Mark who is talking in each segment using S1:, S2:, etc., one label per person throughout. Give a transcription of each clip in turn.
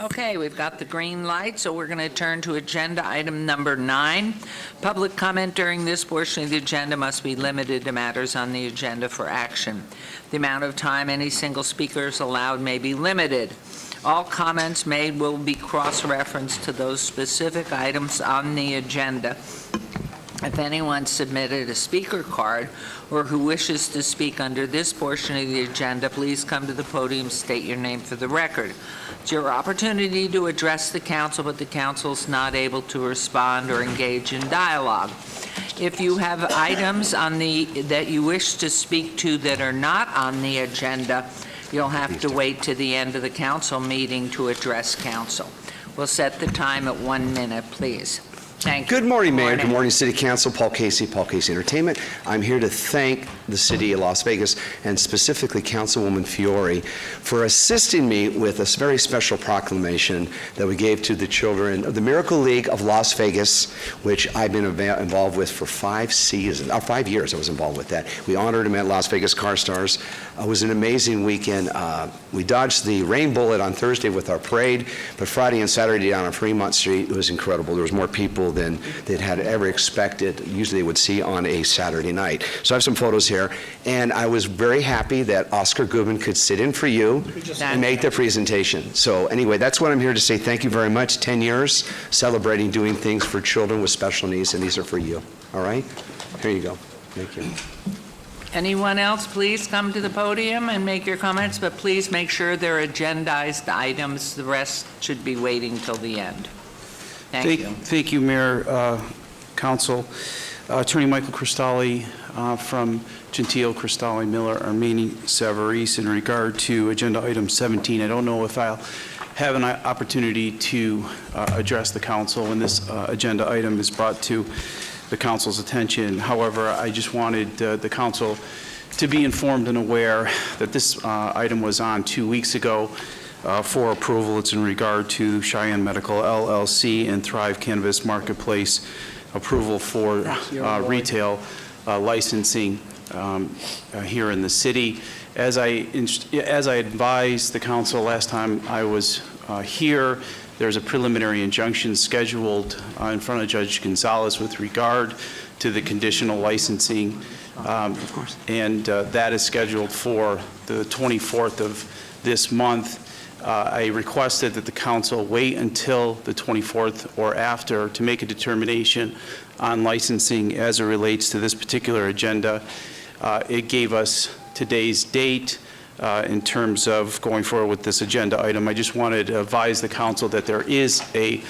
S1: Okay, we've got the green light, so we're going to turn to agenda item number 9. Public comment during this portion of the agenda must be limited to matters on the agenda for action. The amount of time any single speaker is allowed may be limited. All comments made will be cross-referenced to those specific items on the agenda. If anyone submitted a speaker card or who wishes to speak under this portion of the agenda, please come to the podium, state your name for the record. It's your opportunity to address the council, but the council is not able to respond or engage in dialogue. If you have items that you wish to speak to that are not on the agenda, you'll have to wait to the end of the council meeting to address council. We'll set the time at 1 minute, please. Thank you.
S2: Good morning, Mayor. Good morning, City Council. Paul Casey Entertainment. I'm here to thank the City of Las Vegas and specifically Councilwoman Fiore for assisting me with a very special proclamation that we gave to the children of the Miracle League of Las Vegas, which I've been involved with for 5 years I was involved with that. We honored them at Las Vegas Car Stars. It was an amazing weekend. We dodged the rain bullet on Thursday with our parade, but Friday and Saturday down on Fremont Street, it was incredible. There was more people than they'd had ever expected. Usually they would see on a Saturday night. So I have some photos here, and I was very happy that Oscar Goodman could sit in for you and make the presentation. So anyway, that's what I'm here to say. Thank you very much. 10 years celebrating doing things for children with special needs, and these are for you. All right? Here you go. Thank you.
S1: Anyone else, please come to the podium and make your comments, but please make sure they're agendized items. The rest should be waiting till the end. Thank you.
S3: Thank you, Mayor, Council. Attorney Michael Cristalli from Gentile, Cristalli, Miller, Armeni, Savarese in regard to agenda item 17. I don't know if I'll have an opportunity to address the council when this agenda item is brought to the council's attention. However, I just wanted the council to be informed and aware that this item was on 2 weeks ago for approval. It's in regard to Cheyenne Medical LLC and Thrive Cannabis Marketplace approval for retail licensing here in the city. As I advised the council last time I was here, there's a preliminary injunction scheduled in front of Judge Gonzalez with regard to the conditional licensing, and that is scheduled for the 24th of this month. I requested that the council wait until the 24th or after to make a determination on licensing as it relates to this particular agenda. It gave us today's date in terms of going forward with this agenda item. I just wanted to advise the council that there is a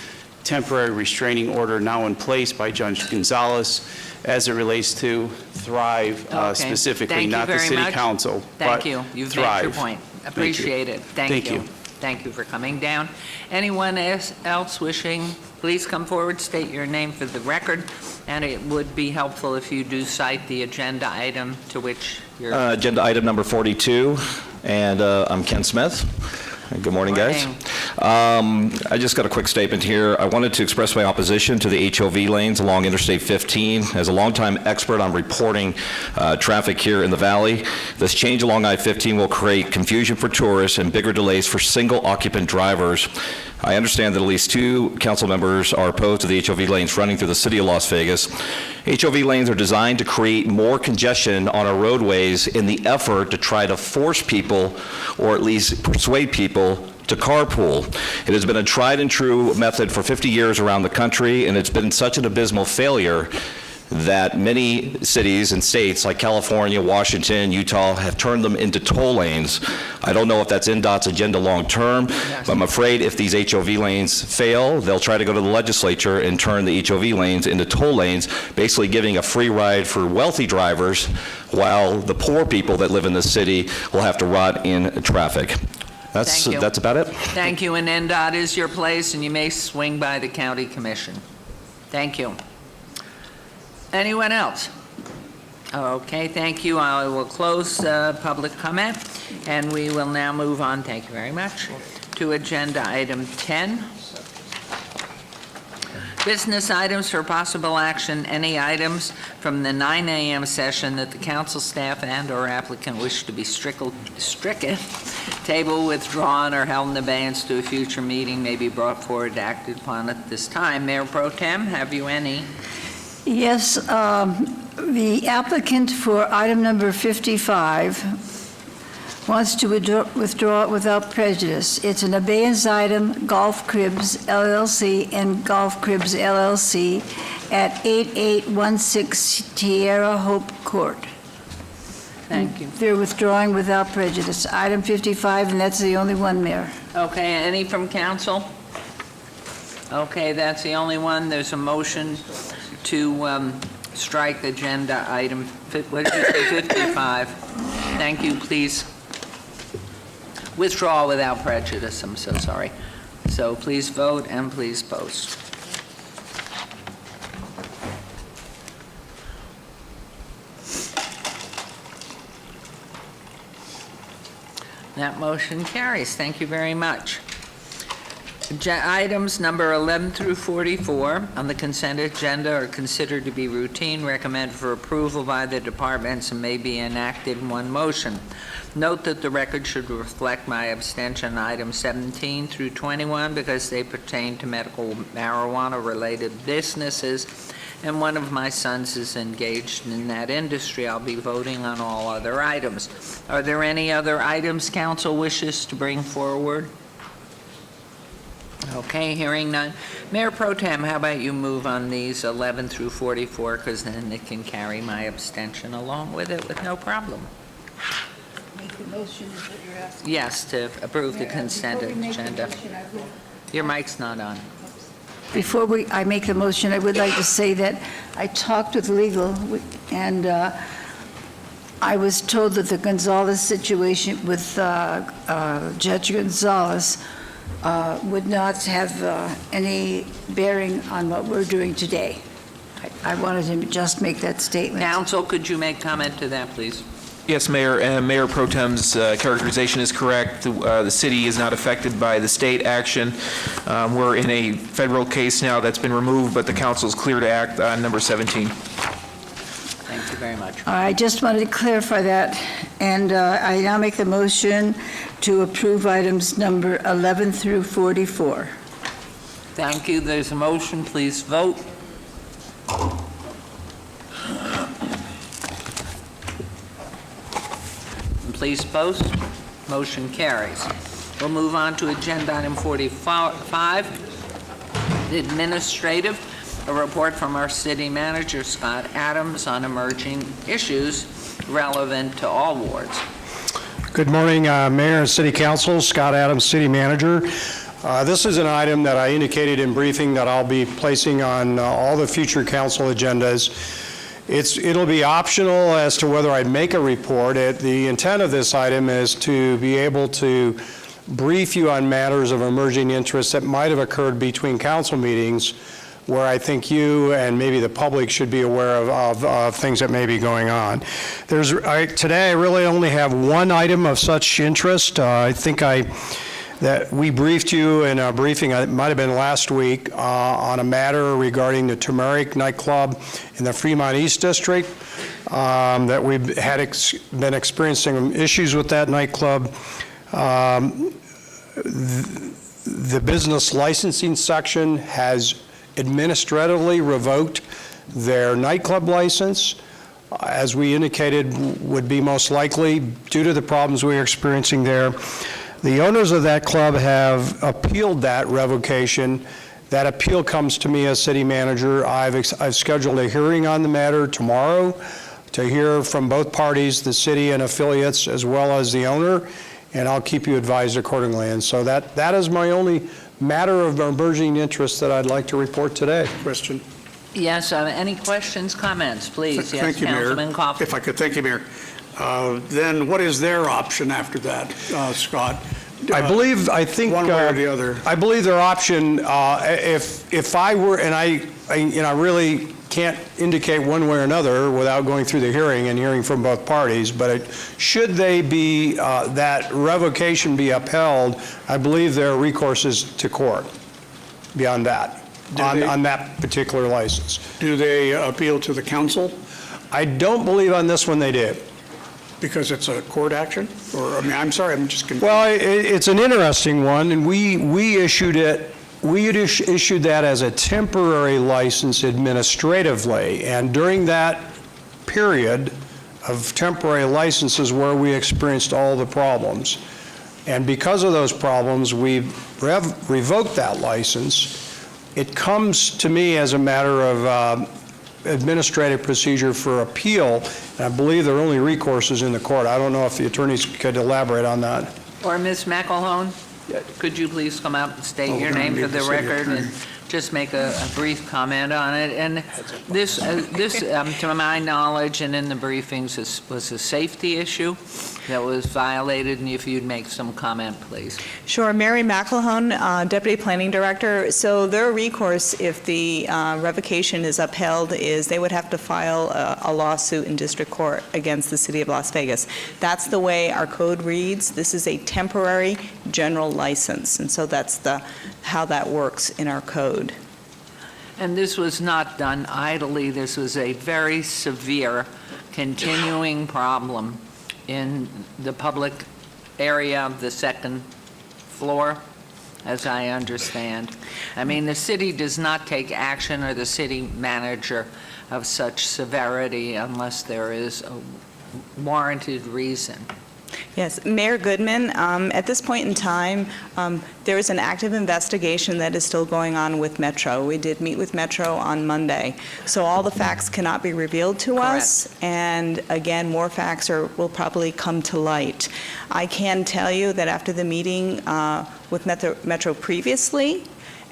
S3: temporary restraining order now in place by Judge Gonzalez as it relates to Thrive, specifically, not the City Council,
S1: Thank you. You've made your point. Appreciate it.
S3: Thank you.
S1: Thank you for coming down. Anyone else wishing, please come forward, state your name for the record, and it would be helpful if you do cite the agenda item to which you're...
S4: Agenda item number 42, and I'm Ken Smith. Good morning, guys. I just got a quick statement here. I wanted to express my opposition to the HOV lanes along Interstate 15. As a longtime expert on reporting traffic here in the valley, this change along I-15 will create confusion for tourists and bigger delays for single occupant drivers. I understand that at least 2 council members are opposed to the HOV lanes running through the city of Las Vegas. HOV lanes are designed to create more congestion on our roadways in the effort to try to force people, or at least persuade people, to carpool. It has been a tried and true method for 50 years around the country, and it's been such an abysmal failure that many cities and states like California, Washington, Utah have turned them into toll lanes. I don't know if that's NDOT's agenda long term, but I'm afraid if these HOV lanes fail, they'll try to go to the legislature and turn the HOV lanes into toll lanes, basically giving a free ride for wealthy drivers while the poor people that live in the city will have to rot in traffic. That's about it.
S1: Thank you, and NDOT is your place, and you may swing by the county commission. Thank you. Anyone else? Okay, thank you. I will close public comment, and we will now move on, thank you very much, to agenda item 10. Business items for possible action. Any items from the 9 a.m. session that the council staff and or applicant wish to be stricken table, withdrawn, or held in abeyance to a future meeting may be brought forward, acted upon at this time. Mayor Pro Tem, have you any?
S5: Yes, the applicant for item number 55 wants to withdraw it without prejudice. It's an abeyance item, Golf Cribs LLC and Golf Cribs LLC at 8816 Tierra Hope Court.
S1: Thank you.
S5: They're withdrawing without prejudice. Item 55, and that's the only one, Mayor.
S1: Okay, any from council? Okay, that's the only one. There's a motion to strike agenda item, what did you say, 55? Thank you, please. Withdraw without prejudice, I'm so sorry. So please vote and please post. That motion carries. Thank you very much. Items number 11 through 44 on the consent agenda are considered to be routine, recommended for approval by the departments, and may be enacted in one motion. Note that the record should reflect my abstention on items 17 through 21 because they pertain to medical marijuana-related businesses, and one of my sons is engaged in that industry. I'll be voting on all other items. Are there any other items council wishes to bring forward? Okay, hearing none. Mayor Pro Tem, how about you move on these 11 through 44, because then it can carry my abstention along with it with no problem.
S5: Make the motion that you're asking.
S1: Yes, to approve the consent agenda. Your mic's not on.
S5: Before I make the motion, I would like to say that I talked with legal, and I was told that the Gonzalez situation with Judge Gonzalez would not have any bearing on what we're doing today. I wanted to just make that statement.
S1: Council, could you make comment to that, please?
S6: Yes, Mayor, and Mayor Pro Tem's characterization is correct. The city is not affected by the state action. We're in a federal case now that's been removed, but the council is clear to act on number 17.
S1: Thank you very much.
S5: I just wanted to clarify that, and I now make the motion to approve items number 11 through 44.
S1: Thank you. There's a motion. Please vote. And please post. Motion carries. We'll move on to agenda item 45, administrative, a report from our city manager, Scott Adams, on emerging issues relevant to all wards.
S7: Good morning, Mayor and City Council. Scott Adams, City Manager. This is an item that I indicated in briefing that I'll be placing on all the future council agendas. It'll be optional as to whether I make a report. The intent of this item is to be able to brief you on matters of emerging interest that might have occurred between council meetings, where I think you and maybe the public should be aware of things that may be going on. Today, I really only have one item of such interest. I think that we briefed you in a briefing, it might have been last week, on a matter regarding the Turmeric nightclub in the Fremont East District, that we've been experiencing issues with that nightclub. The business licensing section has administratively revoked their nightclub license, as we indicated would be most likely due to the problems we are experiencing there. The owners of that club have appealed that revocation. That appeal comes to me as city manager. I've scheduled a hearing on the matter tomorrow to hear from both parties, the city and affiliates, as well as the owner, and I'll keep you advised accordingly. And so that is my only matter of emerging interest that I'd like to report today.
S8: Question.
S1: Yes, any questions, comments, please? Yes,
S8: Thank you, Mayor.
S1: Councilman Coffey.
S8: If I could, thank you, Mayor. Then what is their option after that, Scott?
S7: I think
S8: one way or the other.
S7: I believe their option, if I were, and I really can't indicate one way or another without going through the hearing and hearing from both parties, but should they be, that revocation be upheld, I believe there are recourses to court beyond that, on that particular license.
S8: Do they appeal to the council?
S7: I don't believe on this one they did.
S8: because it's a court action? Or, I mean, I'm sorry, I'm just confused.
S7: Well, it's an interesting one, and we issued it, we had issued that as a temporary license administratively, and during that period of temporary licenses where we experienced all the problems. And because of those problems, we revoked that license. It comes to me as a matter of administrative procedure for appeal, and I believe their only recourse is in the court. I don't know if the attorneys could elaborate on that.
S1: Or Ms. McElhone, could you please come up and state your name for the record and just make a brief comment on it? And this, to my knowledge and in the briefings, was a safety issue that was violated, and if you'd make some comment, please.
S9: Sure. Mary McElhone, Deputy Planning Director. So their recourse, if the revocation is upheld, is they would have to file a lawsuit in district court against the City of Las Vegas. That's the way our code reads. This is a temporary general license, and so that's how that works in our code.
S1: And this was not done idly. This was a very severe, continuing problem in the public area of the second floor, as I understand. I mean, the city does not take action, or the city manager, of such severity unless there is a warranted reason.
S9: Yes, Mayor Goodman, at this point in time, there is an active investigation that is still going on with Metro. We did meet with Metro on Monday. So all the facts cannot be revealed to us. And again, more facts will probably come to light. I can tell you that after the meeting with Metro previously,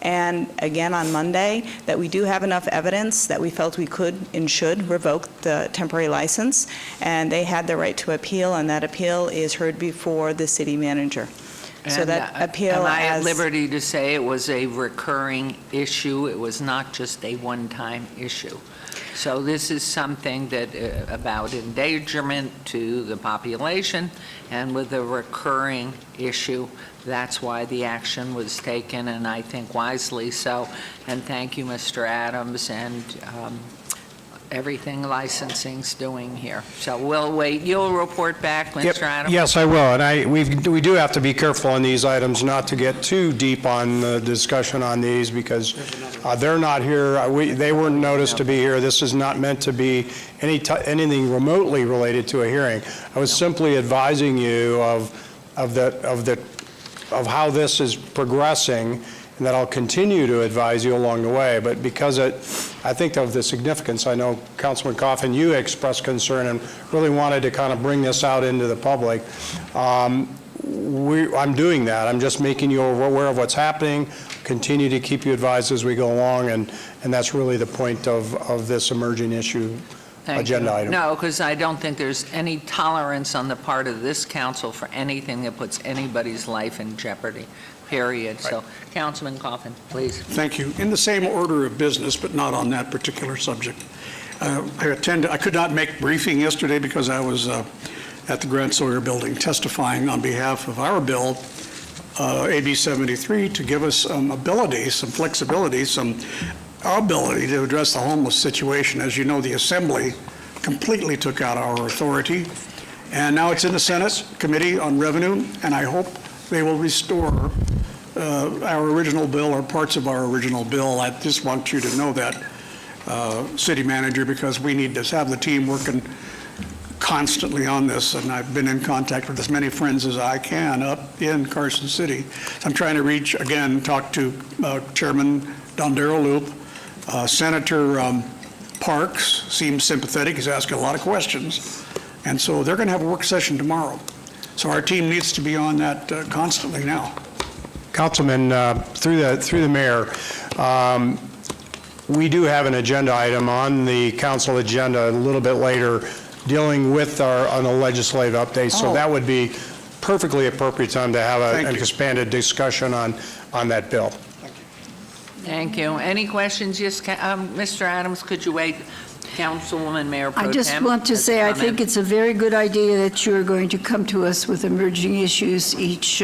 S9: and again on Monday, that we do have enough evidence that we felt we could and should revoke the temporary license, and they had the right to appeal, and that appeal is heard before the city manager. So
S1: And,
S9: that appeal
S1: am I at
S9: as...
S1: liberty to say it was a recurring issue? It was not just a one-time issue. So this is something that, about endangerment to the population, and with a recurring issue, that's why the action was taken, and I think wisely so. And thank you, Mr. Adams, and everything licensing's doing here. So we'll wait. You'll report back,
S7: Yep.
S1: Mr. Adams?
S7: Yes, I will, and we do have to be careful on these items, not to get too deep on the discussion on these, because they're not here, they weren't noticed to be here, this is not meant to be anything remotely related to a hearing. I was simply advising you of how this is progressing, and that I'll continue to advise you along the way. But because I think of the significance, I know Councilman Coffin, you expressed concern and really wanted to kind of bring this out into the public. I'm doing that. I'm just making you aware of what's happening, continue to keep you advised as we go along, and that's really the point of this emerging issue.
S1: Thank
S7: Agenda
S1: you.
S7: item.
S1: No, because I don't think there's any tolerance on the part of this council for anything that puts anybody's life in jeopardy, period. So, Councilman Coffin, please.
S8: Thank you. In the same order of business, but not on that particular subject. I could not make briefing yesterday because I was at the Grant Sawyer Building testifying on behalf of our bill, AB 73, to give us some ability, some flexibility, our ability to address the homeless situation. As you know, the Assembly completely took out our authority, and now it's in the Senate Committee on Revenue, and I hope they will restore our original bill or parts of our original bill. I just want you to know that, City Manager, because we need to have the team working constantly on this, and I've been in contact with as many friends as I can up in Carson City. I'm trying to talk to Chairman Don Darrell Loop. Senator Parks seems sympathetic. He's asking a lot of questions. And so they're going to have a work session tomorrow. So our team needs to be on that constantly now.
S7: Councilman, through the mayor, we do have an agenda item on the council agenda a little bit later dealing with on a legislative update. So that would be perfectly appropriate time to have an expanded discussion on that bill.
S1: Thank you. Any questions? Yes, Mr. Adams, could you wait Councilwoman Mayor Pro
S5: I
S1: Tem.
S5: just want to
S1: has a
S5: say, I
S1: comment.
S5: think it's a very good idea that you're going to come to us with emerging issues each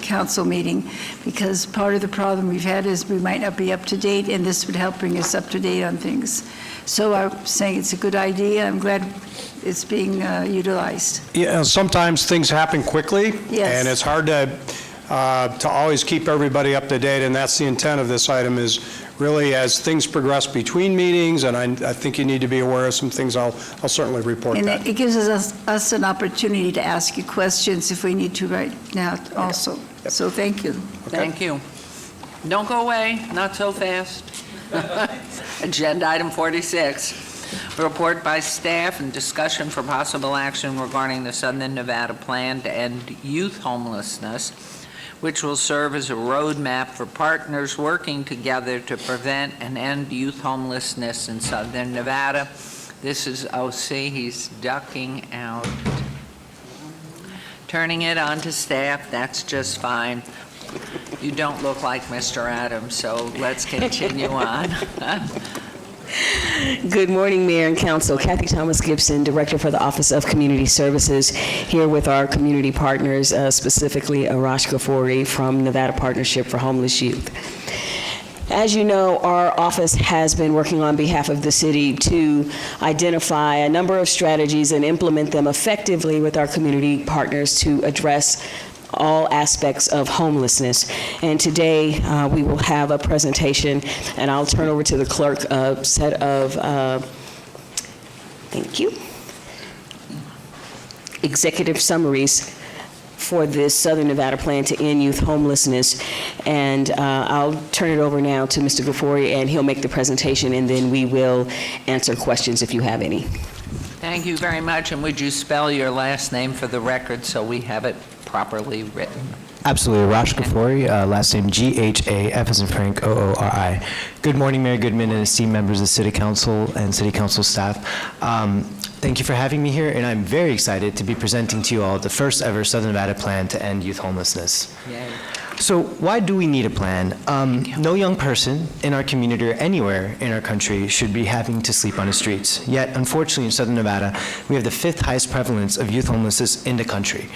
S5: council meeting, because part of the problem we've had is we might not be up to date, and this would help bring us up to date on things. So I'm saying it's a good idea. I'm glad it's being utilized.
S7: Yeah, sometimes things happen quickly.
S5: Yes.
S7: And it's hard to always keep everybody up to date, and that's the intent of this item, is really as things progress between meetings, and I think you need to be aware of some things, I'll certainly report
S5: And
S7: that.
S5: it gives us an opportunity to ask you questions if we need to right now also. So thank you.
S1: Thank you. Don't go away, not so fast. Agenda item 46, report by staff and discussion for possible action regarding the Southern Nevada Plan to end youth homelessness, which will serve as a roadmap for partners working together to prevent and end youth homelessness in Southern Nevada. This is OC, he's ducking out. Turning it on to staff, that's just fine. You don't look like Mr. Adams, so let's continue on.
S10: Good morning, Mayor and Council. Kathy Thomas Gibson, Director for the Office of Community Services, here with our community partners, specifically Arash Ghafouri from Nevada Partnership for Homeless Youth. As you know, our office has been working on behalf of the city to identify a number of strategies and implement them effectively with our community partners to address all aspects of homelessness. And today, we will have a presentation, and I'll turn over to the clerk a set of, thank you, executive summaries for this Southern Nevada Plan to end youth homelessness. And I'll turn it over now to Mr. Ghafouri, and he'll make the presentation, and then we will answer questions if you have any.
S1: Thank you very much, and would you spell your last name for the record so we have it properly written?
S11: Absolutely. Arash Ghafouri, last name G-H-A-F as in Frank, O-O-R-I. Good morning, Mayor Goodman and esteemed members of City Council and City Council staff. Thank you for having me here, and I'm very excited to be presenting to you all the first ever Southern Nevada plan to end youth homelessness.
S1: Yay.
S11: So why do we need a plan? No young person in our community or anywhere in our country should be having to sleep on the streets. Yet, unfortunately, in Southern Nevada, we have the 5th highest prevalence of youth homelessness in the country.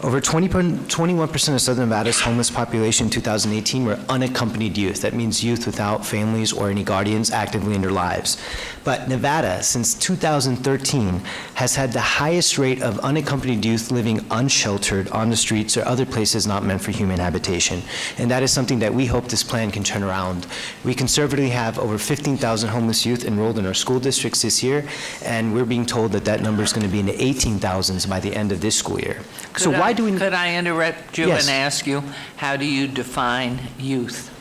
S11: Over 21% of Southern Nevada's homeless population in 2018 were unaccompanied youth. That means youth without families or any guardians actively in their lives. But Nevada, since 2013, has had the highest rate of unaccompanied youth living unsheltered on the streets or other places not meant for human habitation. And that is something that we hope this plan can turn around. We conservatively have over 15,000 homeless youth enrolled in our school districts this year, and we're being told that that number is going to be in the 18,000s by the end of this school year. So why do we...
S1: Could I interrupt you
S11: Yes.
S1: and ask you, how do you define youth?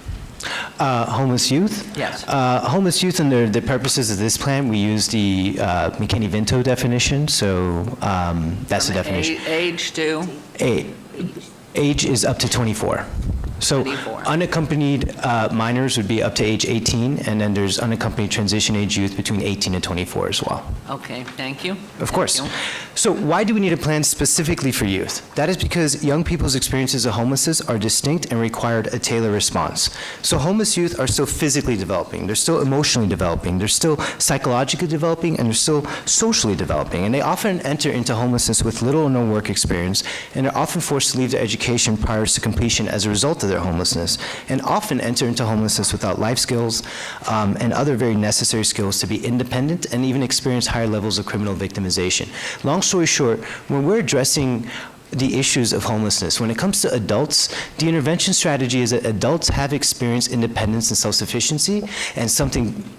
S11: Homeless youth?
S1: Yes.
S11: Homeless youth, under the purposes of this plan, we use the McKinney-Vento definition, so that's the definition.
S1: Age to?
S11: Age is up to 24. So
S1: 24.
S11: unaccompanied minors would be up to age 18, and then there's unaccompanied transition age youth between 18 and 24 as well.
S1: Okay, thank you.
S11: Of course.
S1: Thank you.
S11: So why do we need a plan specifically for youth? That is because young people's experiences of homelessness are distinct and required a tailored response. So homeless youth are still physically developing, they're still emotionally developing, they're still psychologically developing, and they're still socially developing. And they often enter into homelessness with little or no work experience, and are often forced to leave their education prior to completion as a result of their homelessness, and often enter into homelessness without life skills and other very necessary skills to be independent and even experience higher levels of criminal victimization. Long story short, when we're addressing the issues of homelessness, when it comes to adults, the intervention strategy is that adults have experienced independence and self-sufficiency, and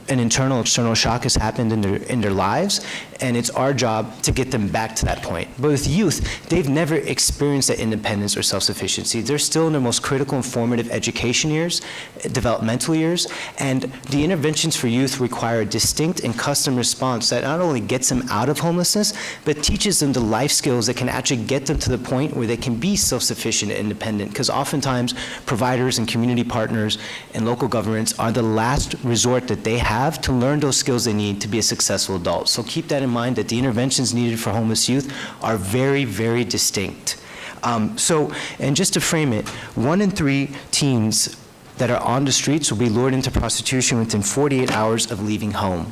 S11: an internal, external shock has happened in their lives, and it's our job to get them back to that point. But with youth, they've never experienced that independence or self-sufficiency. They're still in their most critical and formative education years, developmental years, and the interventions for youth require a distinct and custom response that not only gets them out of homelessness, but teaches them the life skills that can actually get them to the point where they can be self-sufficient and independent, because oftentimes providers and community partners and local governments are the last resort that they have to learn those skills they need to be a successful adult. So keep that in mind, that the interventions needed for homeless youth are very, very distinct. And just to frame it, 1 in 3 teens that are on the streets will be lured into prostitution within 48 hours of leaving home.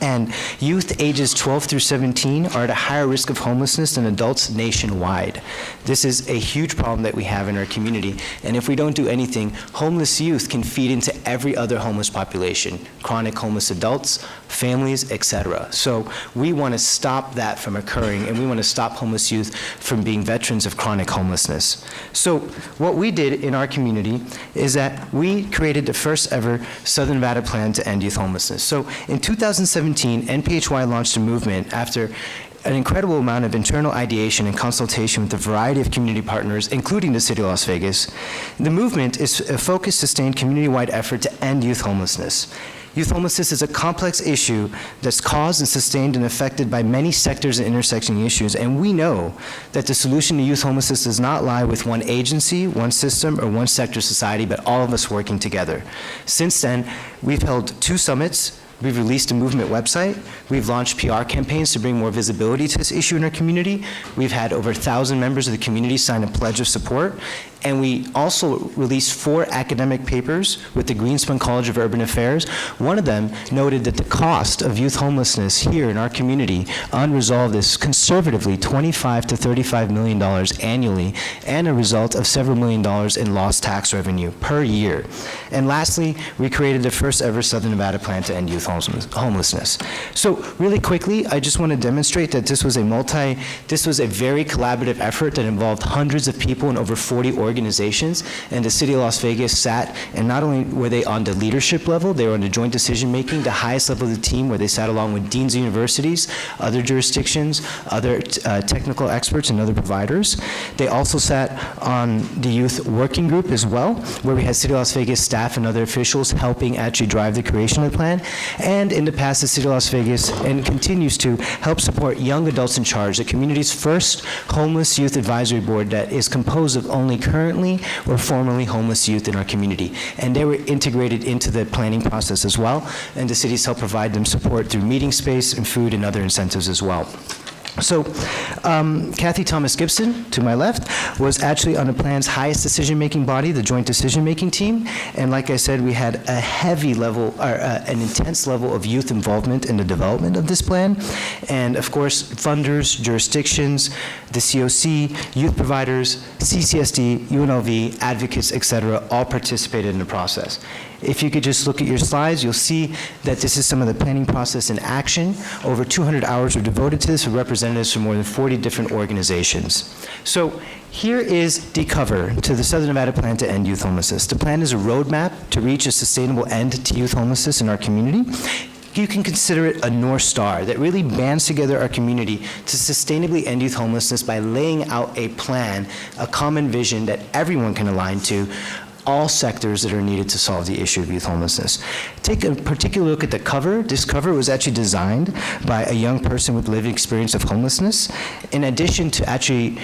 S11: And youth ages 12 through 17 are at a higher risk of homelessness than adults nationwide. This is a huge problem that we have in our community. And if we don't do anything, homeless youth can feed into every other homeless population, chronic homeless adults, families, etc. So we want to stop that from occurring, and we want to stop homeless youth from being veterans of chronic homelessness. So what we did in our community is that we created the first ever Southern Nevada plan to end youth homelessness. So in 2017, NPHY launched a movement after an incredible amount of internal ideation and consultation with a variety of community partners, including the City of Las Vegas. The movement is a focused, sustained, community-wide effort to end youth homelessness. Youth homelessness is a complex issue that's caused and sustained and affected by many sectors and intersecting issues, and we know that the solution to youth homelessness does not lie with one agency, one system, or one sector of society, but all of us working together. Since then, we've held 2 summits. We've released a movement website. We've launched PR campaigns to bring more visibility to this issue in our community. We've had over 1,000 members of the community sign a pledge of support. And we also released 4 academic papers with the Greenspun College of Urban Affairs. One of them noted that the cost of youth homelessness here in our community, unresolved, is conservatively $25 to $35 million annually, and a result of several $million in lost tax revenue per year. And lastly, we created the first ever Southern Nevada plan to end youth homelessness. So really quickly, I just want to demonstrate that this was a very collaborative effort that involved hundreds of people in over 40 organizations, and the City of Las Vegas sat, and not only were they on the leadership level, they were on the joint decision-making, the highest level of the team, where they sat along with deans of universities, other jurisdictions, other technical experts, and other providers. They also sat on the youth working group as well, where we had City of Las Vegas staff and other officials helping actually drive the creation of the plan. And in the past, the City of Las Vegas and continues to help support Young Adults in Charge, the community's first homeless youth advisory board that is composed of only currently or formerly homeless youth in our community. And they were integrated into the planning process as well, and the city's helped provide them support through meeting space and food and other incentives as well. So Kathy Thomas Gibson, to my left, was actually on the plan's highest decision-making body, the joint decision-making team. And like I said, we had a heavy level, or an intense level of youth involvement in the development of this plan. And of course, funders, jurisdictions, the COC, youth providers, CCSD, UNLV, advocates, et cetera, all participated in the process. If you could just look at your slides, you'll see that this is some of the planning process in action. Over 200 hours were devoted to this with representatives from more than 40 different organizations. So here is the cover to the Southern Nevada Plan to End Youth Homelessness. The plan is a roadmap to reach a sustainable end to youth homelessness in our community. You can consider it a North Star that really bands together our community to sustainably end youth homelessness by laying out a plan, a common vision that everyone can align to, all sectors that are needed to solve the issue of youth homelessness. Take a particular look at the cover. This cover was actually designed by a young person with lived experience of homelessness. In addition to actually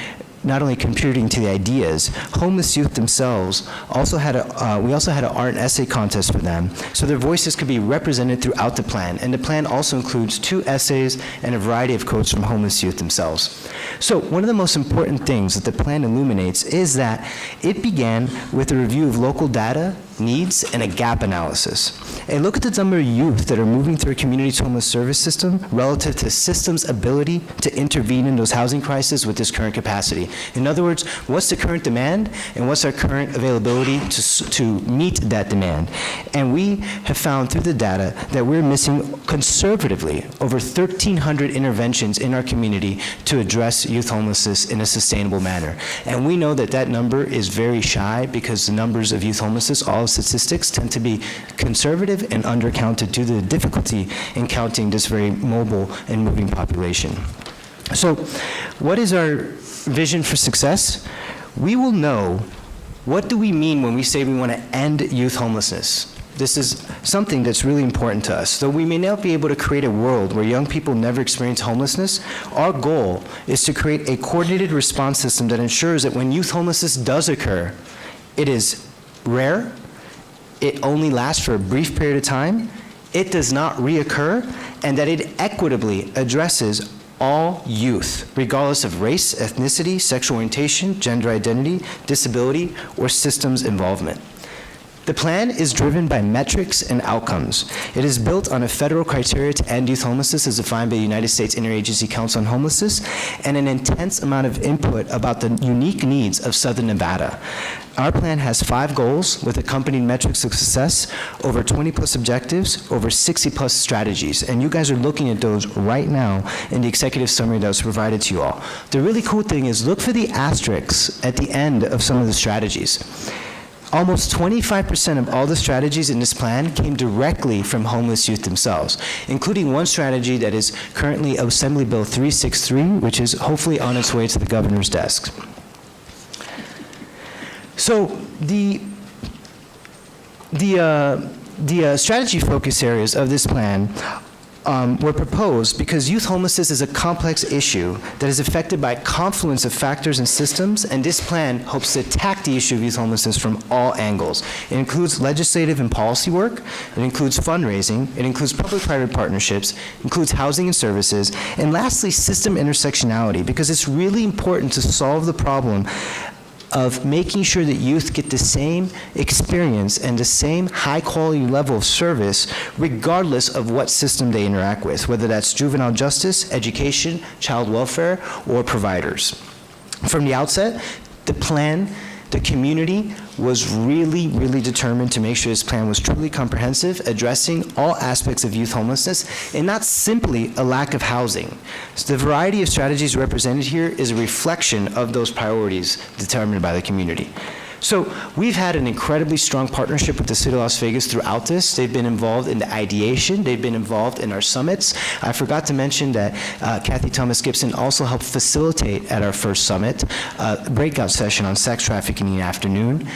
S11: not only contributing to the ideas, homeless youth themselves also had we also had an art and essay contest for them, so their voices could be represented throughout the plan. And the plan also includes 2 essays and a variety of quotes from homeless youth themselves. So one of the most important things that the plan illuminates is that it began with a review of local data, needs, and a gap analysis. A look at the number of youth that are moving through a community's homeless service system relative to the system's ability to intervene in those housing crises with this current capacity. In other words, what's the current demand and what's our current availability to meet that demand? And we have found through the data that we're missing conservatively over 1,300 interventions in our community to address youth homelessness in a sustainable manner. And we know that that number is very shy because the numbers of youth homelessness, all statistics, tend to be conservative and undercounted due to the difficulty in counting this very mobile and moving population. So what is our vision for success? We will know what do we mean when we say we want to end youth homelessness. This is something that's really important to us. Though we may not be able to create a world where young people never experience homelessness, our goal is to create a coordinated response system that ensures that when youth homelessness does occur, it is rare, it only lasts for a brief period of time, it does not reoccur, and that it equitably addresses all youth, regardless of race, ethnicity, sexual orientation, gender identity, disability, or systems involvement. The plan is driven by metrics and outcomes. It is built on a federal criteria to end youth homelessness as defined by the United States Interagency Council on Homelessness and an intense amount of input about the unique needs of Southern Nevada. Our plan has 5 goals with accompanying metrics of success, over 20-plus objectives, over 60-plus strategies. And you guys are looking at those right now in the executive summary that was provided to you all. The really cool thing is look for the asterisks at the end of some of the strategies. Almost 25% of all the strategies in this plan came directly from homeless youth themselves, including one strategy that is currently Assembly Bill 363, which is hopefully on its way to the governor's desk. So the strategy focus areas of this plan were proposed because youth homelessness is a complex issue that is affected by a confluence of factors and systems, and this plan hopes to attack the issue of youth homelessness from all angles. It includes legislative and policy work, it includes fundraising, it includes public-private partnerships, it includes housing and services, and lastly, system intersectionality, because it's really important to solve the problem of making sure that youth get the same experience and the same high-quality level of service regardless of what system they interact with, whether that's juvenile justice, education, child welfare, or providers. From the outset, the plan, the community was really, really determined to make sure this plan was truly comprehensive, addressing all aspects of youth homelessness, and not simply a lack of housing. So the variety of strategies represented here is a reflection of those priorities determined by the community. So we've had an incredibly strong partnership with the City of Las Vegas throughout this. They've been involved in the ideation. They've been involved in our summits. I forgot to mention that Kathy Thomas Gibson also helped facilitate at our first summit a breakout session on sex trafficking in the afternoon.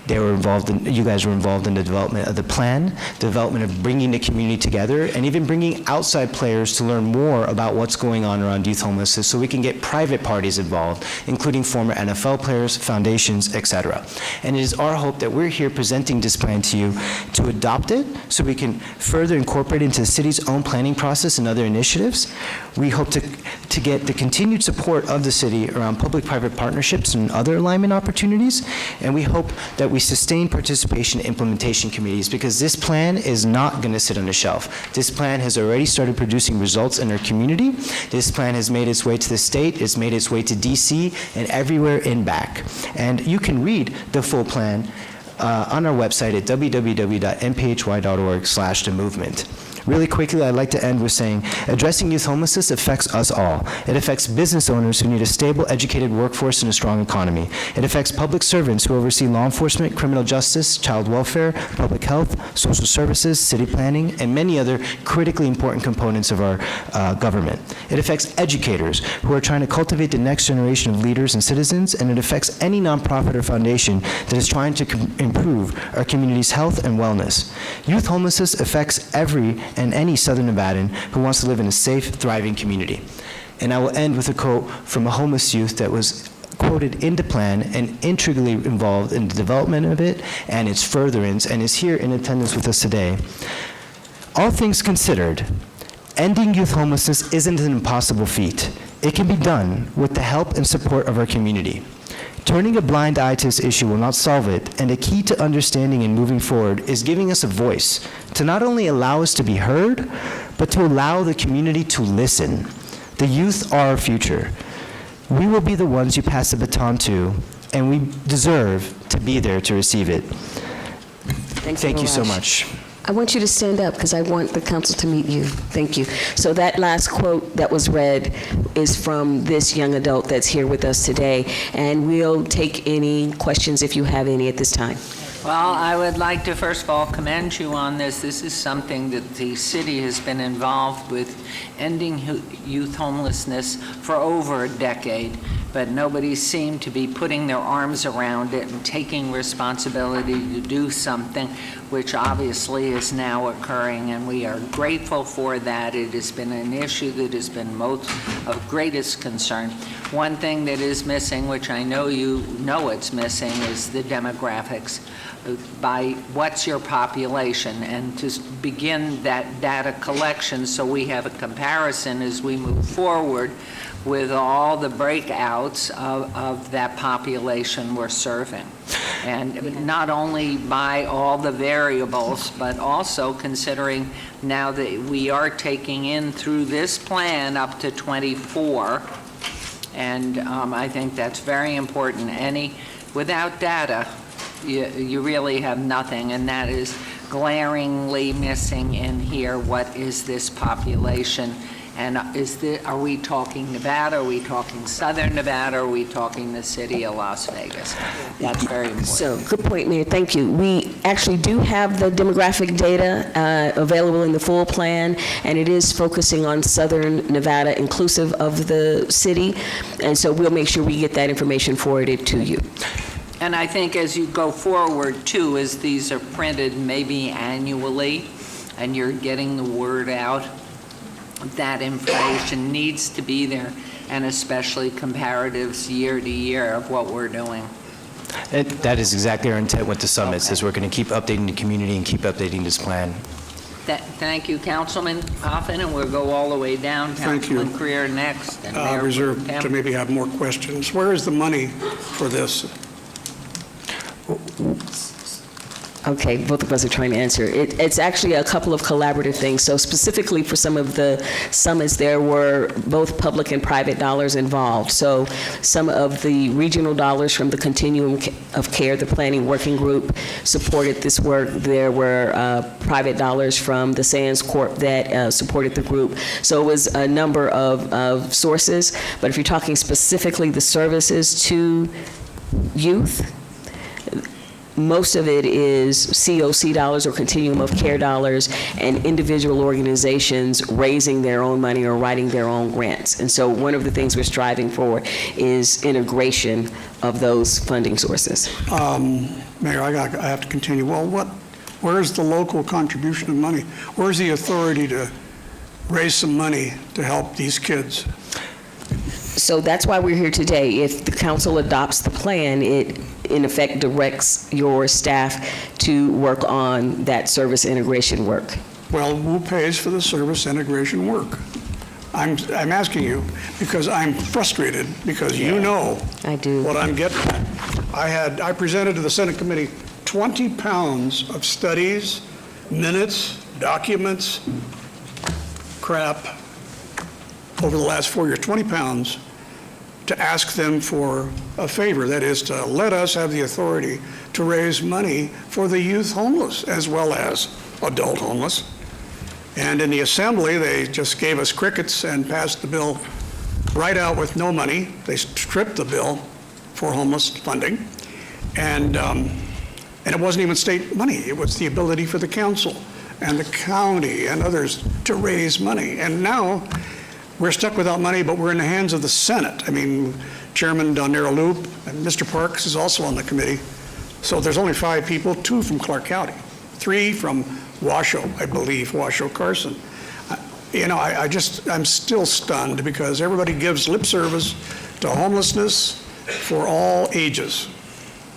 S11: They were involved in, you guys were involved in the development of the plan, development of bringing the community together, and even bringing outside players to learn more about what's going on around youth homelessness so we can get private parties involved, including former NFL players, foundations, et cetera. And it is our hope that we're here presenting this plan to you to adopt it so we can further incorporate it into the city's own planning process and other initiatives. We hope to get the continued support of the city around public-private partnerships and other alignment opportunities, and we hope that we sustain participation in implementation committees because this plan is not going to sit on the shelf. This plan has already started producing results in our community. This plan has made its way to the state, it's made its way to DC, and everywhere and back. And you can read the full plan on our website at www.mphy.org/themovement. Really quickly, I'd like to end with saying, addressing youth homelessness affects us all. It affects business owners who need a stable, educated workforce and a strong economy. It affects public servants who oversee law enforcement, criminal justice, child welfare, public health, social services, city planning, and many other critically important components of our government. It affects educators who are trying to cultivate the next generation of leaders and citizens, and it affects any nonprofit or foundation that is trying to improve our community's health and wellness. Youth homelessness affects every and any Southern Nevadan who wants to live in a safe, thriving community. And I will end with a quote from a homeless youth that was quoted in the plan and integrally involved in the development of it and its furtherance, and is here in attendance with us today. All things considered, ending youth homelessness isn't an impossible feat. It can be done with the help and support of our community. Turning a blind eye to this issue will not solve it, and the key to understanding and moving forward is giving us a voice to not only allow us to be heard, but to allow the community to listen. The youth are our future. We will be the ones you pass the baton to, and we deserve to be there to receive it. Thank you so much.
S10: I want you to stand up because I want the council to meet you. Thank you. So that last quote that was read is from this young adult that's here with us today, and we'll take any questions if you have any at this time.
S1: Well, I would like to first of all commend you on this. This is something that the city has been involved with, ending youth homelessness for over a decade, but nobody seemed to be putting their arms around it and taking responsibility to do something, which obviously is now occurring, and we are grateful for that. It has been an issue that has been most of greatest concern. One thing that is missing, which I know you know it's missing, is the demographics. By what's your population, and to begin that data collection so we have a comparison as we move forward with all the breakouts of that population we're serving. And not only by all the variables, but also considering now that we are taking in through this plan up to 24. And I think that's very important. Without data, you really have nothing, and that is glaringly missing in here. What is this population? And are we talking Nevada? Are we talking Southern Nevada? Are we talking the city of Las Vegas? That's very important.
S10: So, good point, Mayor, thank you. We actually do have the demographic data available in the full plan, and it is focusing on Southern Nevada, inclusive of the city, and so we'll make sure we get that information forwarded to you.
S1: And I think as you go forward, too, as these are printed maybe annually, and you're getting the word out, that information needs to be there, and especially comparatives year to year of what we're doing.
S11: That is exactly our intent with the summits, is we're going to keep updating the community and keep updating this plan.
S1: Thank you, Councilman Coffin, and we'll go all the way down.
S8: Thank you.
S1: Councilman Creer next. And Mayor
S8: Reserve
S1: Pro Tem.
S8: to maybe have more questions. Where is the money for this?
S10: Okay, both of us are trying to answer. It's actually a couple of collaborative things. So specifically for some of the summits, there were both public and private dollars involved. So some of the regional dollars from the Continuum of Care, the planning working group, supported this work. There were private dollars from the Sands Corp that supported the group. So it was a number of sources. But if you're talking specifically the services to youth, most of it is COC dollars or Continuum of Care dollars and individual organizations raising their own money or writing their own grants. And so one of the things we're striving for is integration of those funding sources.
S8: Mayor, I have to continue. Well, where's the local contribution of money? Where's the authority to raise some money to help these kids?
S10: So that's why we're here today. If the council adopts the plan, it in effect directs your staff to work on that service integration work.
S8: Well, who pays for the service integration work? I'm asking you because I'm frustrated because you know
S10: I do.
S8: what I'm getting at. I presented to the Senate committee 20 pounds of studies, minutes, documents, crap over the last 4 years, 20 pounds, to ask them for a favor, that is to let us have the authority to raise money for the youth homeless as well as adult homeless. And in the assembly, they just gave us crickets and passed the bill right out with no money. They stripped the bill for homeless funding. And it wasn't even state money. It was the ability for the council and the county and others to raise money. And now we're stuck without money, but we're in the hands of the Senate. I mean, Chairman Narrow Loop and Mr. Parks is also on the committee. So there's only 5 people, 2 from Clark County, 3 from Washoe, I believe, Washoe Carson. I'm still stunned because everybody gives lip service to homelessness for all ages,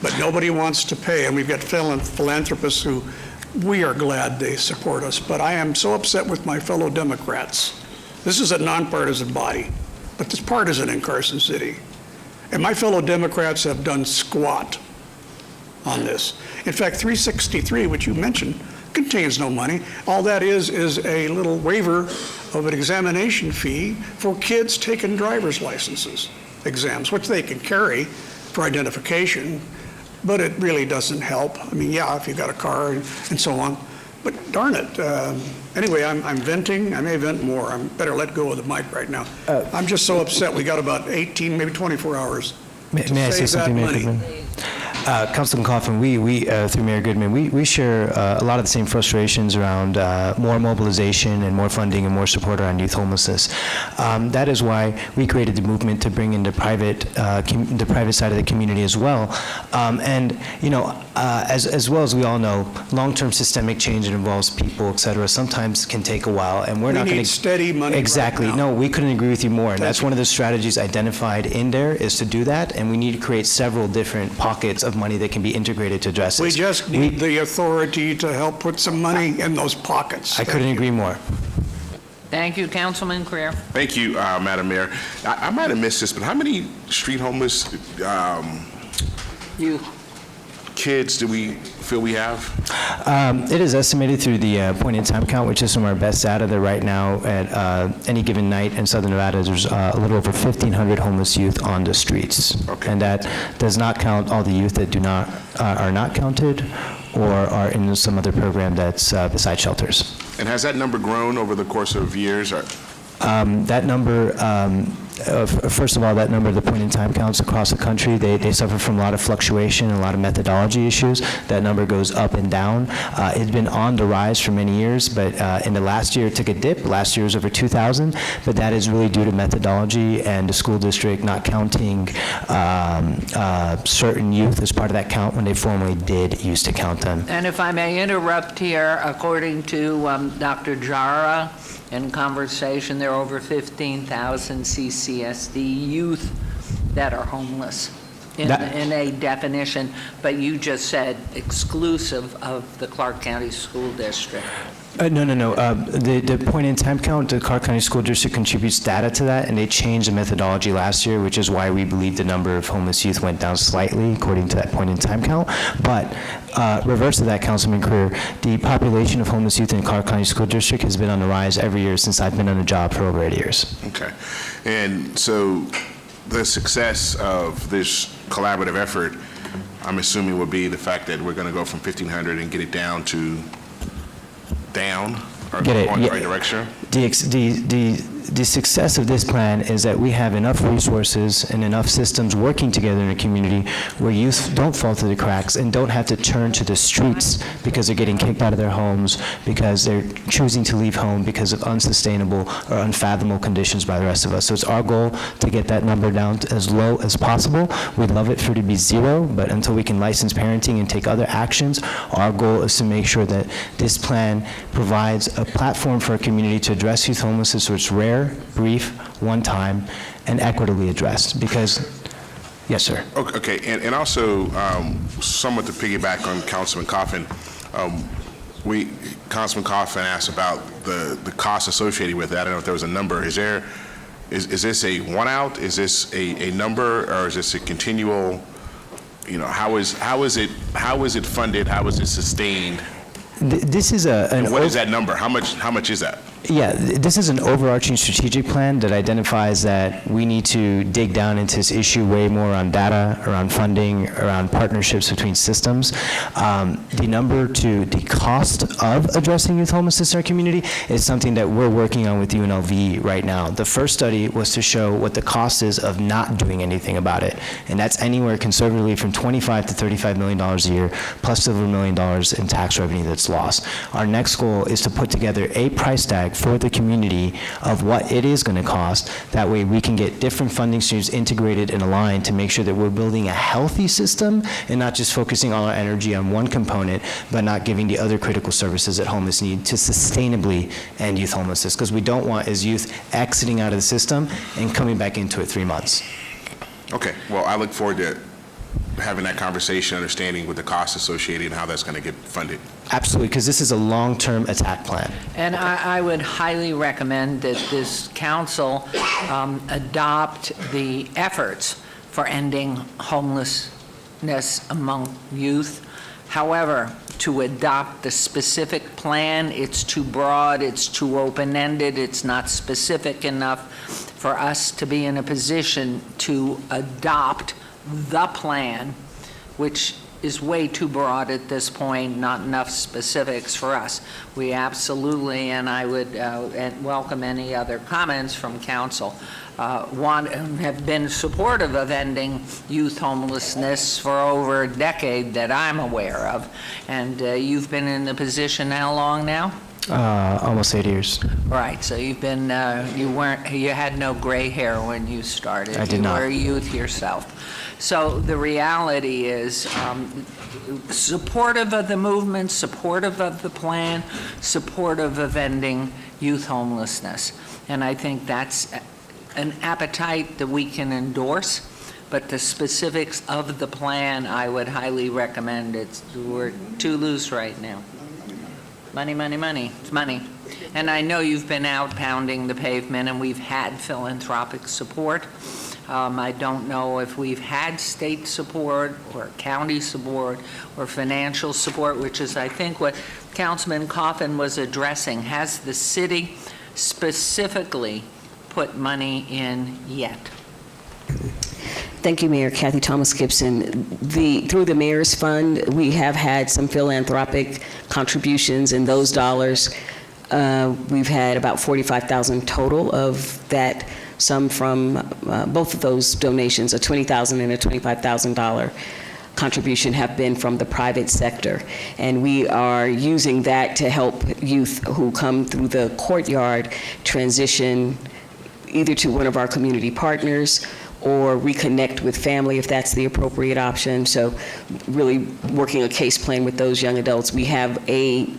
S8: but nobody wants to pay. And we've got philanthropists who we are glad they support us. But I am so upset with my fellow Democrats. This is a nonpartisan body, but it's partisan in Carson City. And my fellow Democrats have done squat on this. In fact, 363, which you mentioned, contains no money. All that is a little waiver of an examination fee for kids taking driver's licenses exams, which they can carry for identification, but it really doesn't help. I mean, yeah, if you've got a car and so on, but darn it. Anyway, I'm venting. I may vent more. I better let go of the mic right now. I'm just so upset. We got about 18, maybe 24 hours
S11: May I say something, Mayor Goodman? Councilman Coffin, we through Mayor Goodman, we share a lot of the same frustrations around more mobilization and more funding and more support around youth homelessness. That is why we created the movement to bring in the private side of the community as well. And as well as we all know, long-term systemic change that involves people, et cetera, sometimes can take a while, and we're not going to
S8: need steady money.
S11: Exactly.
S8: Right now.
S11: No, we couldn't agree with you more. And that's
S8: you.
S11: one of the strategies identified in there is to do that, and we need to create several different pockets of money that can be integrated to address
S8: We
S11: this.
S8: just need the authority to help put some money in those pockets.
S11: I couldn't agree more.
S1: Thank you, Councilman Creer.
S12: Thank you, Madam Mayor. I might have missed this, but how many street homeless
S1: You.
S12: kids do we feel we have?
S11: It is estimated through the point-in-time count, which is from our best data, that right now at any given night in Southern Nevada, there's a little over 1,500 homeless youth on the streets.
S12: Okay.
S11: And that does not count all the youth that do not, are not counted or are in some other program that's beside shelters.
S12: And has that number grown over the course of years?
S11: That number, first of all, that number, the point-in-time counts across the country, they suffer from a lot of fluctuation and a lot of methodology issues. That number goes up and down. It's been on the rise for many years, but in the last year, it took a dip. Last year was over 2,000, but that is really due to methodology and the school district not counting certain youth as part of that count when they formerly did used to count them.
S1: And if I may interrupt here, according to Dr. Jara, in conversation, there are over 15,000 CCSD youth that are homeless in a definition, but you just said exclusive of the Clark County School District.
S11: No. The point-in-time count, the Clark County School District contributes data to that, and they changed the methodology last year, which is why we believe the number of homeless youth went down slightly according to that point-in-time count. But reverse of that, Councilman Creer, the population of homeless youth in Clark County School District has been on the rise every year since I've been on the job for over 8 years.
S12: Okay. And so the success of this collaborative effort, I'm assuming, would be the fact that we're going to go from 1,500 and get it down or going the right direction?
S11: The success of this plan is that we have enough resources and enough systems working together in a community where youth don't fall through the cracks and don't have to turn to the streets because they're getting kicked out of their homes, because they're choosing to leave home because of unsustainable or unfathomable conditions by the rest of us. So it's our goal to get that number down to as low as possible. We'd love it for it to be 0, but until we can license parenting and take other actions, our goal is to make sure that this plan provides a platform for our community to address youth homelessness so it's rare, brief, one time, and equitably addressed. Because, yes, sir.
S12: Okay, and also, somewhat to piggyback on Councilman Coffin, Councilman Coffin asked about the cost associated with that. I don't know if there was a number. Is this a one-out? Is this a number, or is this a continual, how is it funded? How is it sustained?
S11: This is
S12: and what is that number? How much is that?
S11: Yeah, this is an overarching strategic plan that identifies that we need to dig down into this issue way more on data, around funding, around partnerships between systems. The cost of addressing youth homelessness in our community is something that we're working on with UNLV right now. The first study was to show what the cost is of not doing anything about it, and that's anywhere conservatively from $25 to $35 million a year, plus several $1 million in tax revenue that's lost. Our next goal is to put together a price tag for the community of what it is going to cost. That way we can get different funding streams integrated and aligned to make sure that we're building a healthy system and not just focusing all our energy on one component, but not giving the other critical services that homeless need to sustainably end youth homelessness. Because we don't want is youth exiting out of the system and coming back into it 3 months.
S12: Okay, well, I look forward to having that conversation, understanding with the costs associated and how that's going to get funded.
S11: Absolutely, because this is a long-term attack plan.
S1: And I would highly recommend that this council adopt the efforts for ending homelessness among youth. However, to adopt the specific plan, it's too broad, it's too open-ended, it's not specific enough for us to be in a position to adopt the plan, which is way too broad at this point, not enough specifics for us. We absolutely, and I would welcome any other comments from council, have been supportive of ending youth homelessness for over a decade that I'm aware of. And you've been in the position how long now?
S11: Almost 8 years.
S1: Right, so you've been, you had no gray hair when you started.
S11: I did not.
S1: You were a youth yourself. So the reality is supportive of the movement, supportive of the plan, supportive of ending youth homelessness. And I think that's an appetite that we can endorse, but the specifics of the plan, I would highly recommend. We're too loose right now. Money, money, money. It's money. And I know you've been out pounding the pavement, and we've had philanthropic support. I don't know if we've had state support or county support or financial support, which is, I think, what Councilman Coffin was addressing. Has the city specifically put money in yet?
S10: Thank you, Mayor. Kathy Thomas Gibson. Through the Mayor's Fund, we have had some philanthropic contributions, and those dollars, we've had about $45,000 total of that. Some from both of those donations, a $20,000 and a $25,000 contribution, have been from the private sector. And we are using that to help youth who come through the courtyard transition either to one of our community partners or reconnect with family if that's the appropriate option. So really working a case plan with those young adults. We have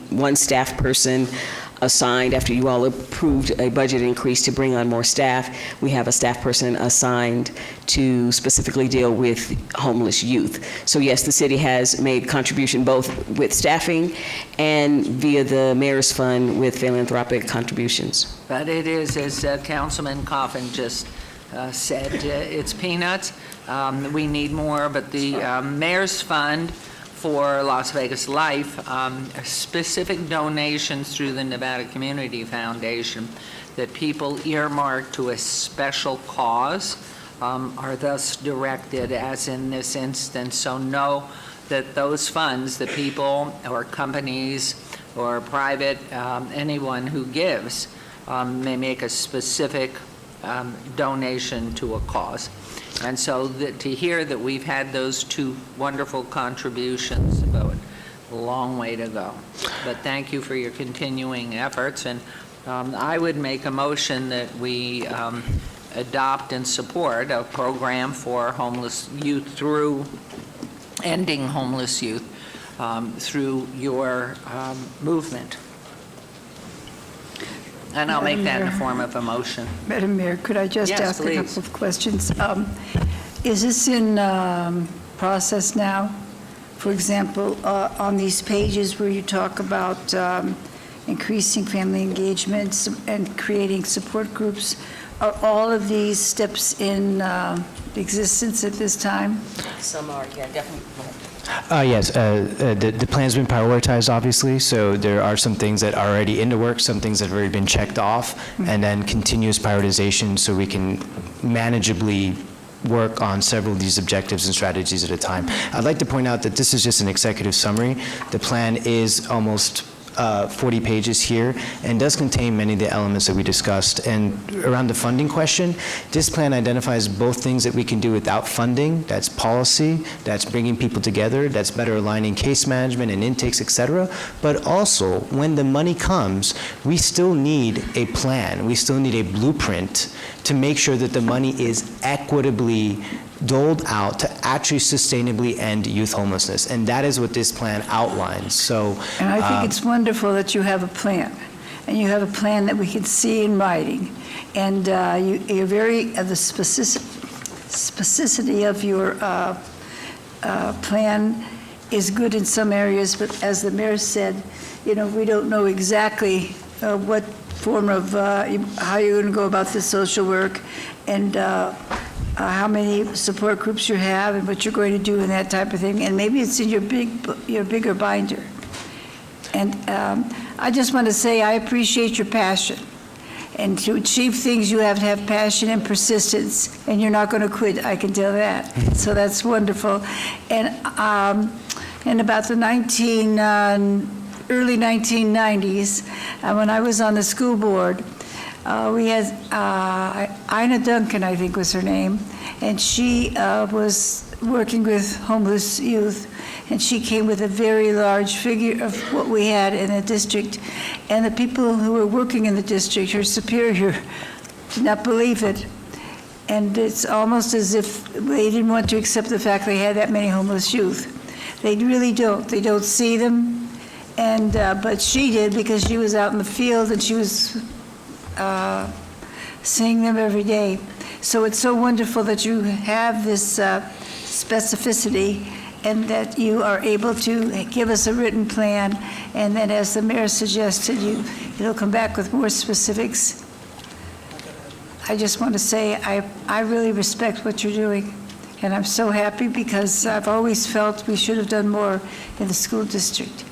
S10: one staff person assigned after you all approved a budget increase to bring on more staff. We have a staff person assigned to specifically deal with homeless youth. So yes, the city has made contribution both with staffing and via the Mayor's Fund with philanthropic contributions.
S1: But it is, as Councilman Coffin just said, it's peanuts. We need more, but the Mayor's Fund for Las Vegas Life, specific donations through the Nevada Community Foundation that people earmark to a special cause are thus directed, as in this instance. So know that those funds, the people or companies or private, anyone who gives, may make a specific donation to a cause. And so to hear that we've had those two wonderful contributions, about a long way to go. But thank you for your continuing efforts. And I would make a motion that we adopt and support a program for homeless youth through ending homeless youth through your movement. And I'll make that in the form of a motion.
S5: Madam Mayor, could I just
S1: Yes,
S5: ask
S1: please.
S5: a couple of questions? Is this in process now? For example, on these pages where you talk about increasing family engagements and creating support groups, are all of these steps in existence at this time?
S10: Some are, yeah, definitely.
S11: Yes, the plan's been prioritized, obviously, so there are some things that are already in the works, some things that have already been checked off, and then continuous prioritization so we can manageably work on several of these objectives and strategies at a time. I'd like to point out that this is just an executive summary. The plan is almost 40 pages here and does contain many of the elements that we discussed. And around the funding question, this plan identifies both things that we can do without funding, that's policy, that's bringing people together, that's better aligning case management and intakes, et cetera. But also, when the money comes, we still need a plan, we still need a blueprint to make sure that the money is equitably doled out to actually sustainably end youth homelessness. And that is what this plan outlines. So,
S5: And I think it's wonderful that you have a plan, and you have a plan that we can see in writing. And you're very, the specificity of your plan is good in some areas, but as the mayor said, we don't know exactly what form of, how you're going to go about the social work, and how many support groups you have and what you're going to do and that type of thing. And maybe it's in your bigger binder. And I just want to say I appreciate your passion. And to achieve things, you have to have passion and persistence, and you're not going to quit, I can tell that. So that's wonderful. And in about the early 1990s, when I was on the school board, we had Ina Duncan, I think was her name, and she was working with homeless youth, and she came with a very large figure of what we had in the district. And the people who were working in the district, her superior, did not believe it. And it's almost as if they didn't want to accept the fact they had that many homeless youth. They really don't. They don't see them. And but she did, because she was out in the field and she was seeing them every day. So it's so wonderful that you have this specificity and that you are able to give us a written plan, and then, as the mayor suggested, you'll come back with more specifics. I just want to say I really respect what you're doing, and I'm so happy because I've always felt we should have done more in the school district.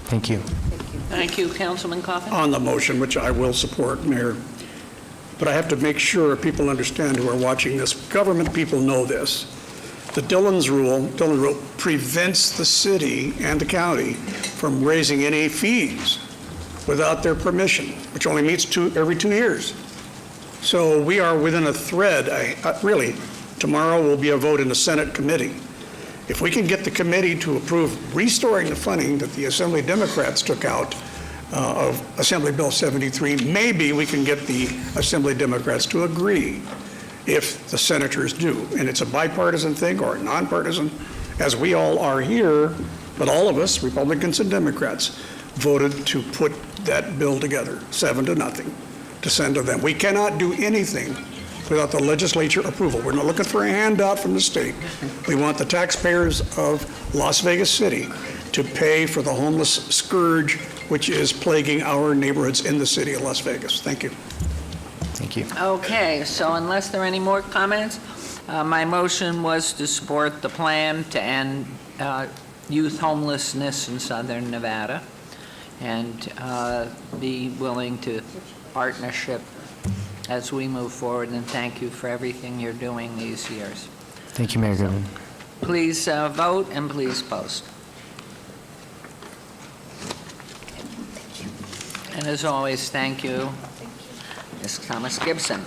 S11: Thank you.
S1: Thank you, Councilman Coffin.
S8: On the motion, which I will support, Mayor. But I have to make sure people understand who are watching this. Government people know this. The Dillon's rule prevents the city and the county from raising any fees without their permission, which only meets every 2 years. So we are within a thread. Really, tomorrow will be a vote in the Senate committee. If we can get the committee to approve restoring the funding that the Assembly Democrats took out of Assembly Bill 73, maybe we can get the Assembly Democrats to agree if the senators do. And it's a bipartisan thing or nonpartisan, as we all are here, but all of us, Republicans and Democrats, voted to put that bill together, 7-0, to send to them. We cannot do anything without the legislature approval. We're not looking for a handout from the state. We want the taxpayers of Las Vegas City to pay for the homeless scourge which is plaguing our neighborhoods in the city of Las Vegas. Thank you.
S11: Thank you.
S1: Okay, so unless there are any more comments, my motion was to support the plan to end youth homelessness in southern Nevada and be willing to partnership as we move forward, and thank you for everything you're doing these years.
S11: Thank you, Mayor Goodman.
S1: Please vote and please post. And as always, thank you, Ms. Thomas Gibson.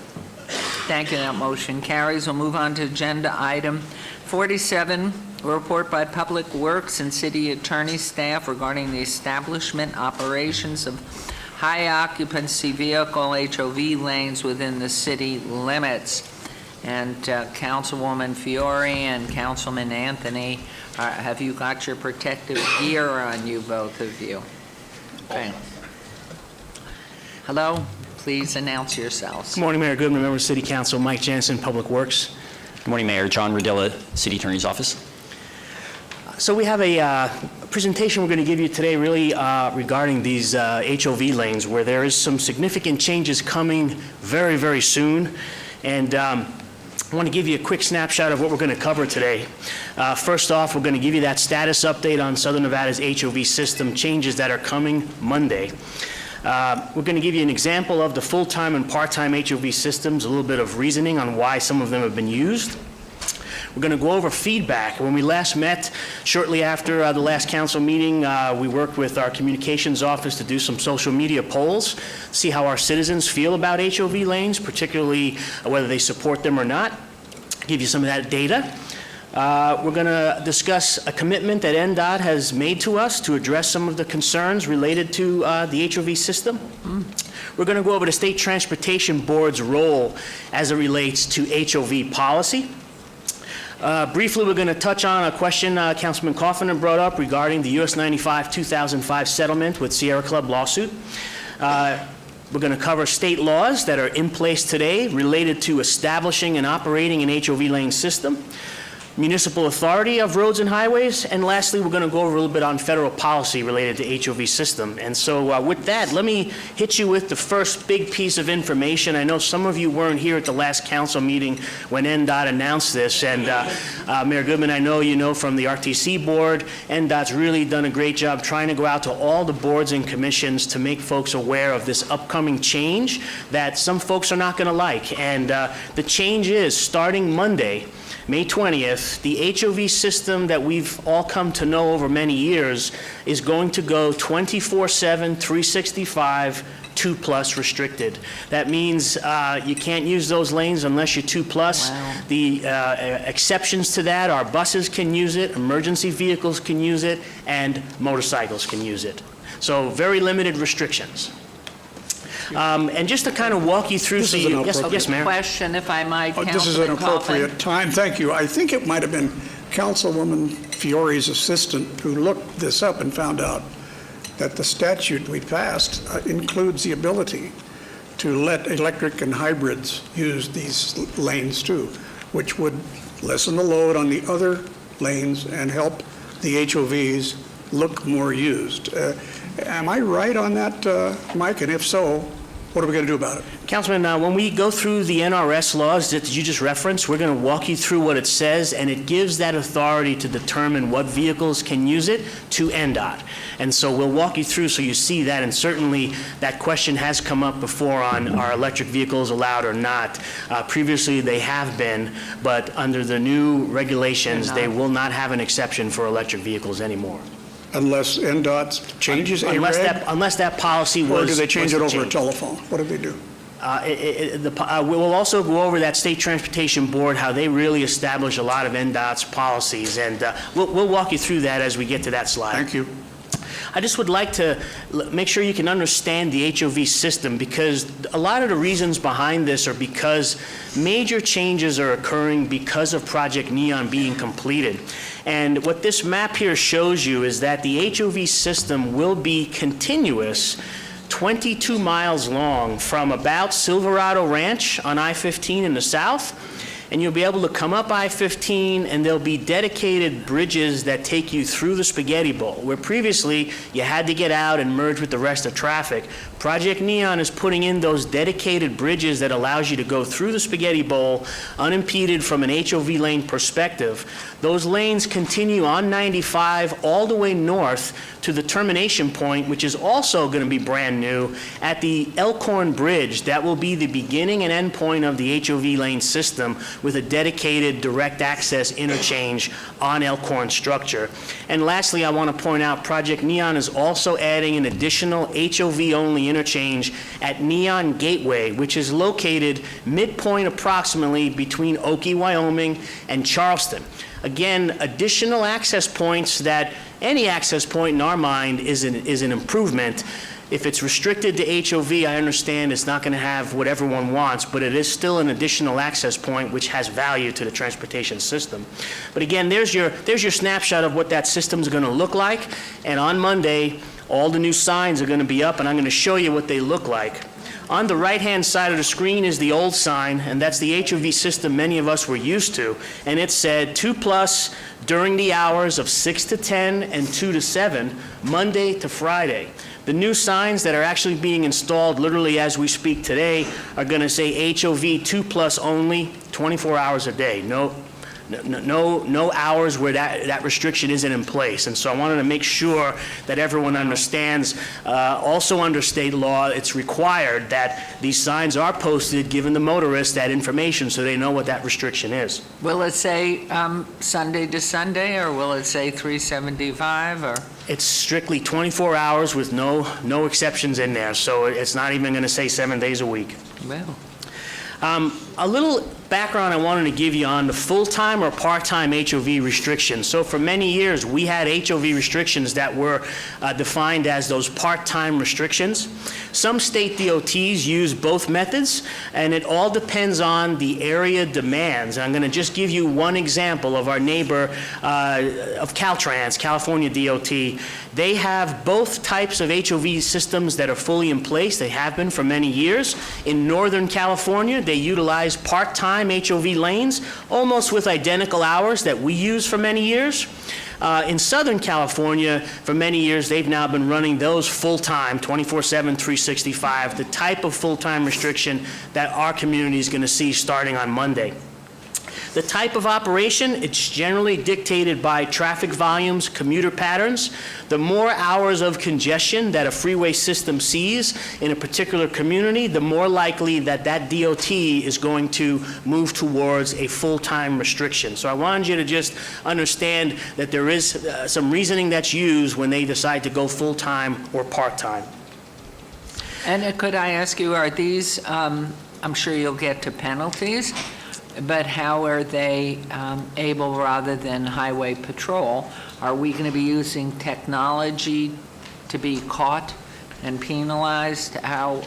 S1: Thank you. That motion carries. We'll move on to agenda item 47, report by Public Works and City Attorney staff regarding the establishment operations of high occupancy vehicle HOV lanes within the city limits. And Councilwoman Fiore and Councilman Anthony, have you got your protective gear on you, both of you? Okay. Hello, please announce yourselves.
S13: Good morning, Mayor Goodman, member of City Council, Mike Jansen, Public Works.
S14: Good morning, Mayor. John Rodilla, City Attorney's Office.
S13: So we have a presentation we're going to give you today really regarding these HOV lanes, where there is some significant changes coming very, very soon. And I want to give you a quick snapshot of what we're going to cover today. First off, we're going to give you that status update on Southern Nevada's HOV system changes that are coming Monday. We're going to give you an example of the full-time and part-time HOV systems, a little bit of reasoning on why some of them have been used. We're going to go over feedback. When we last met, shortly after the last council meeting, we worked with our communications office to do some social media polls, see how our citizens feel about HOV lanes, particularly whether they support them or not. Give you some of that data. We're going to discuss a commitment that NDOT has made to us to address some of the concerns related to the HOV system. We're going to go over the State Transportation Board's role as it relates to HOV policy. Briefly, we're going to touch on a question Councilman Coffin brought up regarding the US 95 2005 settlement with Sierra Club lawsuit. We're going to cover state laws that are in place today related to establishing and operating an HOV lane system, municipal authority of roads and highways, and lastly, we're going to go over a little bit on federal policy related to HOV system. And so with that, let me hit you with the first big piece of information. I know some of you weren't here at the last council meeting when NDOT announced this, and Mayor Goodman, I know you know from the RTC board, NDOT's really done a great job trying to go out to all the boards and commissions to make folks aware of this upcoming change that some folks are not going to like. And the change is starting Monday, May 20th, the HOV system that we've all come to know over many years is going to go 24/7, 365, 2+ restricted. That means you can't use those lanes unless you're 2+. Wow. The exceptions to that are buses can use it, emergency vehicles can use it, and motorcycles can use it. So very limited restrictions. And just to kind of walk you through, yes, Mayor.
S1: Question, if I might, Councilman Coffin.
S8: This is an appropriate time. Thank you. I think it might have been Councilwoman Fiore's assistant who looked this up and found out that the statute we passed includes the ability to let electric and hybrids use these lanes too, which would lessen the load on the other lanes and help the HOVs look more used. Am I right on that, Mike? And if so, What are we going to do about it?
S13: Councilman, when we go through the NRS laws that you just referenced, we're going to walk you through what it says, and it gives that authority to determine what vehicles can use it to NDOT. And so we'll walk you through so you see that, and certainly that question has come up before on are electric vehicles allowed or not. Previously, they have been, but under the new regulations, they will not have an exception for electric vehicles anymore.
S8: Unless NDOT changes
S13: Unless
S8: AREG?
S13: unless that policy was...
S8: Or do they change it
S13: was to
S8: over a
S13: change.
S8: telephone? What do they do?
S13: We'll also go over that State Transportation Board, how they really establish a lot of NDOT's policies, and we'll walk you through that as we get to that slide.
S8: Thank you.
S13: I just would like to make sure you can understand the HOV system, because a lot of the reasons behind this are because major changes are occurring because of Project Neon being completed. And what this map here shows you is that the HOV system will be continuous 22 miles long from about Silverado Ranch on I-15 in the south, and you'll be able to come up I-15, and there'll be dedicated bridges that take you through the Spaghetti Bowl, where previously you had to get out and merge with the rest of traffic. Project Neon is putting in those dedicated bridges that allows you to go through the Spaghetti Bowl unimpeded from an HOV lane perspective. Those lanes continue on 95 all the way north to the termination point, which is also going to be brand new, at the Elkhorn Bridge. That will be the beginning and end point of the HOV lane system with a dedicated direct access interchange on Elkhorn structure. And lastly, I want to point out Project Neon is also adding an additional HOV-only interchange at Neon Gateway, which is located midpoint approximately between Oakey, Wyoming and Charleston. Again, additional access points that any access point in our mind is an improvement. If it's restricted to HOV, I understand it's not going to have what everyone wants, but it is still an additional access point which has value to the transportation system. But again, there's your snapshot of what that system is going to look like. And on Monday, all the new signs are going to be up, and I'm going to show you what they look like. On the right-hand side of the screen is the old sign, and that's the HOV system many of us were used to. And it said 2+ during the hours of 6 to 10 and 2 to 7, Monday to Friday. The new signs that are actually being installed literally as we speak today are going to say HOV 2+ only, 24 hours a day. No hours where that restriction isn't in place. And so I wanted to make sure that everyone understands, also under state law, it's required that these signs are posted, giving the motorists that information so they know what that restriction is.
S1: Will it say Sunday to Sunday, or will it say 375, or?
S13: It's strictly 24 hours with no exceptions in there, so it's not even going to say 7 days a week.
S1: Well.
S13: A little background I wanted to give you on the full-time or part-time HOV restrictions. So for many years, we had HOV restrictions that were defined as those part-time restrictions. Some state DOTs use both methods, and it all depends on the area demands. I'm going to just give you one example of our neighbor of Caltrans, California DOT. They have both types of HOV systems that are fully in place. They have been for many years. In Northern California, they utilize part-time HOV lanes, almost with identical hours that we use for many years. In Southern California, for many years, they've now been running those full-time, 24/7, 365, the type of full-time restriction that our community is going to see starting on Monday. The type of operation, it's generally dictated by traffic volumes, commuter patterns. The more hours of congestion that a freeway system sees in a particular community, the more likely that DOT is going to move towards a full-time restriction. So I wanted you to just understand that there is some reasoning that's used when they decide to go full-time or part-time.
S1: And could I ask you, are these, I'm sure you'll get to penalties, but how are they able, rather than highway patrol, are we going to be using technology to be caught and penalized? How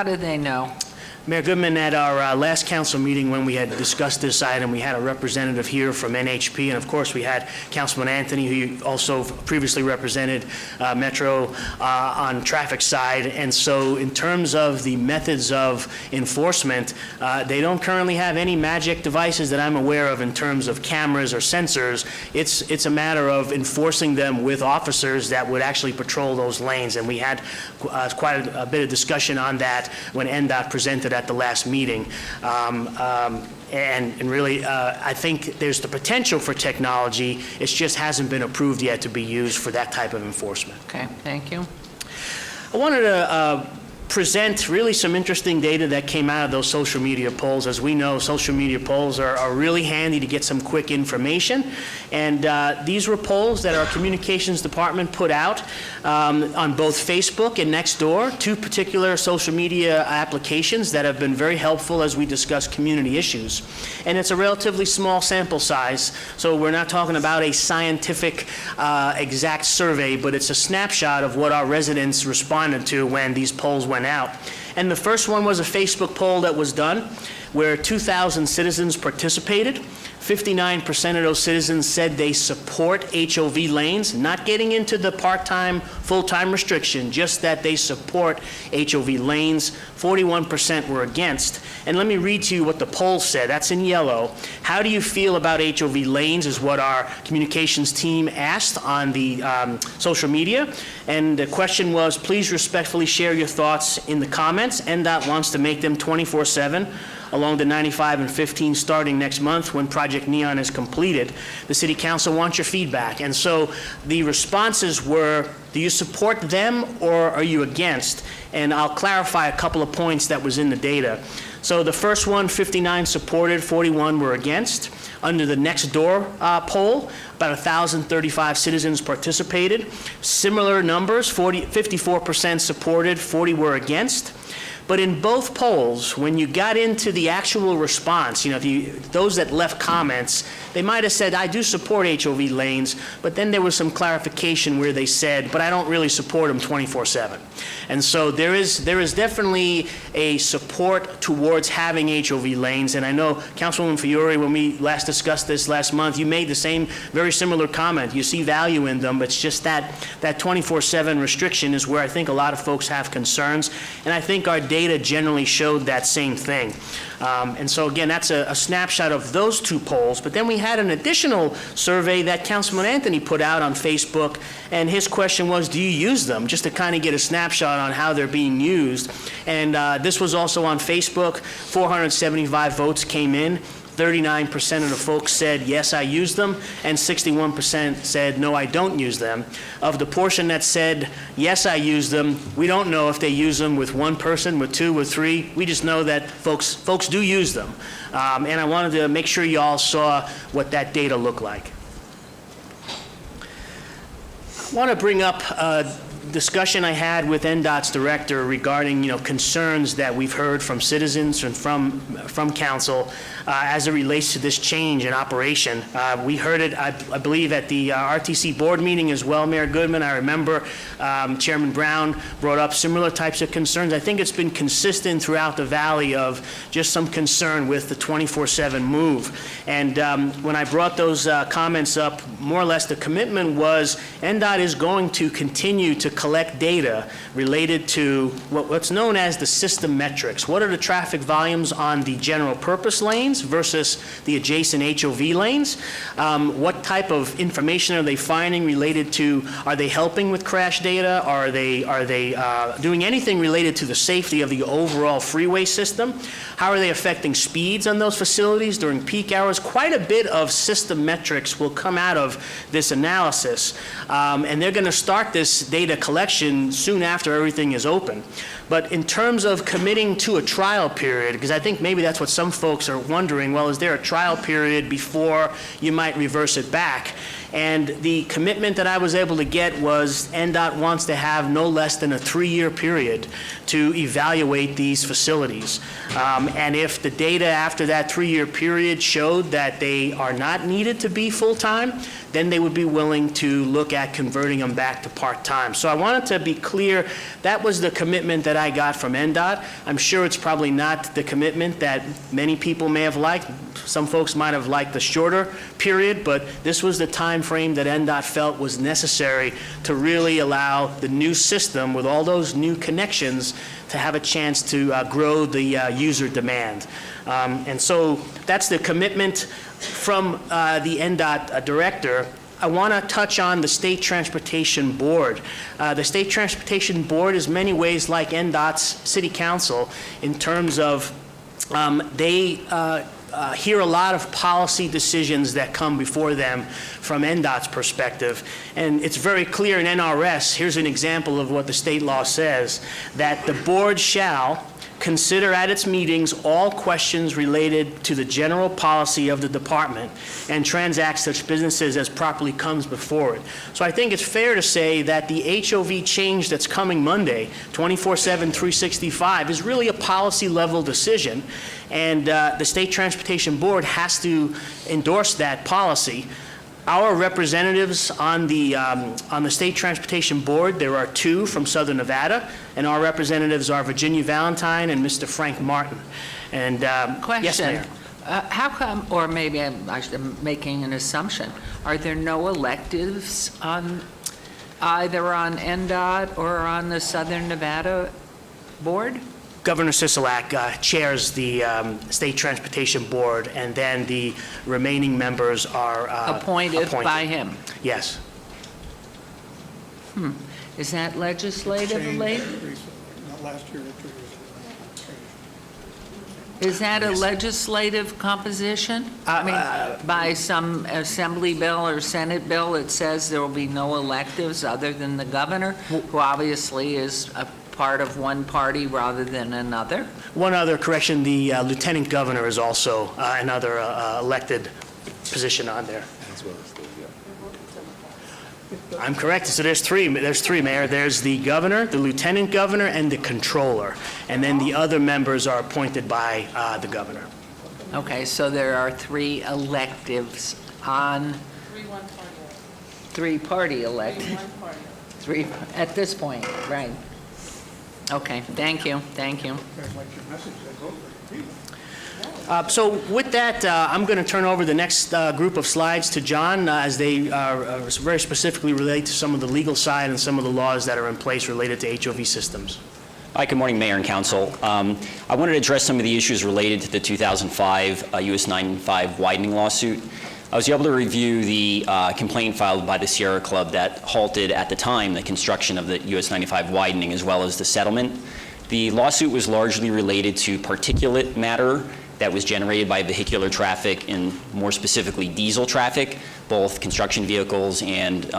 S1: do they know?
S13: Mayor Goodman, at our last council meeting when we had discussed this item, we had a representative here from NHP, and of course, we had Councilman Anthony, who also previously represented Metro on traffic side. And so in terms of the methods of enforcement, they don't currently have any magic devices that I'm aware of in terms of cameras or sensors. It's a matter of enforcing them with officers that would actually patrol those lanes. And we had quite a bit of discussion on that when NDOT presented at the last meeting. And really, I think there's the potential for technology. It just hasn't been approved yet to be used for that type of enforcement.
S1: Okay, thank you.
S13: I wanted to present really some interesting data that came out of those social media polls. As we know, social media polls are really handy to get some quick information. And these were polls that our communications department put out on both Facebook and Nextdoor, two particular social media applications that have been very helpful as we discuss community issues. And it's a relatively small sample size, so we're not talking about a scientific exact survey, but it's a snapshot of what our residents responded to when these polls went out. And the first one was a Facebook poll that was done where 2,000 citizens participated. 59% of those citizens said they support HOV lanes, not getting into the part-time, full-time restriction, just that they support HOV lanes. 41% were against. And let me read to you what the poll said. That's in yellow. How do you feel about HOV lanes is what our communications team asked on the social media. And the question was, please respectfully share your thoughts in the comments. NDOT wants to make them 24/7. Along the 95 and 15 starting next month when Project Neon is completed. The City Council wants your feedback. And so the responses were, do you support them or are you against? And I'll clarify a couple of points that was in the data. So the first one, 59 supported, 41 were against. Under the Nextdoor poll, about 1,035 citizens participated. Similar numbers, 54% supported, 40 were against. But in both polls, when you got into the actual response, those that left comments, they might have said, I do support HOV lanes, but then there was some clarification where they said, but I don't really support them 24/7. And so there is definitely a support towards having HOV lanes. And I know, Councilwoman Fiore, when we last discussed this last month, you made the same very similar comment. You see value in them, but it's just that 24/7 restriction is where I think a lot of folks have concerns. And I think our data generally showed that same thing. And so again, that's a snapshot of those two polls. But then we had an additional survey that Councilman Anthony put out on Facebook, and his question was, do you use them? Just to kind of get a snapshot on how they're being used. And this was also on Facebook. 475 votes came in. 39% of the folks said, yes, I use them, and 61% said, no, I don't use them. Of the portion that said, yes, I use them, we don't know if they use them with one person, with two, with three. We just know that folks do use them. And I wanted to make sure you all saw what that data looked like. I want to bring up discussion I had with NDOT's director regarding, concerns that we've heard from citizens and from council as it relates to this change in operation. We heard it, I believe, at the RTC board meeting as well, Mayor Goodman. I remember Chairman Brown brought up similar types of concerns. I think it's been consistent throughout the valley of just some concern with the 24/7 move. And when I brought those comments up, more or less the commitment was NDOT is going to continue to collect data related to what's known as the system metrics. What are the traffic volumes on the general purpose lanes versus the adjacent HOV lanes? What type of information are they finding related to, are they helping with crash data? Are they doing anything related to the safety of the overall freeway system? How are they affecting speeds on those facilities during peak hours? Quite a bit of system metrics will come out of this analysis. And they're going to start this data collection soon after everything is open. But in terms of committing to a trial period, because I think maybe that's what some folks are wondering, well, is there a trial period before you might reverse it back? And the commitment that I was able to get was NDOT wants to have no less than a 3-year period to evaluate these facilities. And if the data after that 3-year period showed that they are not needed to be full-time, then they would be willing to look at converting them back to part-time. So I wanted to be clear, that was the commitment that I got from NDOT. I'm sure it's probably not the commitment that many people may have liked. Some folks might have liked the shorter period, but this was the time frame that NDOT felt was necessary to really allow the new system with all those new connections to have a chance to grow the user demand. And so that's the commitment from the NDOT director. I want to touch on the State Transportation Board. The State Transportation Board is many ways like NDOT's City Council in terms of they hear a lot of policy decisions that come before them from NDOT's perspective. And it's very clear in NRS, here's an example of what the state law says, that the board shall consider at its meetings all questions related to the general policy of the department and transact such businesses as properly comes before it. So I think it's fair to say that the HOV change that's coming Monday, 24/7, 365, is really a policy level decision, and the State Transportation Board has to endorse that policy. Our representatives on the State Transportation Board, there are 2 from Southern Nevada, and our representatives are Virginia Valentine and Mr. Frank Martin. And yes, Mayor.
S1: How come, or maybe I'm making an assumption, are there no electives on, either on NDOT or on the Southern Nevada Board?
S13: Governor Sisolak chairs the State Transportation Board, and then the remaining members are
S1: Appointed by him?
S13: Yes.
S1: Is that legislatively?
S8: Last year,
S1: Is that a legislative composition? I mean, by some assembly bill or senate bill, it says there will be no electives other than the governor, who obviously is a part of one party rather than another?
S13: One other correction, the lieutenant governor is also another elected position on there. I'm correct. So there's three, Mayor. There's the governor, the lieutenant governor, and the controller. And then the other members are appointed by the governor.
S1: Okay, so there are 3 electives on... 3-party elected. 3, at this point, right. Okay, thank you, thank you.
S13: So with that, I'm going to turn over the next group of slides to John as they very specifically relate to some of the legal side and some of the laws that are in place related to HOV systems.
S14: Hi, good morning, Mayor and Council. I wanted to address some of the issues related to the 2005 US 95 widening lawsuit. I was able to review the complaint filed by the Sierra Club that halted at the time the construction of the US 95 widening as well as the settlement. The lawsuit was largely related to particulate matter that was generated by vehicular traffic and more specifically diesel traffic, both construction vehicles and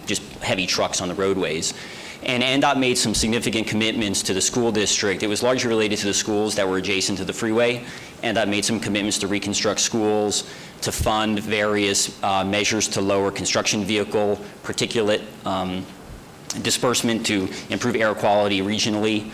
S14: just heavy trucks on the roadways. And NDOT made some significant commitments to the school district. It was largely related to the schools that were adjacent to the freeway. NDOT made some commitments to reconstruct schools, to fund various measures to lower construction vehicle particulate disbursement to improve air quality regionally.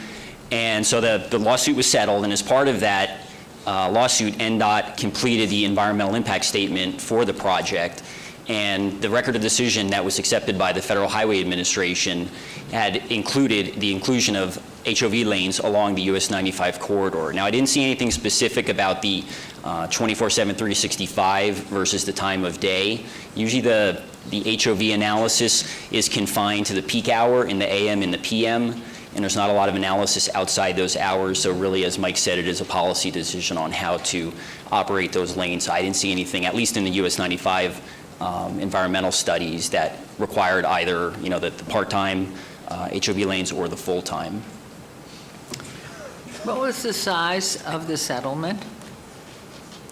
S14: And so the lawsuit was settled, and as part of that lawsuit, NDOT completed the environmental impact statement for the project. And the record of decision that was accepted by the Federal Highway Administration had included the inclusion of HOV lanes along the US 95 corridor. Now, I didn't see anything specific about the 24/7, 365 versus the time of day. Usually the HOV analysis is confined to the peak hour in the AM and the PM, and there's not a lot of analysis outside those hours. So really, as Mike said, it is a policy decision on how to operate those lanes. I didn't see anything, at least in the US 95 environmental studies, that required either, the part-time HOV lanes or the full-time.
S1: What was the size of the settlement?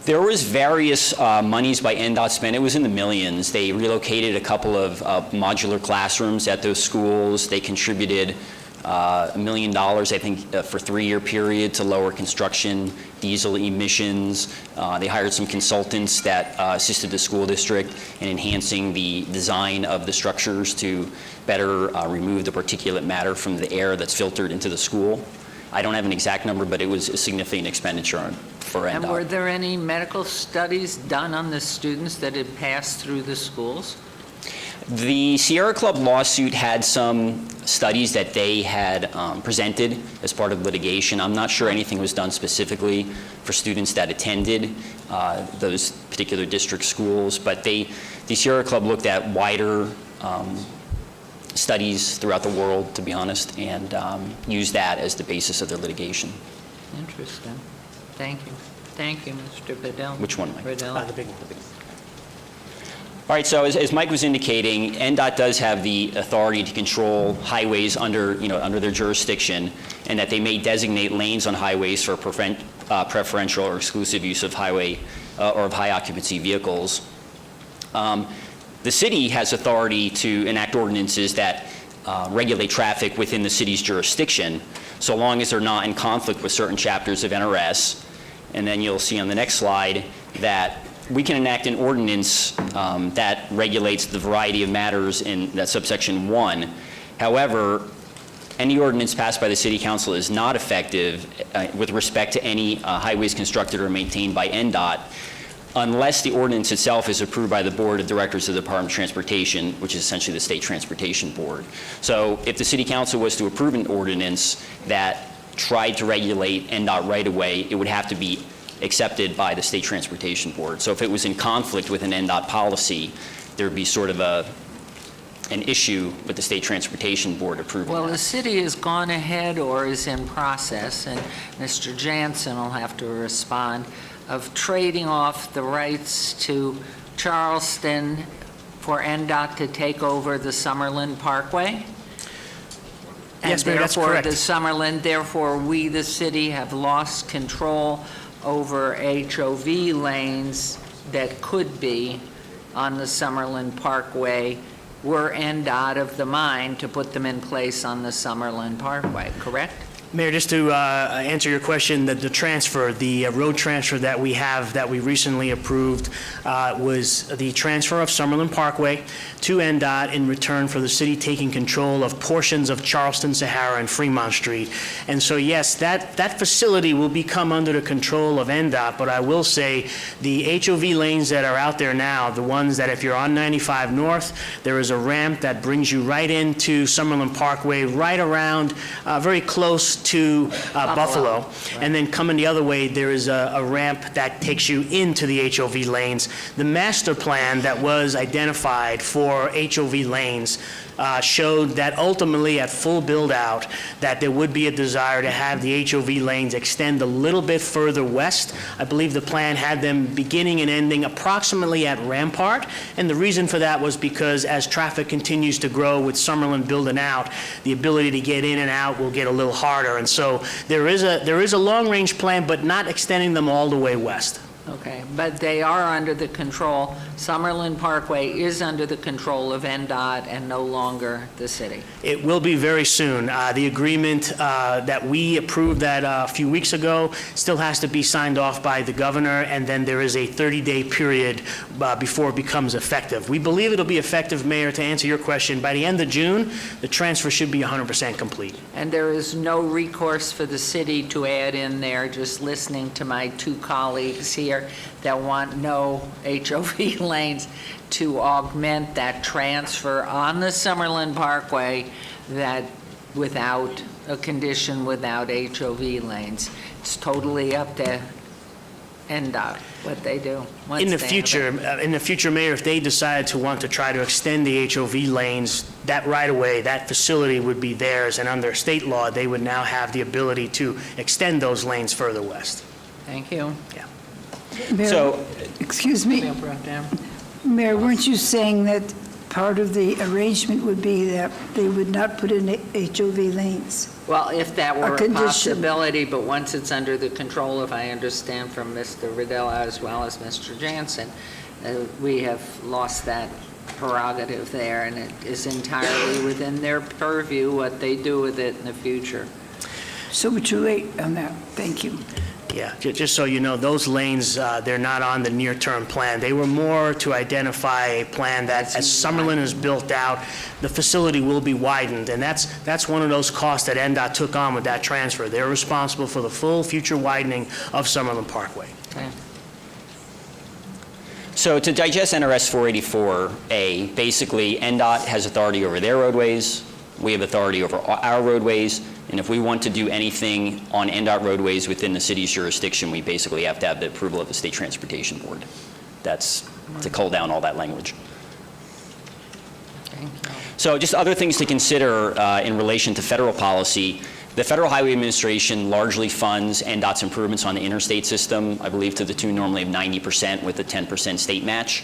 S14: There was various monies by NDOT spent. It was in the millions. They relocated a couple of modular classrooms at those schools. They contributed $1 million, I think, for a 3-year period to lower construction diesel emissions. They hired some consultants that assisted the school district in enhancing the design of the structures to better remove the particulate matter from the air that's filtered into the school. I don't have an exact number, but it was a significant expenditure for NDOT.
S1: And were there any medical studies done on the students that had passed through the schools?
S14: The Sierra Club lawsuit had some studies that they had presented as part of litigation. I'm not sure anything was done specifically for students that attended those particular district schools, but the Sierra Club looked at wider studies throughout the world, to be honest, and used that as the basis of their litigation.
S1: Interesting. Thank you. Thank you, Mr. Bedell.
S14: Which one, Mike?
S1: Bedell.
S13: The big one.
S14: All right, so as Mike was indicating, NDOT does have the authority to control highways under their jurisdiction, and that they may designate lanes on highways for preferential or exclusive use of highway or of high occupancy vehicles. The city has authority to enact ordinances that regulate traffic within the city's jurisdiction, so long as they're not in conflict with certain chapters of NRS. And then you'll see on the next slide that we can enact an ordinance that regulates the variety of matters in that subsection 1. However, any ordinance passed by the City Council is not effective with respect to any highways constructed or maintained by NDOT unless the ordinance itself is approved by the Board of Directors of the Department of Transportation, which is essentially the State Transportation Board. So if the City Council was to approve an ordinance that tried to regulate NDOT right-of-way, it would have to be accepted by the State Transportation Board. So if it was in conflict with an NDOT policy, there would be sort of an issue with the State Transportation Board approving
S1: Well,
S14: that.
S1: the city has gone ahead or is in process, and Mr. Jansen will have to respond, of trading off the rights to Charleston for NDOT to take over the Summerlin Parkway?
S13: Yes, Mayor, that's correct.
S1: Therefore, we, the city, have lost control over HOV lanes that could be on the Summerlin Parkway were NDOT of the mind to put them in place on the Summerlin Parkway, correct?
S13: Mayor, just to answer your question, the transfer, the road transfer that we have, that we recently approved, was the transfer of Summerlin Parkway to NDOT in return for the city taking control of portions of Charleston, Sahara, and Fremont Street. And so, yes, that facility will become under the control of NDOT, but I will say the HOV lanes that are out there now, the ones that if you're on 95 North, there is a ramp that brings you right into Summerlin Parkway, right around, very close to Buffalo. And then coming the other way, there is a ramp that takes you into the HOV lanes. The master plan that was identified for HOV lanes showed that ultimately at full build-out, that there would be a desire to have the HOV lanes extend a little bit further west. I believe the plan had them beginning and ending approximately at Rampart, and the reason for that was because as traffic continues to grow with Summerlin building out, the ability to get in and out will get a little harder. And so there is a long-range plan, but not extending them all the way west.
S1: Okay, but they are under the control, Summerlin Parkway is under the control of NDOT and no longer the city.
S13: It will be very soon. The agreement that we approved that a few weeks ago still has to be signed off by the governor, and then there is a 30-day period before it becomes effective. We believe it'll be effective, Mayor, to answer your question. By the end of June, the transfer should be 100% complete.
S1: And there is no recourse for the city to add in there, just listening to my two colleagues here that want no HOV lanes, to augment that transfer on the Summerlin Parkway that without a condition without HOV lanes. It's totally up to NDOT what they do. once
S13: In the
S1: they have
S13: future, Mayor, if they decide to want to try to extend the HOV lanes, that right-of-way, that facility would be theirs, and under state law, they would now have the ability to extend those lanes further west.
S1: Thank you.
S13: Yeah.
S5: Mayor,
S14: So-
S5: excuse me,
S1: Mayor Pro Tem.
S5: Mayor, weren't you saying that part of the arrangement would be that they would not put in HOV lanes?
S1: Well, if that were a
S5: condition.
S1: possibility, but once it's under the control, if I understand from Mr. Riddell as well as Mr. Jansen, we have lost that prerogative there, and it is entirely within their purview what they do with it in the future.
S5: So would you wait on that? Thank you.
S13: Yeah, just so you know, those lanes, they're not on the near-term plan. They were more to identify a plan that as Summerlin is built out, the facility will be widened, and that's one of those costs that NDOT took on with that transfer. They're responsible for the full future widening of Summerlin Parkway.
S1: Okay.
S14: So to digest NRS 484A, basically NDOT has authority over their roadways, we have authority over our roadways, and if we want to do anything on NDOT roadways within the city's jurisdiction, we basically have to have the approval of the State Transportation Board. That's to cull down all that language.
S1: Thank you.
S14: So just other things to consider in relation to federal policy. The Federal Highway Administration largely funds NDOT's improvements on the interstate system, I believe to the tune normally of 90% with a 10% state match.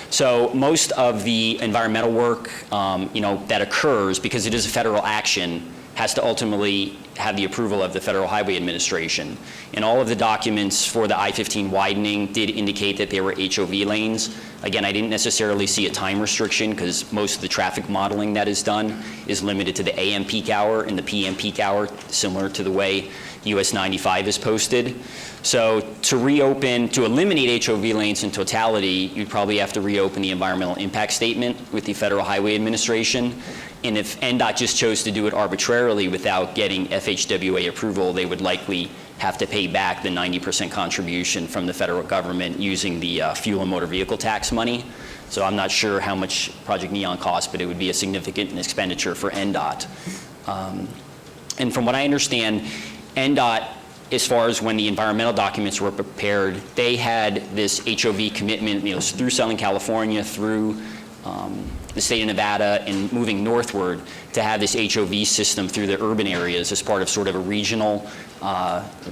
S14: So most of the environmental work, that occurs, because it is a federal action, has to ultimately have the approval of the Federal Highway Administration. And all of the documents for the I-15 widening did indicate that they were HOV lanes. Again, I didn't necessarily see a time restriction because most of the traffic modeling that is done is limited to the AM peak hour and the PM peak hour, similar to the way US 95 is posted. So to eliminate HOV lanes in totality, you'd probably have to reopen the environmental impact statement with the Federal Highway Administration. And if NDOT just chose to do it arbitrarily without getting FHWA approval, they would likely have to pay back the 90% contribution from the federal government using the fuel and motor vehicle tax money. So I'm not sure how much Project Neon costs, but it would be a significant expenditure for NDOT. And from what I understand, NDOT, as far as when the environmental documents were prepared, they had this HOV commitment, through Southern California, through the state of Nevada, and moving northward to have this HOV system through the urban areas as part of sort of a regional,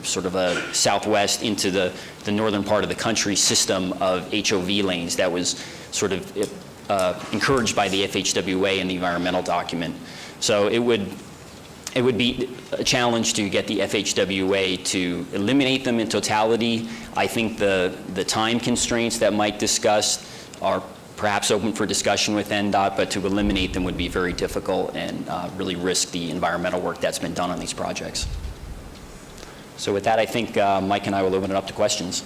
S14: sort of a southwest into the northern part of the country system of HOV lanes that was sort of encouraged by the FHWA in the environmental document. So it would be a challenge to get the FHWA to eliminate them in totality. I think the time constraints that Mike discussed are perhaps open for discussion with NDOT, but to eliminate them would be very difficult and really risk the environmental work that's been done on these projects. So with that, I think Mike and I will open it up to questions.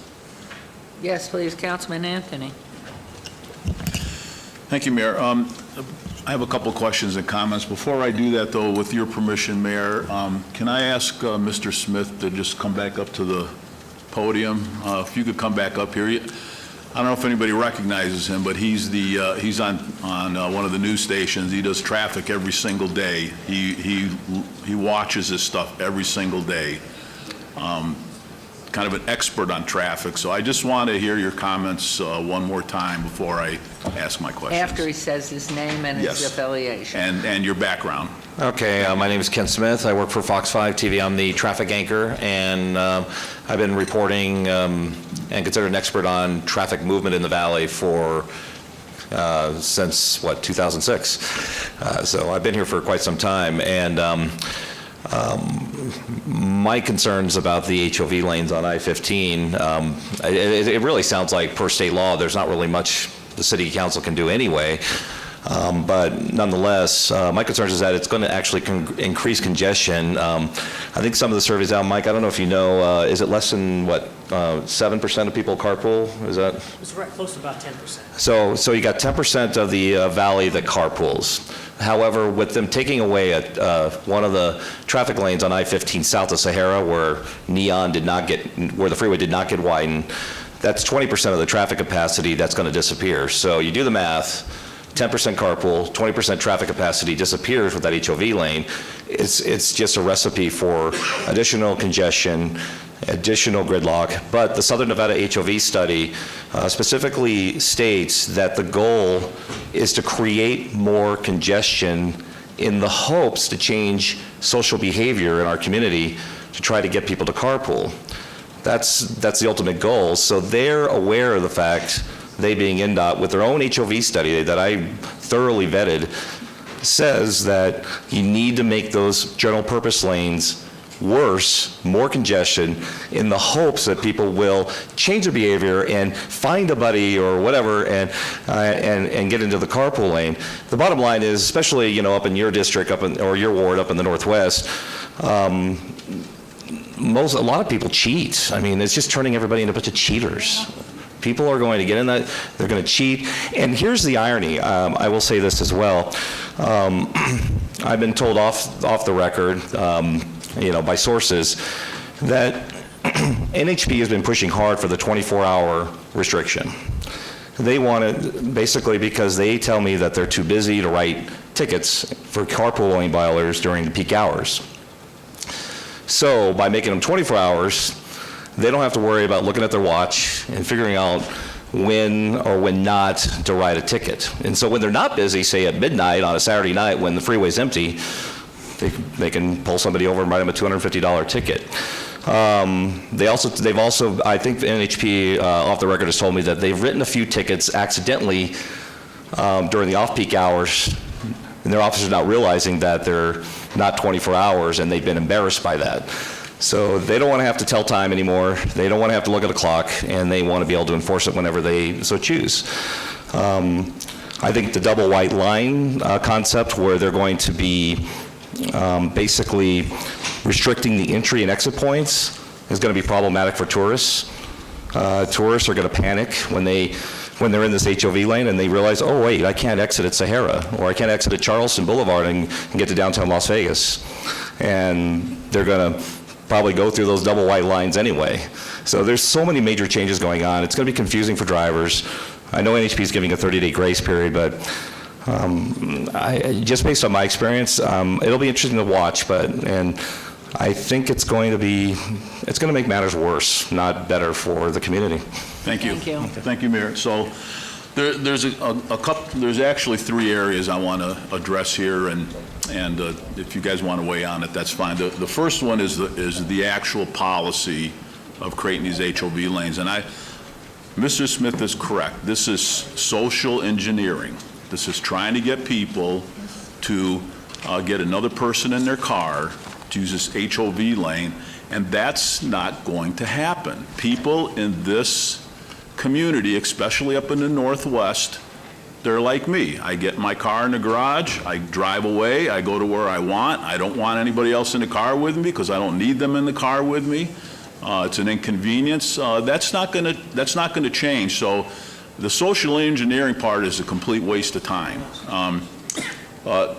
S1: Yes, please, Councilman Anthony.
S15: Thank you, Mayor. I have a couple questions and comments. Before I do that, though, with your permission, Mayor, can I ask Mr. Smith to just come back up to the podium? If you could come back up here. I don't know if anybody recognizes him, but he's on one of the news stations. He does traffic every single day. He watches this stuff every single day. Kind of an expert on traffic. So I just want to hear your comments one more time before I ask my questions.
S1: After he says his name and his affiliation.
S15: And your background.
S4: Okay, my name is Ken Smith. I work for Fox 5 TV. I'm the traffic anchor, and I've been reporting and considered an expert on traffic movement in the valley for since, 2006. So I've been here for quite some time, and my concerns about the HOV lanes on I-15, it really sounds like per state law, there's not really much the city council can do anyway. But nonetheless, my concern is that it's going to actually increase congestion. I think some of the surveys out, Mike, I don't know if you know, is it less than, 7% of people carpool? Is that?
S13: It's right close to about 10%.
S4: So you got 10% of the valley that carpools. However, with them taking away one of the traffic lanes on I-15 south of Sahara where where the freeway did not get widened, that's 20% of the traffic capacity that's going to disappear. So you do the math, 10% carpool, 20% traffic capacity disappears with that HOV lane. It's just a recipe for additional congestion, additional gridlock. But the Southern Nevada HOV study specifically states that the goal is to create more congestion in the hopes to change social behavior in our community to try to get people to carpool. That's the ultimate goal. So they're aware of the fact, they being NDOT, with their own HOV study that I thoroughly vetted, says that you need to make those general purpose lanes worse, more congestion, in the hopes that people will change their behavior and find a buddy or whatever and get into the carpool lane. The bottom line is, especially up in your district, or your ward up in the Northwest, a lot of people cheat. I mean, it's just turning everybody into a bunch of cheaters. People are going to get in that, they're going to cheat. And here's the irony, I will say this as well. I've been told off the record, by sources, that NHP has been pushing hard for the 24-hour restriction. They want it basically because they tell me that they're too busy to write tickets for carpooling violations during the peak hours. So by making them 24 hours, they don't have to worry about looking at their watch and figuring out when or when not to write a ticket. And so when they're not busy, say at midnight on a Saturday night when the freeway's empty, they can pull somebody over and write them a $250 ticket. They've also, I think the NHP off the record has told me that they've written a few tickets accidentally during the off-peak hours, and their officers not realizing that they're not 24 hours, and they've been embarrassed by that. So they don't want to have to tell time anymore. They don't want to have to look at the clock, and they want to be able to enforce it whenever they so choose. I think the double white line concept, where they're going to be basically restricting the entry and exit points, is going to be problematic for tourists. Tourists are going to panic when they're in this HOV lane and they realize, oh wait, I can't exit at Sahara, or I can't exit at Charleston Boulevard and get to downtown Las Vegas. And they're going to probably go through those double white lines anyway. So there's so many major changes going on. It's going to be confusing for drivers. I know NHP is giving a 30-day grace period, but just based on my experience, it'll be interesting to watch, and I think it's going to make matters worse, not better for the community.
S15: Thank you.
S1: Thank you.
S15: Thank you, Mayor. So there's there's actually 3 areas I want to address here, and if you guys want to weigh on it, that's fine. The first one is the actual policy of creating these HOV lanes, and Mr. Smith is correct. This is social engineering. This is trying to get people to get another person in their car to use this HOV lane, and that's not going to happen. People in this community, especially up in the Northwest, they're like me. I get my car in the garage, I drive away, I go to where I want. I don't want anybody else in the car with me because I don't need them in the car with me. It's an inconvenience. That's not going to change. So the social engineering part is a complete waste of time.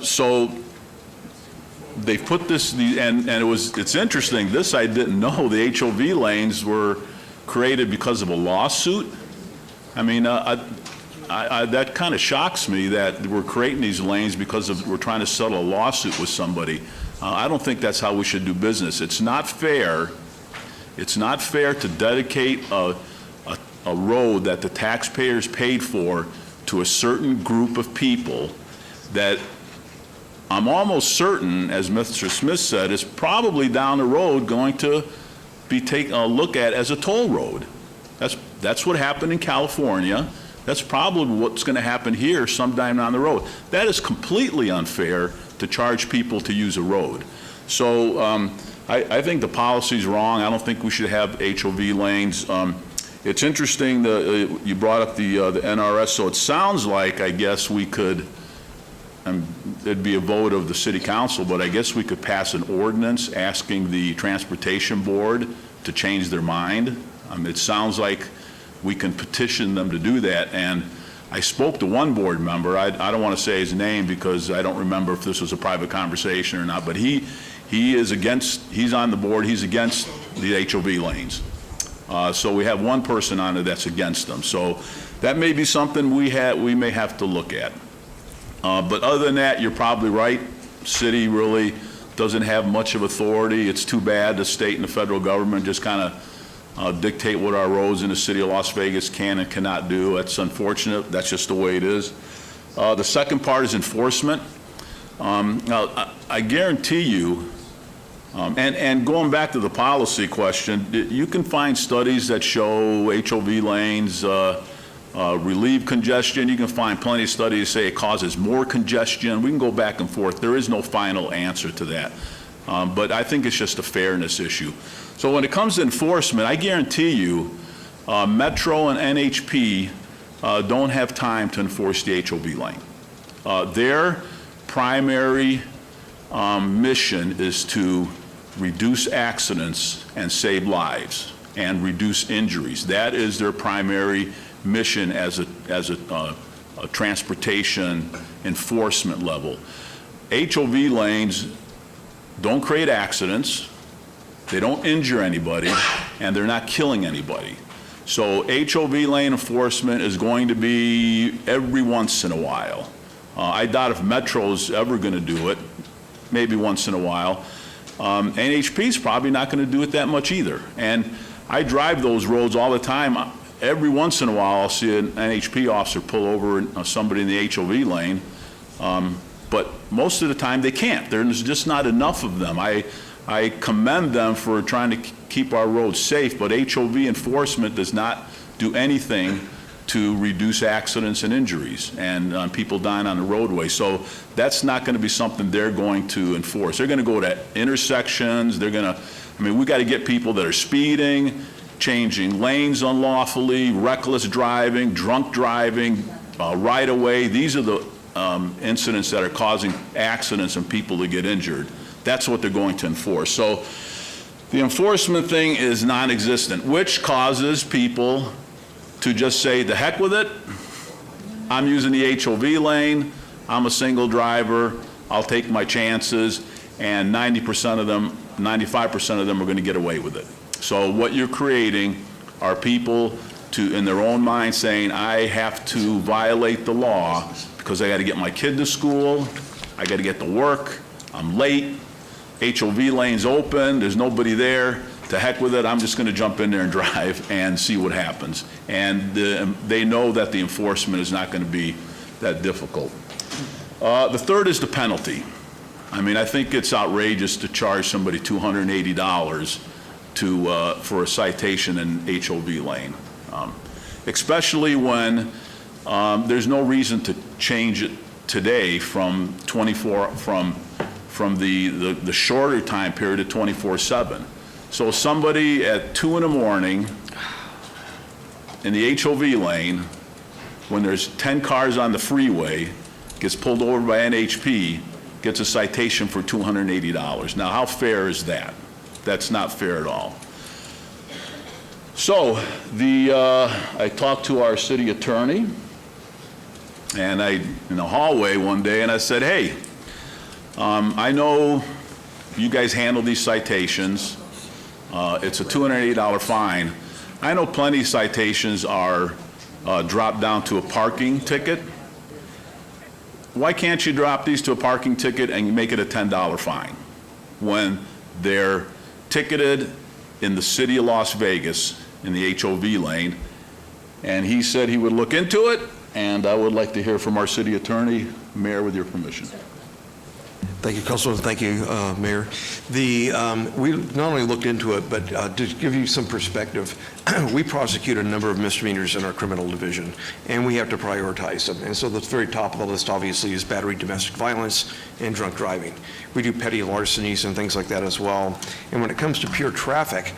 S15: So they've put this, and it's interesting, this I didn't know, the HOV lanes were created because of a lawsuit. I mean, that kind of shocks me that we're creating these lanes because we're trying to settle a lawsuit with somebody. I don't think that's how we should do business. It's not fair. It's not fair to dedicate a road that the taxpayers paid for to a certain group of people that I'm almost certain, as Mr. Smith said, is probably down the road going to be taken a look at as a toll road. That's what happened in California. That's probably what's going to happen here sometime down the road. That is completely unfair to charge people to use a road. So I think the policy's wrong. I don't think we should have HOV lanes. It's interesting that you brought up the NRS, so it sounds like, I guess, we could, it'd be a vote of the city council, but I guess we could pass an ordinance asking the transportation board to change their mind. It sounds like we can petition them to do that, and I spoke to one board member. I don't want to say his name because I don't remember if this was a private conversation or not, but he is against, he's on the board, he's against the HOV lanes. So we have one person on it that's against them. So that may be something we may have to look at. But other than that, you're probably right. City really doesn't have much of authority. It's too bad the state and the federal government just kind of dictate what our roads in the city of Las Vegas can and cannot do. That's unfortunate. That's just the way it is. The second part is enforcement. Now, I guarantee you, and going back to the policy question, you can find studies that show HOV lanes relieve congestion. You can find plenty of studies that say it causes more congestion. We can go back and forth. There is no final answer to that. But I think it's just a fairness issue. So when it comes to enforcement, I guarantee you, Metro and NHP don't have time to enforce the HOV lane. Their primary mission is to reduce accidents and save lives and reduce injuries. That is their primary mission as a transportation enforcement level. HOV lanes don't create accidents, they don't injure anybody, and they're not killing anybody. So HOV lane enforcement is going to be every once in a while. I doubt if Metro's ever going to do it, maybe once in a while. NHP's probably not going to do it that much either. And I drive those roads all the time. Every once in a while, I'll see an NHP officer pull over somebody in the HOV lane, but most of the time they can't. There's just not enough of them. I commend them for trying to keep our roads safe, but HOV enforcement does not do anything to reduce accidents and injuries and people dying on the roadway. So that's not going to be something they're going to enforce. They're going to go to intersections. They're going to, I mean, we got to get people that are speeding, changing lanes unlawfully, reckless driving, drunk driving, right away. These are the incidents that are causing accidents and people to get injured. That's what they're going to enforce. So the enforcement thing is non-existent, which causes people to just say, the heck with it, I'm using the HOV lane, I'm a single driver, I'll take my chances, and 90% of them, 95% of them are going to get away with it. So what you're creating are people in their own mind saying, I have to violate the law because I got to get my kid to school, I got to get to work, I'm late, HOV lane's open, there's nobody there, to heck with it, I'm just going to jump in there and drive and see what happens. And they know that the enforcement is not going to be that difficult. The third is the penalty. I mean, I think it's outrageous to charge somebody $280 for a citation in HOV lane, especially when there's no reason to change it today from 24 from the shorter time period to 24/7. So somebody at 2 in the morning in the HOV lane, when there's 10 cars on the freeway, gets pulled over by NHP, gets a citation for $280. Now, how fair is that? That's not fair at all. So I talked to our city attorney, and in the hallway one day, and I said, hey, I know you guys handle these citations. It's a $280 fine. I know plenty of citations are dropped down to a parking ticket. Why can't you drop these to a parking ticket and make it a $10 fine when they're ticketed in the city of Las Vegas in the HOV lane? And he said he would look into it, and I would like to hear from our city attorney. Mayor, with your permission.
S16: Thank you, Councilor. Thank you, Mayor. We not only looked into it, but to give you some perspective, we prosecute a number of misdemeanors in our criminal division, and we have to prioritize them. And so the very top of the list, obviously, is battery, domestic violence, and drunk driving. We do petty larcenies and things like that as well. And when it comes to pure traffic,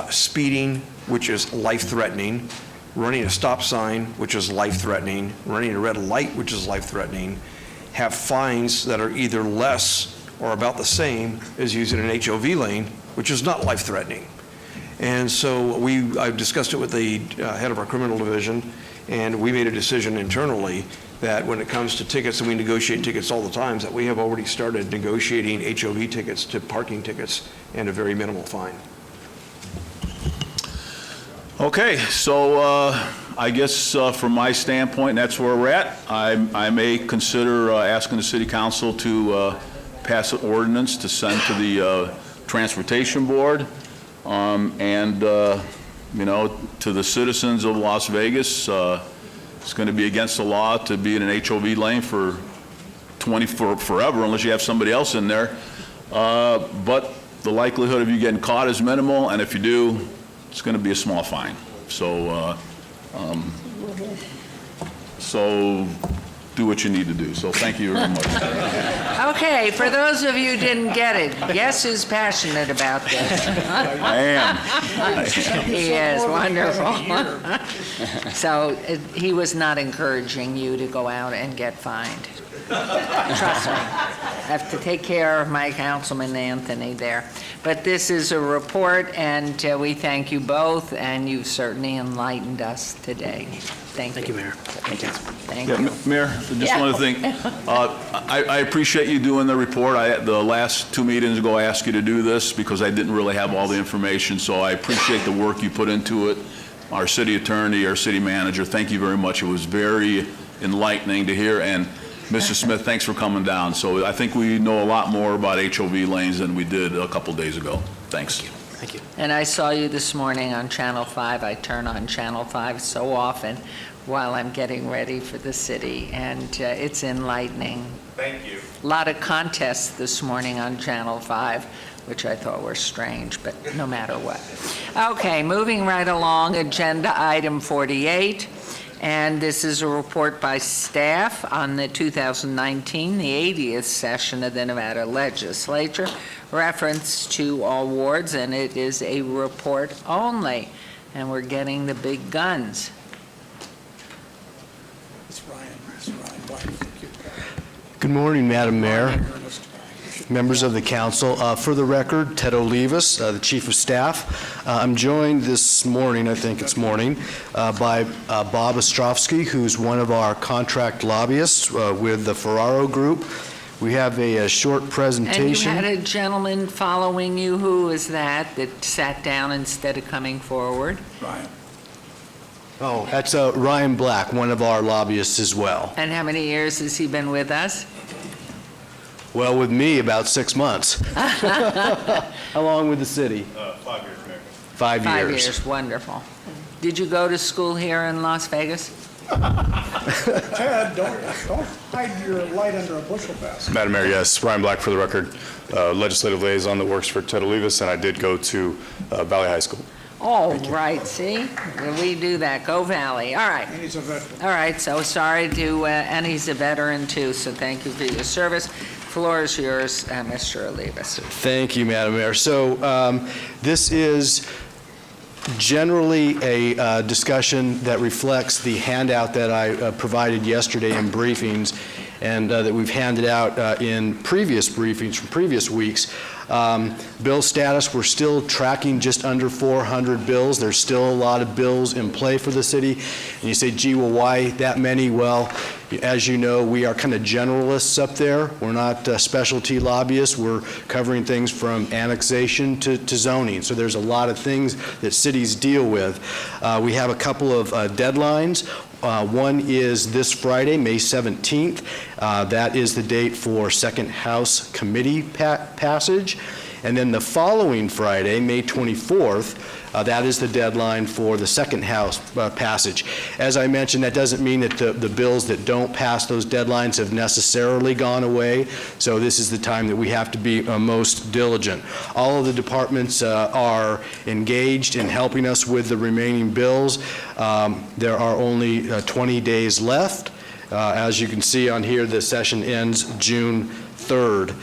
S16: speeding, which is life-threatening, running a stop sign, which is life-threatening, running a red light, which is life-threatening, have fines that are either less or about the same as using an HOV lane, which is not life-threatening. And so I've discussed it with the head of our criminal division, and we made a decision internally that when it comes to tickets, and we negotiate tickets all the time, that we have already started negotiating HOV tickets to parking tickets and a very minimal fine.
S15: Okay, so I guess from my standpoint, that's where we're at. I may consider asking the city council to pass an ordinance to send to the transportation board, and you know, to the citizens of Las Vegas. It's going to be against the law to be in an HOV lane for forever unless you have somebody else in there. But the likelihood of you getting caught is minimal, and if you do, it's going to be a small fine. So, so do what you need to do. So thank you very much.
S1: Okay, for those of you who didn't get it, guess who's passionate about this?
S15: I am.
S1: He is, wonderful. So he was not encouraging you to go out and get fined. Trust me. I have to take care of my Councilman Anthony there. But this is a report, and we thank you both, and you've certainly enlightened us today. Thank you.
S13: Thank you, Mayor.
S1: Thank you. Thank
S15: Yeah,
S1: you.
S15: Mayor, just one other thing. I appreciate you doing the report. The last 2 meetings ago, I asked you to do this because I didn't really have all the information, so I appreciate the work you put into it. our city attorney, our city manager. Thank you very much. It was very enlightening to hear. And Mr. Smith, thanks for coming down. So I think we know a lot more about HOV lanes than we did a couple days ago. Thanks.
S13: Thank you.
S1: And I saw you this morning on Channel 5. I turn on Channel 5 so often while I'm getting ready for the city, and it's enlightening.
S6: Thank you.
S1: A lot of contests this morning on Channel 5, which I thought were strange, but no matter what. Okay, moving right along, agenda item 48, and this is a report by staff on the 2019, the 80th session of the Nevada Legislature, reference to all wards, and it is a report only, and we're getting the big guns.
S8: It's Ryan Black.
S11: Good morning, Madam Mayor, members of the council. For the record, Ted Olivas, the Chief of Staff. I'm joined this morning, I think it's morning, by Bob Ostrovsky, who's one of our contract lobbyists with the Ferraro Group. We have a short presentation.
S1: And you had a gentleman following you. Who is that sat down instead of coming forward?
S8: Ryan.
S11: Oh, that's Ryan Black, one of our lobbyists as well.
S1: And how many years has he been with us?
S11: Well, with me, about 6 months, along with the city.
S15: 5 years, Mayor.
S11: 5 years.
S1: 5 years, wonderful. Did you go to school here in Las Vegas?
S8: Ted, don't hide your light under a bushel basket.
S17: Madam Mayor, yes. Ryan Black for the record, legislative liaison that works for Ted Olivas, and I did go to Valley High School.
S1: Oh, right, see? We do that. Go Valley. All right.
S8: And he's a veteran.
S1: All right, so sorry to, and he's a veteran too, so thank you for your service. Floor is yours, Mr. Olivas.
S11: Thank you, Madam Mayor. So this is generally a discussion that reflects the handout that I provided yesterday in briefings and that we've handed out in previous briefings from previous weeks. Bill status, we're still tracking just under 400 bills. There's still a lot of bills in play for the city. And you say, gee, well, why that many? Well, as you know, we are kind of generalists up there. We're not specialty lobbyists. We're covering things from annexation to zoning. So there's a lot of things that cities deal with. We have a couple of deadlines. One is this Friday, May 17th. That is the date for second House committee passage. And then the following Friday, May 24th, that is the deadline for the second House passage. As I mentioned, that doesn't mean that the bills that don't pass those deadlines have necessarily gone away. So this is the time that we have to be most diligent. All of the departments are engaged in helping us with the remaining bills. There are only 20 days left. As you can see on here, the session ends June 3rd.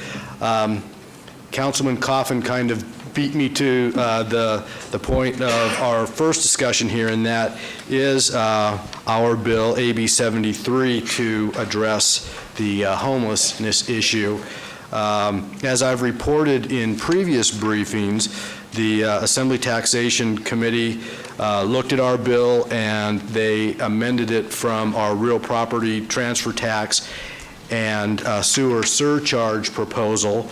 S11: Councilman Coffin kind of beat me to the point of our first discussion here, and that is our bill, AB 73, to address the homelessness issue. As I've reported in previous briefings, the Assembly Taxation Committee looked at our bill and they amended it from our real property transfer tax and sewer surcharge proposal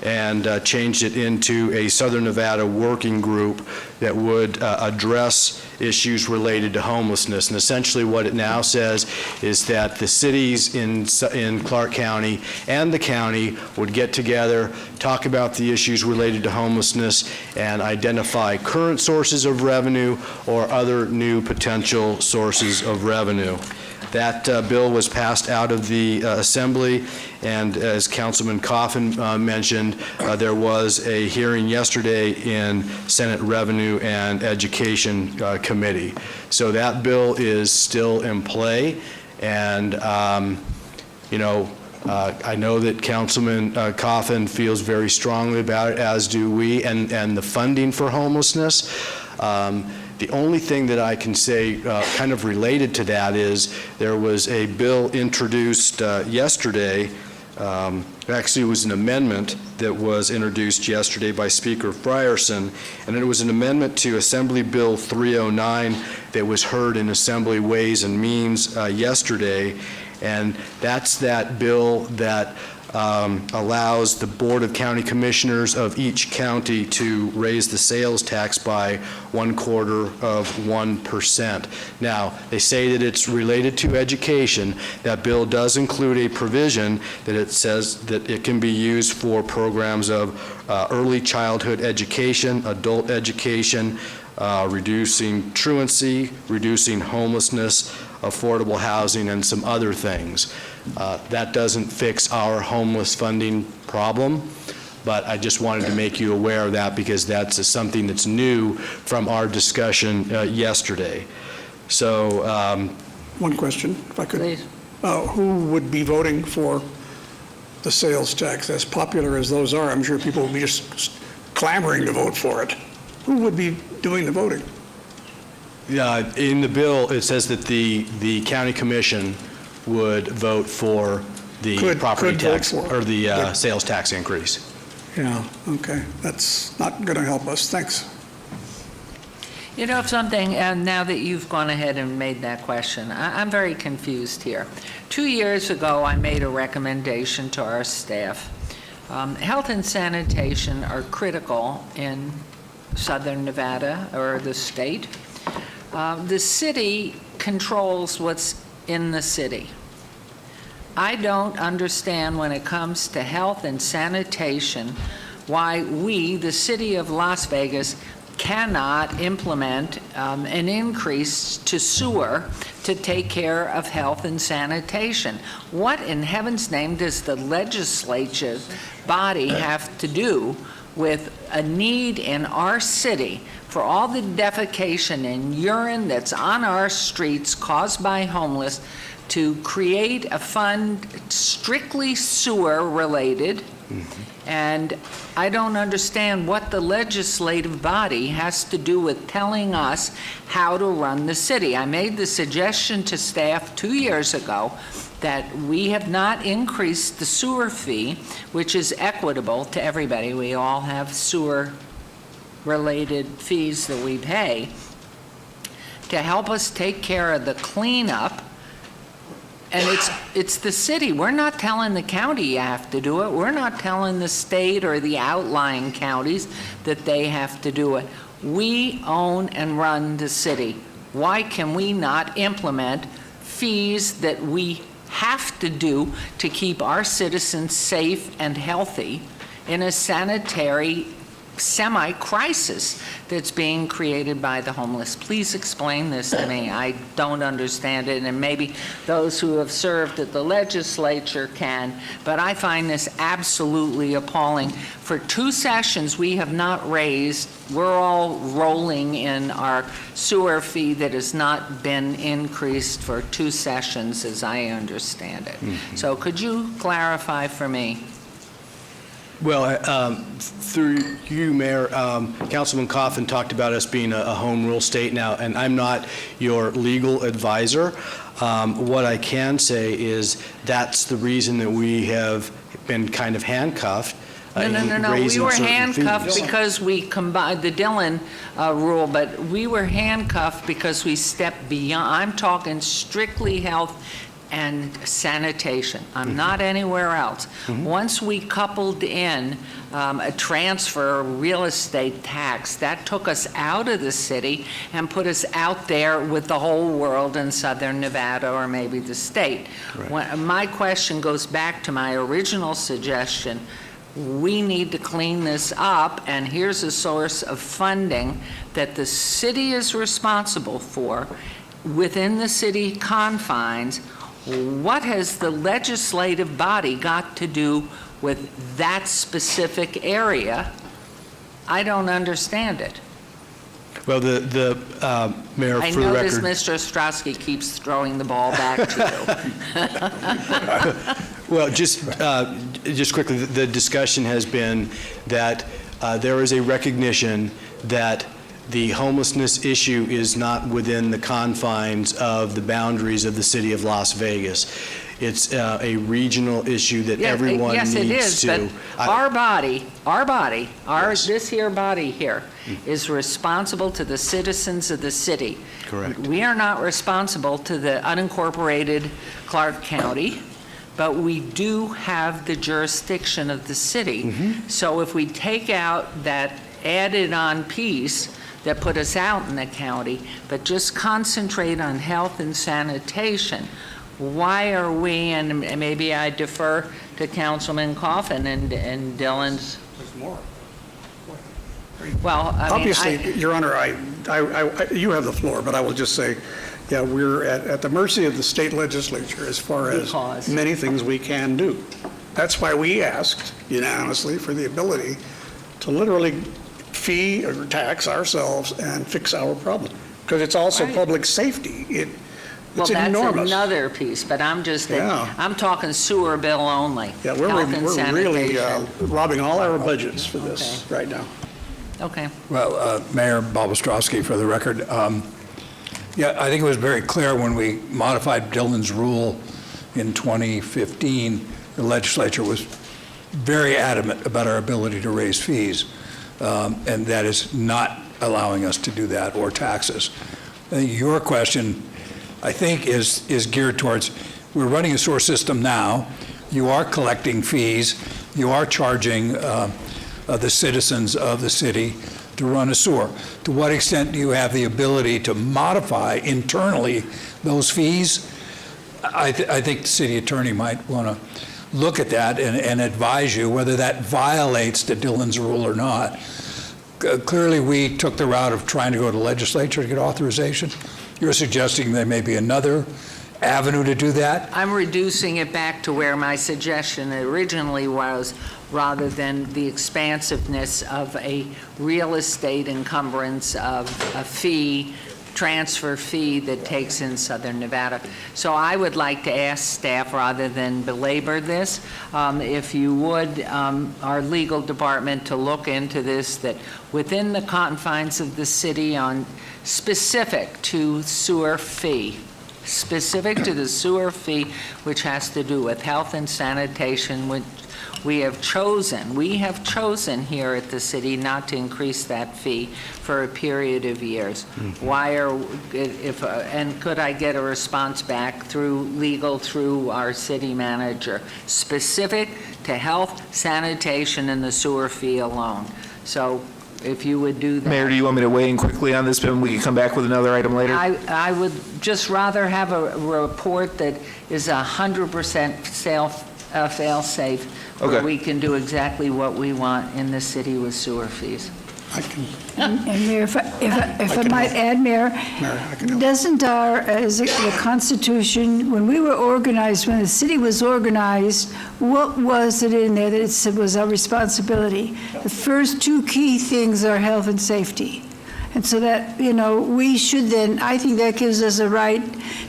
S11: and changed it into a Southern Nevada working group that would address issues related to homelessness. And essentially what it now says is that the cities in Clark County and the county would get together, talk about the issues related to homelessness, and identify current sources of revenue or other new potential sources of revenue. That bill was passed out of the Assembly, and as Councilman Coffin mentioned, there was a hearing yesterday in Senate Revenue and Education Committee. So that bill is still in play, and you know, I know that Councilman Coffin feels very strongly about it, as do we, and the funding for homelessness. The only thing that I can say kind of related to that is there was a bill introduced yesterday. Actually, it was an amendment that was introduced yesterday by Speaker Frierson, and it was an amendment to Assembly Bill 309 that was heard in Assembly Ways and Means yesterday, and that's that bill that
S7: allows the Board of County Commissioners of each county to raise the sales tax by 1/4%. Now, they say that it's related to education. That bill does include a provision that it says that it can be used for programs of early childhood education, adult education, reducing truancy, reducing homelessness, affordable housing, and some other things. That doesn't fix our homeless funding problem, but I just wanted to make you aware of that because that's something that's new from our discussion yesterday. So,
S8: One question, if I could.
S1: Please.
S8: Who would be voting for the sales tax? As popular as those are, I'm sure people will be just clamoring to vote for it. Who would be doing the voting?
S7: in the bill, it says that the county commission would vote for the property
S8: could vote
S7: tax,
S8: for it.
S7: or the
S8: Yeah.
S7: sales tax increase.
S8: Yeah, okay. That's not going to help us. Thanks.
S1: You know something, and now that you've gone ahead and made that question, I'm very confused here. 2 years ago, I made a recommendation to our staff. Health and sanitation are critical in southern Nevada, or the state. The city controls what's in the city. I don't understand when it comes to health and sanitation why we, the city of Las Vegas, cannot implement an increase to sewer to take care of health and sanitation. What in heaven's name does the legislative body have to do with a need in our city for all the defecation and urine that's on our streets caused by homeless to create a fund strictly sewer-related? And I don't understand what the legislative body has to do with telling us how to run the city. I made the suggestion to staff 2 years ago that we have not increased the sewer fee, which is equitable to everybody. We all have sewer-related fees that we pay, to help us take care of the cleanup. And it's the city. We're not telling the county you have to do it. We're not telling the state or the outlying counties that they have to do it. We own and run the city. Why can we not implement fees that we have to do to keep our citizens safe and healthy in a sanitary semi-crisis that's being created by the homeless? Please explain this to me. I don't understand it, and maybe those who have served at the legislature can, but I find this absolutely appalling. For 2 sessions, we have not raised, we're all rolling in our sewer fee that has not been increased for 2 sessions, as I understand it. So could you clarify for me?
S7: Well, through you, Mayor, Councilman Coffin talked about us being a home rule state now, and I'm not your legal advisor. What I can say is that's the reason that we have been kind of handcuffed.
S1: No. We were handcuffed because we combined the Dillon rule, but we were handcuffed because we stepped beyond. I'm talking strictly health and sanitation. I'm not anywhere else. Once we coupled in a transfer real estate tax, that took us out of the city and put us out there with the whole world in southern Nevada, or maybe the state. My question goes back to my original suggestion. We need to clean this up, and here's a source of funding that the city is responsible for within the city confines. What has the legislative body got to do with that specific area? I don't understand it.
S7: Well, the Mayor,
S1: I
S7: for the
S1: notice
S7: record.
S1: Mr. Ostrowski keeps throwing the ball back to you.
S7: Well, just quickly, the discussion has been that there is a recognition that the homelessness issue is not within the confines of the boundaries of the city of Las Vegas. It's a regional issue that everyone needs to.
S1: Yes, it is, but our body, this here body here is responsible to the citizens of the city.
S7: Correct.
S1: We are not responsible to the unincorporated Clark County. but we do have the jurisdiction of the city. So if we take out that added-on piece that put us out in the county, but just concentrate on health and sanitation, why are we, and maybe I defer to Councilman Coffin and Dylan's.
S8: There's more.
S1: Well, I mean,
S8: Obviously, Your Honor, you have the floor, but I will just say, yeah, we're at the mercy of the state legislature as far as
S1: Because?
S8: many things we can do. That's why we asked unanimously for the ability to literally fee or tax ourselves and fix our problem, because it's also
S1: Right.
S8: public safety.
S1: Well,
S8: It's
S1: that's
S8: enormous.
S1: another piece, but I'm just,
S8: Yeah.
S1: I'm talking sewer bill only.
S8: Yeah,
S1: Health and
S8: we're really
S1: sanitation.
S8: robbing all our budgets for this right now.
S1: Okay.
S18: Well, Mayor Bob Ostrowski, for the record. Yeah, I think it was very clear when we modified Dillon's rule in 2015, the legislature was very adamant about our ability to raise fees, and that is not allowing us to do that, or taxes. I think your question, I think, is geared towards, we're running a sewer system now, you are collecting fees, you are charging the citizens of the city to run a sewer. To what extent do you have the ability to modify internally those fees? I think the city attorney might want to look at that and advise you whether that violates the Dillon's rule or not. Clearly, we took the route of trying to go to the legislature to get authorization. You're suggesting there may be another avenue to do that?
S1: I'm reducing it back to where my suggestion originally was, rather than the expansiveness of a real estate encumbrance of a fee, transfer fee that takes in Southern Nevada. So I would like to ask staff, rather than belabor this, if you would, our legal department to look into this, that within the confines of the city on specific to sewer fee, specific to the sewer fee, which has to do with health and sanitation, which we have chosen here at the city not to increase that fee for a period of years. Why and could I get a response back through legal, through our city manager, specific to health, sanitation, and the sewer fee alone? So if you would do that.
S6: Mayor, do you want me to weigh in quickly on this, but we can come back with another item later?
S1: I would just rather have a report that is 100% fail-safe, where
S6: Okay.
S1: we can do exactly what we want in the city with sewer fees.
S5: And Mayor, if I might add, Mayor, doesn't the Constitution, when we were organized, when the city was organized, what was it in there that it said was our responsibility? The first two key things are health and safety. And so that, we should then, I think that gives us a right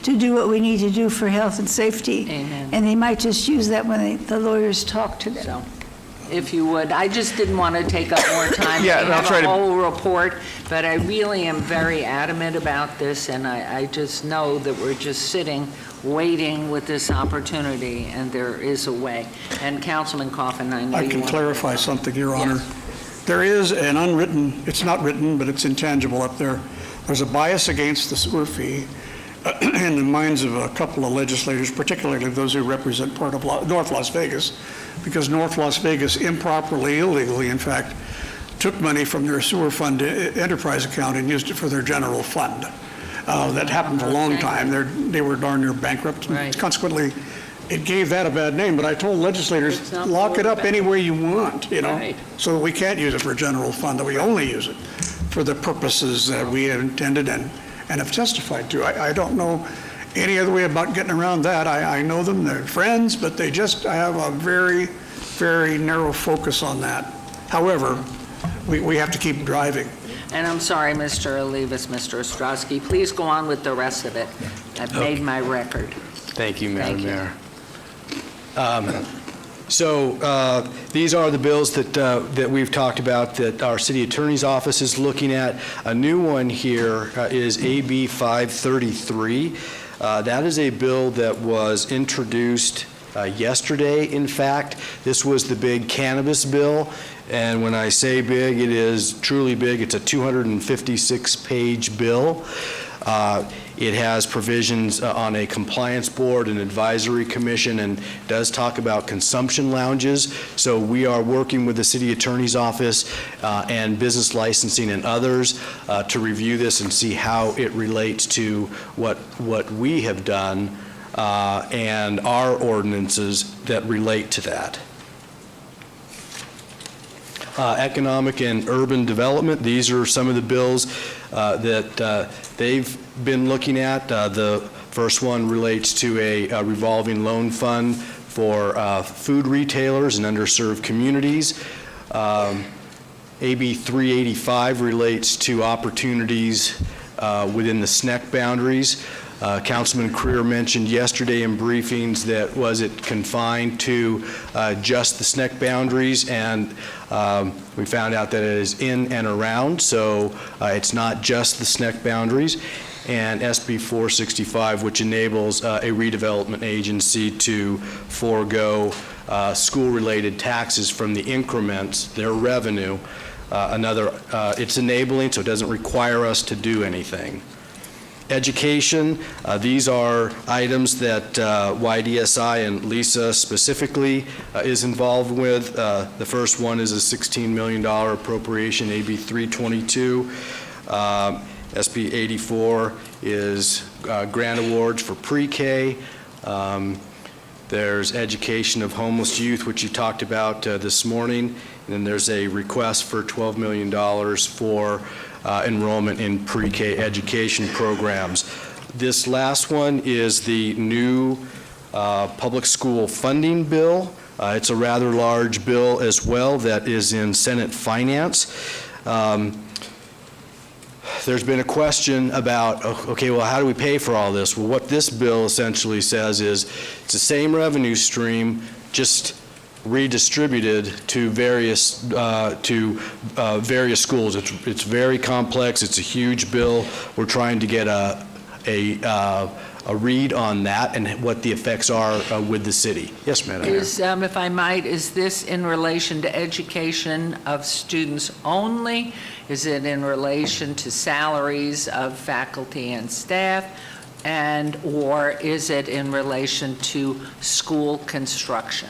S5: to do what we need to do for health and safety.
S1: Amen.
S5: And they might just use that when the lawyers talk to them.
S1: So, if you would, I just didn't want to take up more time.
S6: Yeah, and I'll try to-
S1: have a whole report, but I really am very adamant about this, and I just know that we're just sitting, waiting with this opportunity, and there is a way. And Councilman Coffin, I know you
S8: I can
S1: want-
S8: clarify something, Your Honor. There is an unwritten, it's not written, but it's intangible up there. There's a bias against the sewer fee in the minds of a couple of legislators, particularly those who represent part of North Las Vegas, because North Las Vegas improperly, illegally, in fact, took money from their sewer fund enterprise account and used it for their general fund. That happened for a long time. They were darn near bankrupt.
S1: Right.
S8: Consequently, it gave that a bad name, but I told legislators,
S1: It's not
S8: lock it up
S1: bad.
S8: any way you want,
S1: Right.
S8: so that we can't use it for general fund, that we only use it for the purposes that we had intended and have testified to. I don't know any other way about getting around that. I know them, they're friends, but they just have a very, very narrow focus on that. However, we have to keep driving.
S1: And I'm sorry, Mr. Olivas, Mr. Ostrowski, please go on with the rest of it. I've made my record.
S11: Thank you, Madam
S1: Thank you.
S11: Mayor. So these are the bills that we've talked about that our city attorney's office is looking at. A new one here is AB 533. That is a bill that was introduced yesterday, in fact. This was the big cannabis bill, and when I say big, it is truly big. It's a 256-page bill.
S3: It has provisions on a compliance board, an advisory commission, and does talk about consumption lounges. So we are working with the city attorney's office and business licensing and others to review this and see how it relates to what we have done and our ordinances that relate to that. Economic and urban development, these are some of the bills that they've been looking at. The first one relates to a revolving loan fund for food retailers and underserved communities. AB 385 relates to opportunities within the SNCC boundaries. Councilman Creer mentioned yesterday in briefings that was it confined to just the SNCC boundaries, and we found out that it is in and around, so it's not just the SNCC boundaries. And SB 465, which enables a redevelopment agency to forego school-related taxes from the increments, their revenue. It's enabling, so it doesn't require us to do anything. Education, these are items that YDSI and Lisa specifically is involved with. The first one is a $16 million appropriation, AB 322. SB 84 is grant awards for pre-K. There's education of homeless youth, which you talked about this morning. And then there's a request for $12 million for enrollment in pre-K education programs. This last one is the new public school funding bill. It's a rather large bill as well that is in Senate Finance. There's been a question about, okay, well, how do we pay for all this? Well, what this bill essentially says is it's the same revenue stream, just redistributed to various schools. It's very complex. It's a huge bill. We're trying to get a read on that and what the effects are with the city. Yes, Madam Mayor.
S1: If I might, is this in relation to education of students only? Is it in relation to salaries of faculty and staff? Or is it in relation to school construction?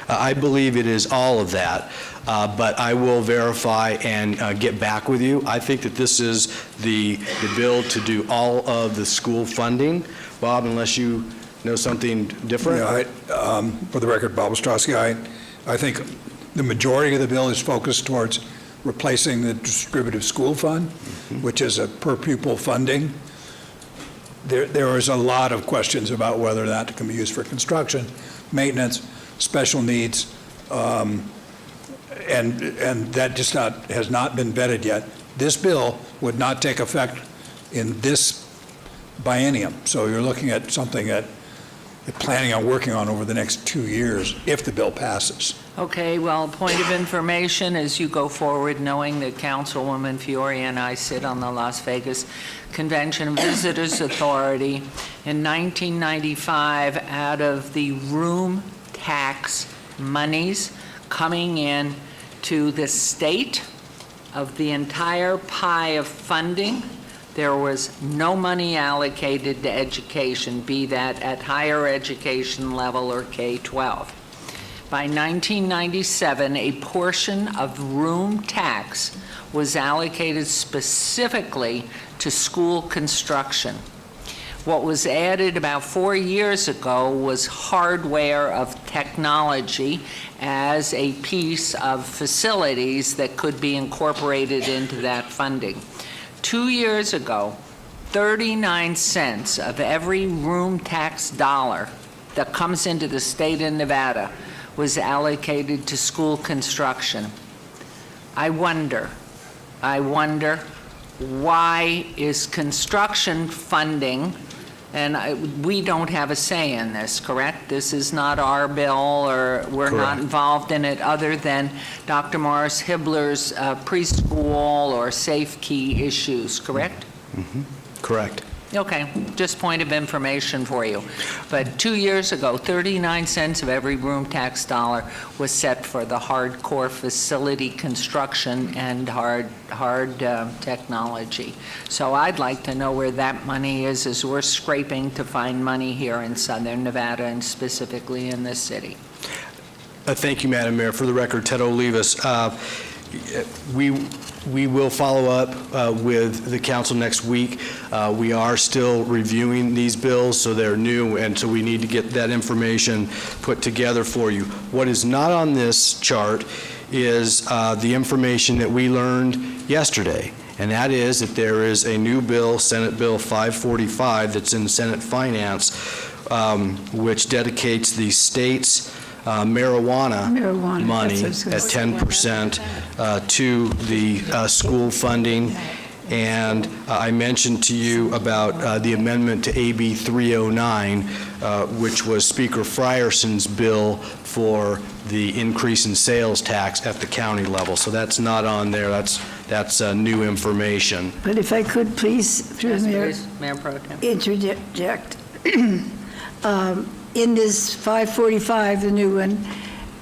S3: I believe it is all of that, but I will verify and get back with you. I think that this is the bill to do all of the school funding. Bob, unless you know something different?
S18: Yeah, for the record, Bob Ostrowski, I think the majority of the bill is focused towards replacing the distributive school fund, which is a per pupil funding. There is a lot of questions about whether that can be used for construction, maintenance, special needs, and that just has not been vetted yet. This bill would not take effect in this biennium, so you're looking at something that you're planning on working on over the next 2 years if the bill passes.
S1: Okay, well, point of information as you go forward, knowing that Councilwoman Fiore and I sit on the Las Vegas Convention and Visitors Authority. In 1995, out of the room tax monies coming in to the state of the entire pie of funding, there was no money allocated to education, be that at higher education level or K-12. By 1997, a portion of room tax was allocated specifically to school construction. What was added about 4 years ago was hardware of technology as a piece of facilities that could be incorporated into that funding. 2 years ago, 39 cents of every room tax dollar that comes into the state of Nevada was allocated to school construction. I wonder why is construction funding, and we don't have a say in this, correct? This is not our bill, or we're not involved in it other than Dr. Morris Hibbler's preschool or safe key issues, correct?
S3: Correct.
S1: Okay, just point of information for you. But 2 years ago, 39 cents of every room tax dollar was set for the hardcore facility construction and hard technology. So I'd like to know where that money is, as we're scraping to find money here in Southern Nevada and specifically in this city.
S7: Thank you, Madam Mayor. For the record, Ted Olivas. We will follow up with the council next week. We are still reviewing these bills, so they're new, and so we need to get that information put together for you. What is not on this chart is the information that we learned yesterday, and that is that there is a new bill, Senate Bill 545, that's in Senate Finance, which dedicates the state's marijuana money at 10% to the school funding. And I mentioned to you about the amendment to AB 309, which was Speaker Frierson's bill for the increase in sales tax at the county level. So that's not on there. That's new information.
S5: But if I could please, through the Mayor,
S1: Mayor Pro Tem.
S5: interject. In this 545, the new one,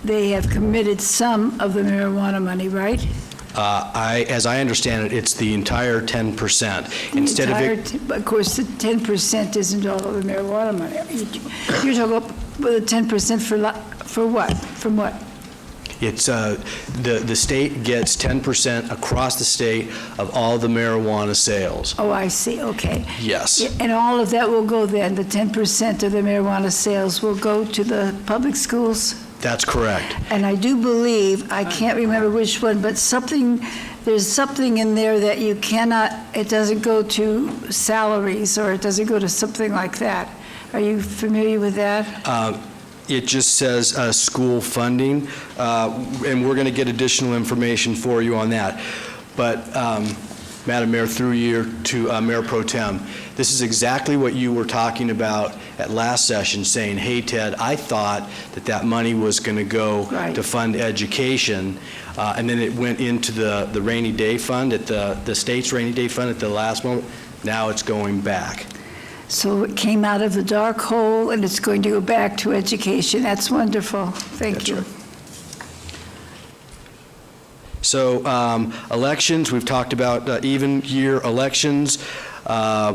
S5: they have committed some of the marijuana money, right?
S7: As I understand it, it's the entire 10%.
S5: Of course, the 10% isn't all of the marijuana money. You're talking about the 10% for what? From what?
S7: It's, the state gets 10% across the state of all the marijuana sales.
S5: Oh, I see, okay.
S7: Yes.
S5: And all of that will go then, the 10% of the marijuana sales will go to the public schools?
S7: That's correct.
S5: And I do believe, I can't remember which one, but there's something in there that you cannot, it doesn't go to salaries, or it doesn't go to something like that. Are you familiar with that?
S7: It just says school funding, and we're going to get additional information for you on that. But, Madam Mayor, through you to Mayor Pro Tem, this is exactly what you were talking about at last session, saying, hey, Ted, I thought that money was going to go to fund education, and then it went into the rainy day fund, at the state's rainy day fund at the last moment. Now it's going back.
S5: So it came out of the dark hole, and it's going to go back to education. That's wonderful. Thank you.
S7: Right. So elections, we've talked about even year elections.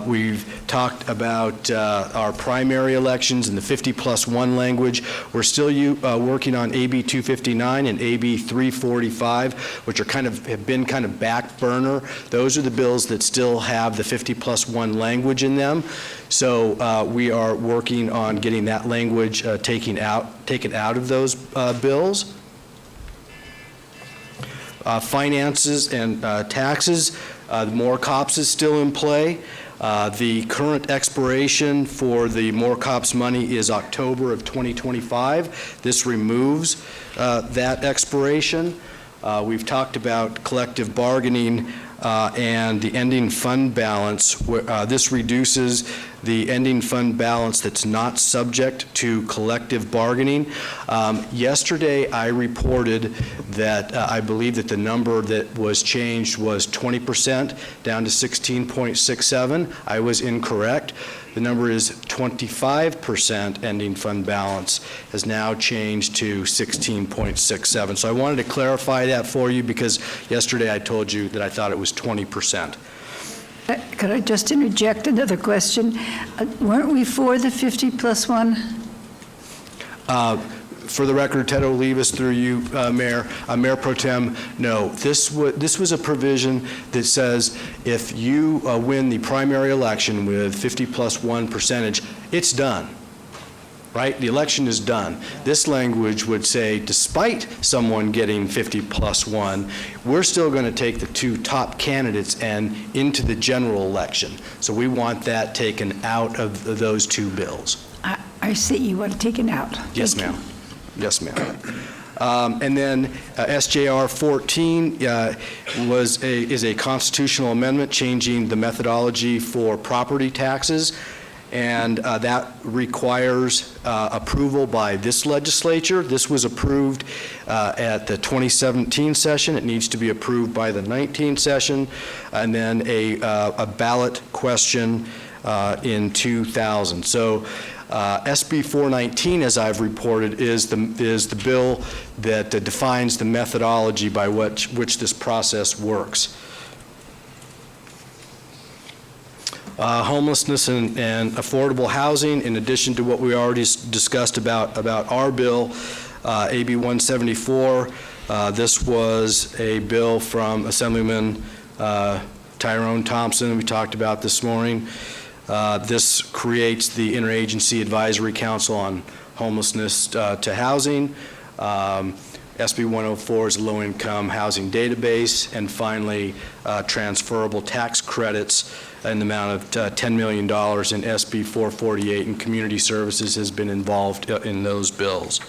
S7: We've talked about our primary elections and the 50+1 language. We're still working on AB 259 and AB 345, which have been kind of back burner. Those are the bills that still have the 50+1 language in them. So we are working on getting that language taken out of those bills. Finances and taxes, the More Cops is still in play. The current expiration for the More Cops money is October of 2025. This removes that expiration. We've talked about collective bargaining and the ending fund balance. This reduces the ending fund balance that's not subject to collective bargaining. Yesterday, I reported that I believe that the number that was changed was 20% down to 16.67. I was incorrect. The number is 25% ending fund balance has now changed to 16.67. So I wanted to clarify that for you, because yesterday I told you that I thought it was 20%.
S5: Could I just interject another question? Weren't we for the 50+1?
S7: For the record, Ted Olivas, through you, Mayor, Mayor Pro Tem, no. This was a provision that says if you win the primary election with 50+1 percentage, it's done, right? The election is done. This language would say, despite someone getting 50+1, we're still going to take the two top candidates and into the general election. So we want that taken out of those two bills.
S5: I see, you want it taken out.
S7: Yes, ma'am. Yes, ma'am. And then SJR 14 is a constitutional amendment changing the methodology for property taxes, and that requires approval by this legislature. This was approved at the 2017 session. It needs to be approved by the 19 session, and then a ballot question in 2000. So SB 419, as I've reported, is the bill that defines the methodology by which this process works. Homelessness and affordable housing, in addition to what we already discussed about our bill, AB 174. This was a bill from Assemblyman Tyrone Thompson we talked about this morning. This creates the Interagency Advisory Council on Homelessness to Housing. SB 104 is a low-income housing database. And finally, transferable tax credits in the amount of $10 million in SB 448, and Community Services has been involved in those bills.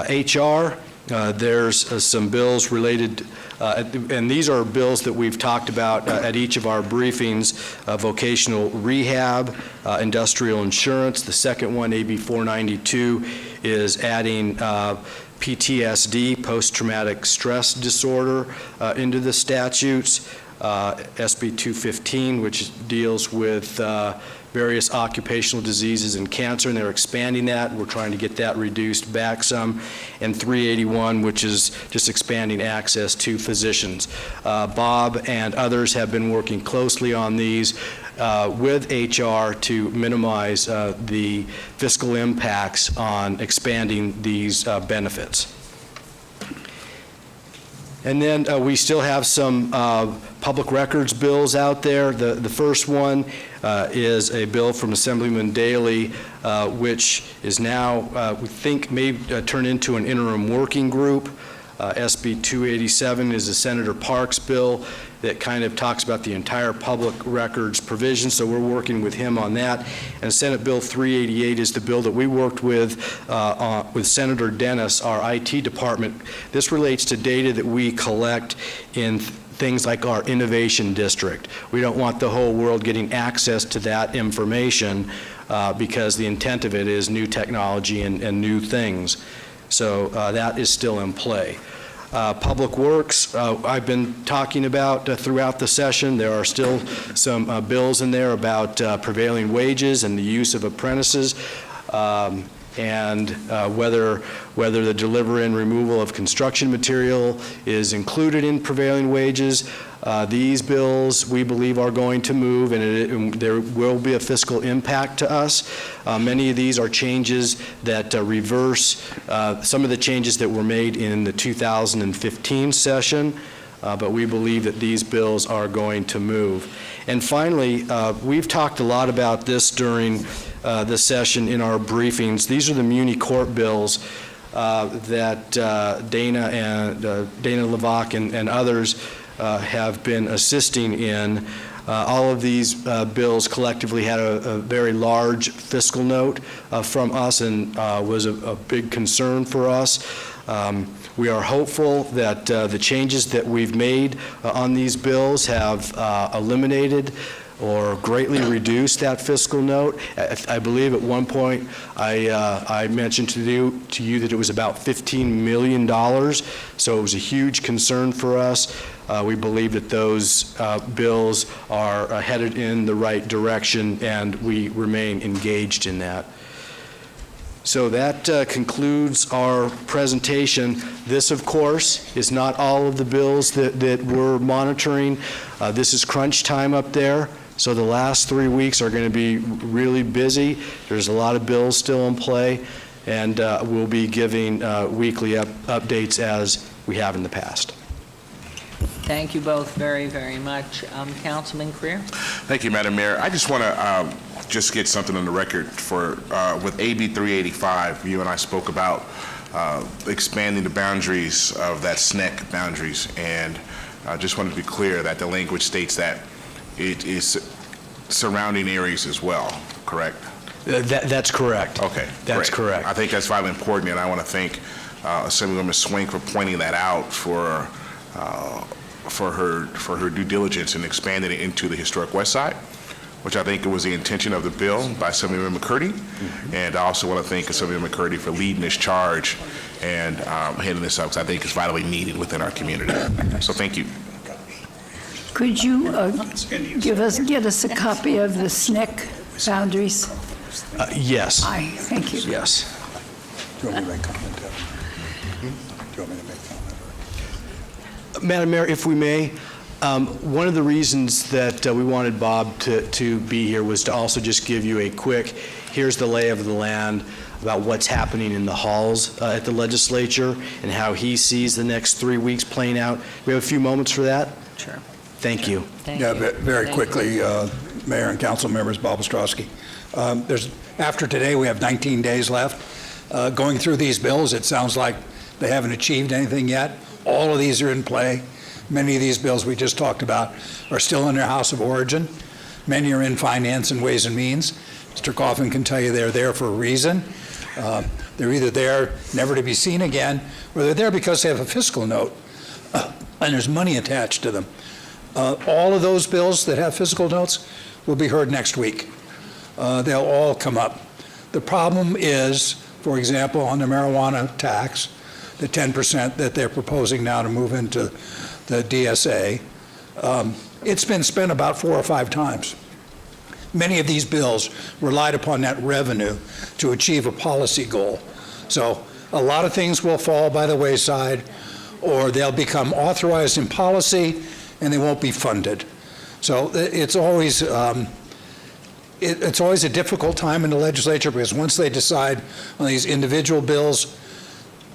S7: HR, there's some bills related, and these are bills that we've talked about at each of our briefings: vocational rehab, industrial insurance. The second one, AB 492, is adding PTSD, post-traumatic stress disorder, into the statutes. SB 215, which deals with various occupational diseases and cancer, and they're expanding that. We're trying to get that reduced back some. And 381, which is just expanding access to physicians. Bob and others have been working closely on these with HR to minimize the fiscal impacts on expanding these benefits. And then we still have some public records bills out there. The first one is a bill from Assemblyman Daley, which is now, we think, may turn into an interim working group. SB 287 is a Senator Parks bill that kind of talks about the entire public records provision, so we're working with him on that. And Senate Bill 388 is the bill that we worked with Senator Dennis, our IT department. This relates to data that we collect in things like our innovation district. We don't want the whole world getting access to that information because the intent of it is new technology and new things. So that is still in play. Public Works, I've been talking about throughout the session. There are still some bills in there about prevailing wages and the use of apprentices, and whether the delivery and removal of construction material is included in prevailing wages. These bills, we believe, are going to move, and there will be a fiscal impact to us. Many of these are changes that reverse some of the changes that were made in the 2015 session, but we believe that these bills are going to move. And finally, we've talked a lot about this during the session in our briefings. These are the Muni Court bills that Dana Levac and others have been assisting in. All of these bills collectively had a very large fiscal note from us, and was a big concern for us. We are hopeful that the changes that we've made on these bills have eliminated or greatly reduced that fiscal note. I believe at one point I mentioned to you that it was about $15 million, so it was a huge concern for us. We believe that those bills are headed in the right direction, and we remain engaged in that. So that concludes our presentation. This, of course, is not all of the bills that we're monitoring. This is crunch time up there. So the last 3 weeks are going to be really busy. There's a lot of bills still in play, and we'll be giving weekly updates as we have in the past.
S1: Thank you both very, very much. Councilman Creer?
S12: Thank you, Madam Mayor. I just want to just get something on the record for, with AB 385, you and I spoke about expanding the boundaries of that SNCC boundaries, and I just wanted to be clear that the language states that it is surrounding areas as well, correct?
S7: That's correct.
S12: Okay,
S7: That's
S12: great.
S7: correct.
S12: I think that's vitally important, and I want to thank Assemblywoman Swink for pointing that out for her due diligence in expanding it into the historic West Side, which I think was the intention of the bill by Assemblyman McCurdy. And I also want to thank Assemblyman McCurdy for leading this charge and heading this up, because I think it's vitally needed within our community. So thank you.
S5: Could you get us a copy of the SNCC boundaries?
S2: Yes.
S5: Aye, thank you.
S2: Yes.
S18: Do you want me to make comment, Devin? Do you want me to make comment?
S2: Madam Mayor, if we may, one of the reasons that we wanted Bob to be here was to also just give you a quick, here's the lay of the land about what's happening in the halls at the legislature and how he sees the next 3 weeks playing out. We have a few moments for that?
S1: Sure.
S2: Thank you.
S18: Very quickly, Mayor and council members, Bob Ostrowski. After today, we have 19 days left. Going through these bills, it sounds like they haven't achieved anything yet. All of these are in play. Many of these bills we just talked about are still in their house of origin. Many are in finance and ways and means. Mr. Coffin can tell you they're there for a reason. They're either there never to be seen again, or they're there because they have a fiscal note, and there's money attached to them. All of those bills that have fiscal notes will be heard next week. They'll all come up. The problem is, for example, on the marijuana tax, the 10% that they're proposing now to move into the DSA, it's been spent about 4 or 5 times. Many of these bills relied upon that revenue to achieve a policy goal. So a lot of things will fall by the wayside, or they'll become authorized in policy and they won't be funded. So it's always a difficult time in the legislature, because once they decide on these individual bills,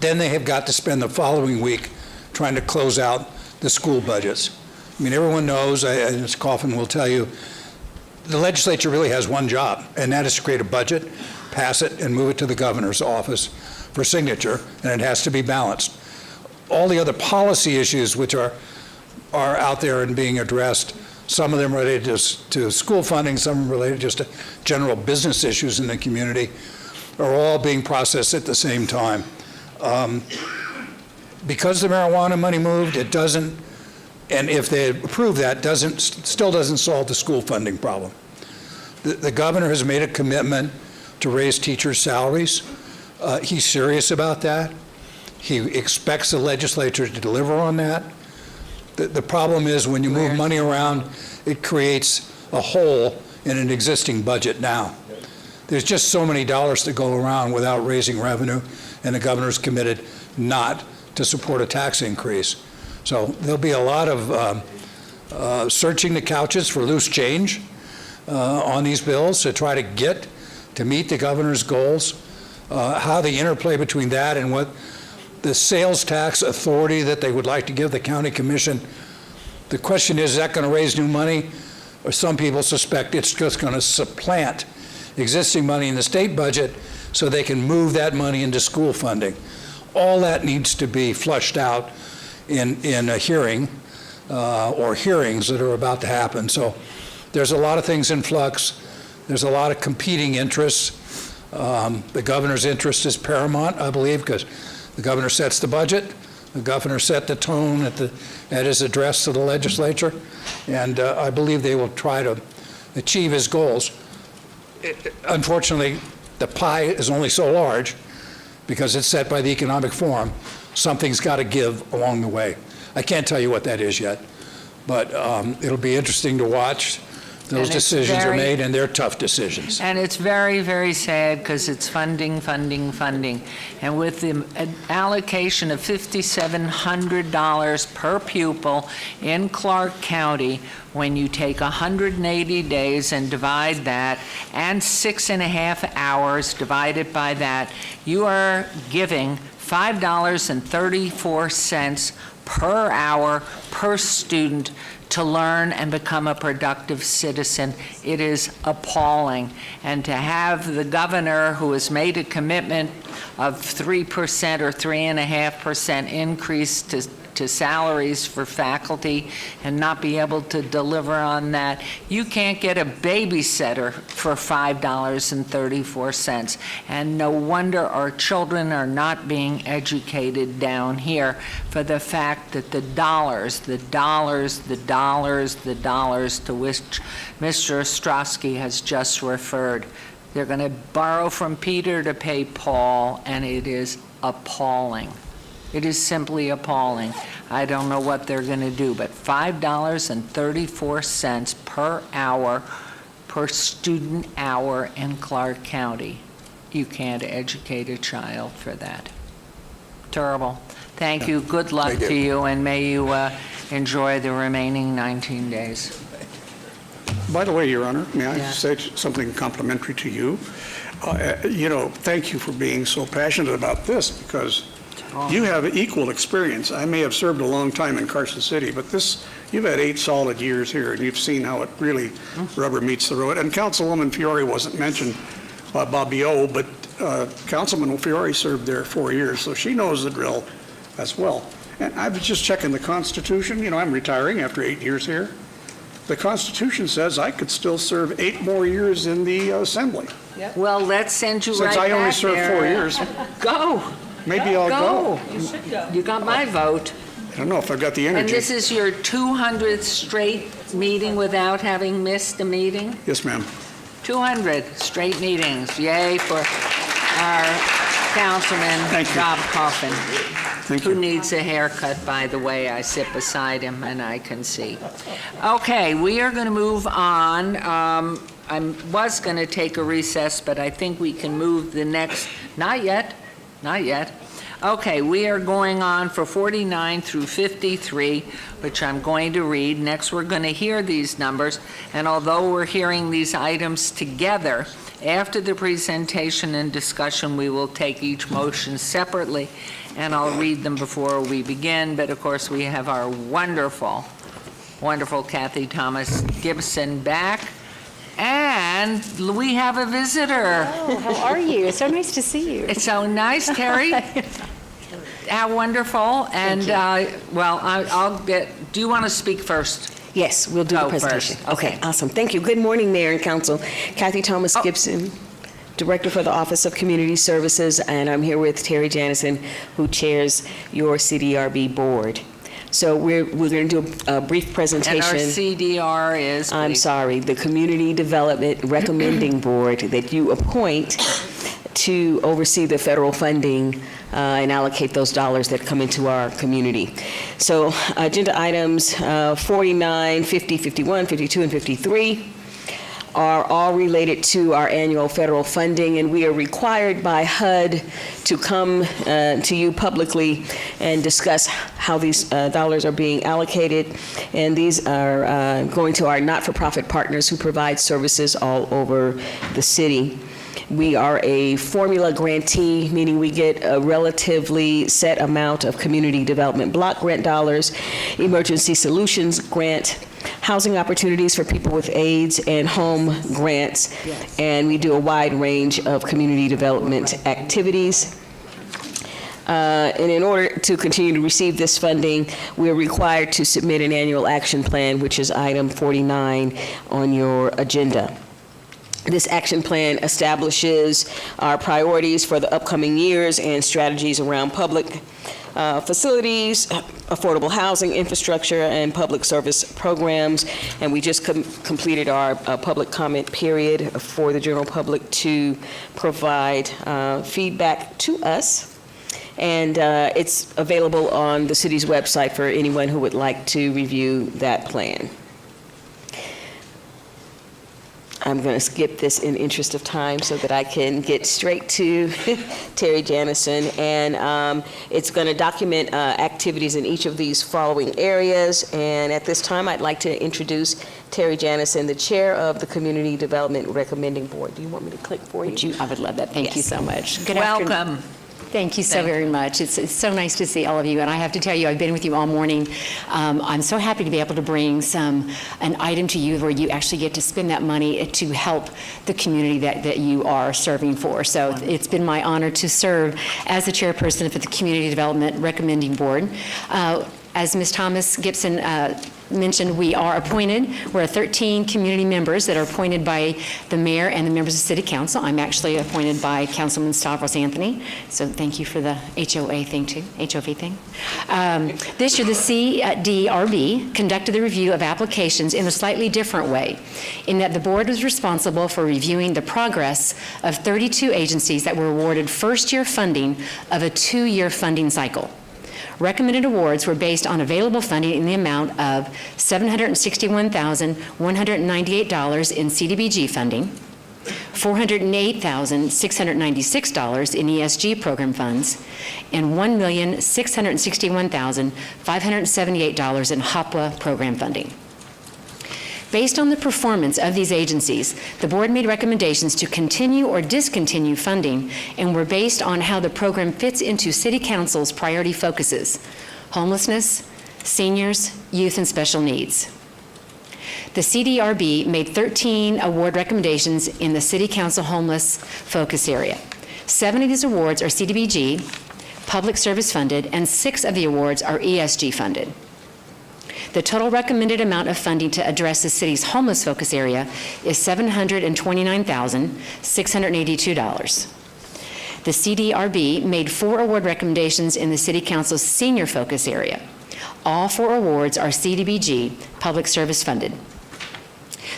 S18: then they have got to spend the following week trying to close out the school budgets. I mean, everyone knows, and Mr. Coffin will tell you, the legislature really has one job, and that is to create a budget, pass it, and move it to the governor's office for signature, and it has to be balanced. All the other policy issues which are out there and being addressed, some of them related to school funding, some related just to general business issues in the community, are all being processed at the same time. Because the marijuana money moved, it doesn't, and if they approve that, still doesn't solve the school funding problem. The governor has made a commitment to raise teachers' salaries. He's serious about that. He expects the legislature to deliver on that. The problem is when you move money around, it creates a hole in an existing budget now. There's just so many dollars to go around without raising revenue, and the governor's committed not to support a tax increase. So there'll be a lot of searching the couches for loose change on these bills to try to meet the governor's goals. How the interplay between that and what the sales tax authority that they would like to give the county commission, the question is that going to raise new money? Or some people suspect it's just going to supplant existing money in the state budget so they can move that money into school funding. All that needs to be flushed out in a hearing or hearings that are about to happen. So there's a lot of things in flux. There's a lot of competing interests. The governor's interest is paramount, I believe, because the governor sets the budget. The governor set the tone at his address to the legislature, and I believe they will try to achieve his goals. Unfortunately, the pie is only so large because it's set by the Economic Forum. Something's got to give along the way. I can't tell you what that is yet, but it'll be interesting to watch. Those decisions are made, and they're tough decisions.
S1: And it's very, very sad because it's funding. And with the allocation of $5,700 per pupil in Clark County, when you take 180 days and divide that, and 6.5 hours divided by that, you are giving $5.34 per hour per student to learn and become a productive citizen. It is appalling. And to have the governor, who has made a commitment of 3% or 3.5% increase to salaries for faculty and not be able to deliver on that. You can't get a babysitter for $5.34. And no wonder our children are not being educated down here for the fact that the dollars to which Mr. Ostrowski has just referred, they're going to borrow from Peter to pay Paul, and it is appalling. It is simply appalling. I don't know what they're going to do, but $5.34 per hour per student hour in Clark County. You can't educate a child for that. Terrible. Thank you. Good luck to you, and may you enjoy the remaining 19 days.
S8: By the way, Your Honor, may I
S1: Yeah.
S8: say something complimentary to you? Thank you for being so passionate about this, because you have equal experience. I may have served a long time in Carson City, but you've had 8 solid years here, and you've seen how it really rubber meets the road. And Councilwoman Fiore wasn't mentioned by Bobby O, but Councilman Fiore served there 4 years, so she knows the drill as well. And I was just checking the Constitution. I'm retiring after 8 years here. The Constitution says I could still serve 8 more years in the Assembly.
S1: Well, let's send you right
S8: Since
S1: back
S8: I only served
S1: there.
S8: 4 years,
S1: Go.
S8: maybe I'll go.
S1: You should go. You got my vote.
S8: I don't know if I've got the
S1: And
S8: energy.
S1: this is your 200th straight meeting without having missed a meeting?
S8: Yes, ma'am.
S1: 200 straight meetings. Yay for our Councilman Bob Coffin, who needs a haircut, by the way. I sit beside him and I can see. Okay, we are going to move on. I was going to take a recess, but I think we can move the next, not yet. Okay, we are going on for 49 through 53, which I'm going to read. Next, we're going to hear these numbers, and although we're hearing these items together, after the presentation and discussion, we will take each motion separately, and I'll read them before we begin. But of course, we have our wonderful Kathy Thomas Gibson back. And we have a visitor.
S19: Oh, how are you? It's so nice to see you.
S1: It's so nice, Terry. How wonderful. And, I'll get, do you want to speak first?
S10: Yes, we'll do the presentation. Okay, awesome. Thank you. Good morning, Mayor and Council. Kathy Thomas Gibson, Director for the Office of Community Services, and I'm here with Terry Janison, who chairs your CDRB board. So we're going to do a brief presentation.
S1: And our CDR is?
S10: I'm sorry, the Community Development Recommending Board that you appoint to oversee the federal funding and allocate those dollars that come into our community. So agenda items 49, 50, 51, 52, and 53 are all related to our annual federal funding, and we are required by HUD to come to you publicly and discuss how these dollars are being allocated. And these are going to our not-for-profit partners who provide services all over the city. We are a formula grantee, meaning we get a relatively set amount of community development block grant dollars, emergency solutions grant, housing opportunities for people with AIDS, and home grants. Yes. And we do a wide range of community development activities. And in order to continue to receive this funding, we're required to submit an annual action plan, which is item 49 on your agenda. This action plan establishes our priorities for the upcoming years and strategies around public facilities, affordable housing, infrastructure, and public service programs. And we just completed our public comment period for the general public to provide feedback to us. And it's available on the city's website for anyone who would like to review that plan. I'm going to skip this in interest of time so that I can get straight to Terry Janison. And it's going to document activities in each of these following areas. And at this time, I'd like to introduce Terry Janison, the chair of the Community Development Recommending Board. Do you want me to click for you?
S19: I would love that. Thank you so much. Good
S1: Welcome.
S19: afternoon. Thank you so very much. It's so nice to see all of you, and I have to tell you, I've been with you all morning. I'm so happy to be able to bring an item to you where you actually get to spend that money to help the community that you are serving for. So it's been my honor to serve as the chairperson for the Community Development Recommending Board. As Ms. Thomas Gibson mentioned, we are appointed. We're 13 community members that are appointed by the mayor and the members of the city council. I'm actually appointed by Councilman Stavros Anthony, so thank you for the HOV thing. This year, the CDRB conducted the review of applications in a slightly different way, in that the board was responsible for reviewing the progress of 32 agencies that were awarded first-year funding of a 2-year funding cycle. Recommended awards were based on available funding in the amount of $761,198 in CDBG funding, $408,696 in ESG program funds, and $1,661,578 in HOPWA program funding. Based on the performance of these agencies, the board made recommendations to continue or discontinue funding and were based on how the program fits into City Council's priority focuses: homelessness, seniors, youth, and special needs. The CDRB made 13 award recommendations in the City Council homeless focus area. 7 of these awards are CDBG, public service funded, and 6 of the awards are ESG funded. The total recommended amount of funding to address the city's homeless focus area is $729,682. The CDRB made 4 award recommendations in the City Council's senior focus area. All 4 awards are CDBG, public service funded.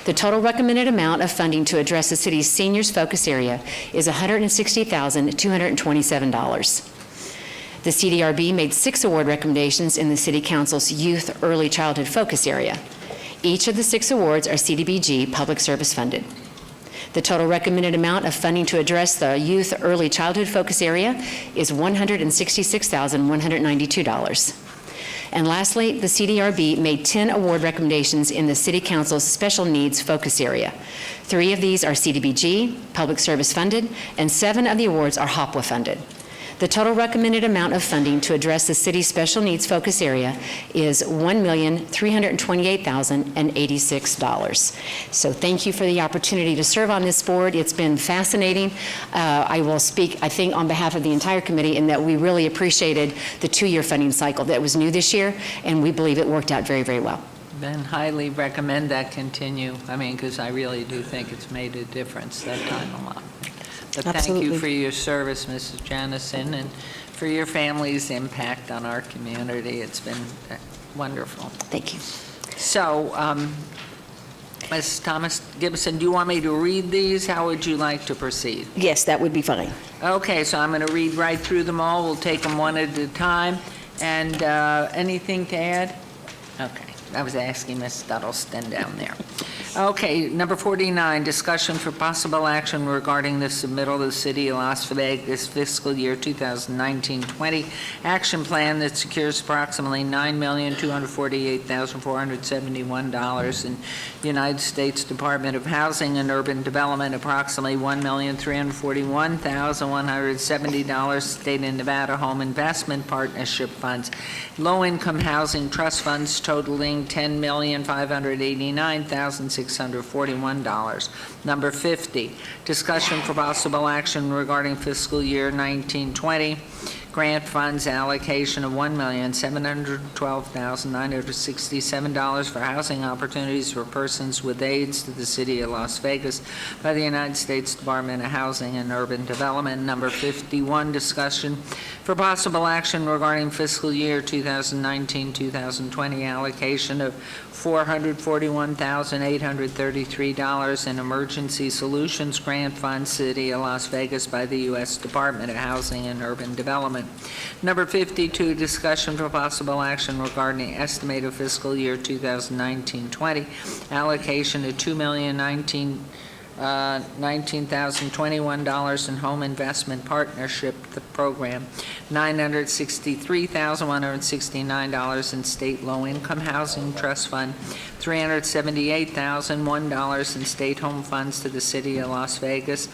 S19: The total recommended amount of funding to address the city's seniors focus area is $160,227. The CDRB made 6 award recommendations in the City Council's youth early childhood focus area. Each of the 6 awards are CDBG, public service funded. The total recommended amount of funding to address the youth early childhood focus area is $166,192. And lastly, the CDRB made 10 award recommendations in the City Council's special needs focus area. 3 of these are CDBG, public service funded, and 7 of the awards are HOPWA funded. The total recommended amount of funding to address the city's special needs focus area is $1,328,086. So thank you for the opportunity to serve on this board. It's been fascinating. I will speak, I think, on behalf of the entire committee in that we really appreciated the 2-year funding cycle that was new this year, and we believe it worked out very, very well.
S1: Then highly recommend that continue. I mean, because I really do think it's made a difference that time a lot. But thank
S10: Absolutely.
S1: you for your service, Mrs. Janison, and for your family's impact on our community. It's been wonderful.
S10: Thank you.
S1: So, Ms. Thomas Gibson, do you want me to read these? How would you like to proceed?
S10: Yes, that would be fine.
S1: Okay, so I'm going to read right through them all. We'll take them one at a time. And anything to add? Okay, I was asking Ms. Duddleston down there. Okay, number 49, discussion for possible action regarding the submittal to the City of Las Vegas fiscal year 2019-20 action plan that secures approximately $9,248,471 in United States Department of Housing and Urban Development, approximately $1,341,170 State of Nevada Home Investment Partnership funds, low-income housing trust funds totaling $10,589,641. Number 50, discussion for possible action regarding fiscal year 1920 grant funds allocation of $1,712,967 for housing opportunities for persons with AIDS to the City of Las Vegas by the United States Department of Housing and Urban Development. Number 51, discussion for possible action regarding fiscal year 2019-2020 allocation of $441,833 in Emergency Solutions Grant Fund, City of Las Vegas by the U.S. Department of Housing and Urban Development. Number 52, discussion for possible action regarding estimated fiscal year 2019-20 allocation of $2,019,021 in Home Investment Partnership Program, $963,169 in State Low-Income Housing Trust Fund, $378,001 in State Home Funds to the City of Las Vegas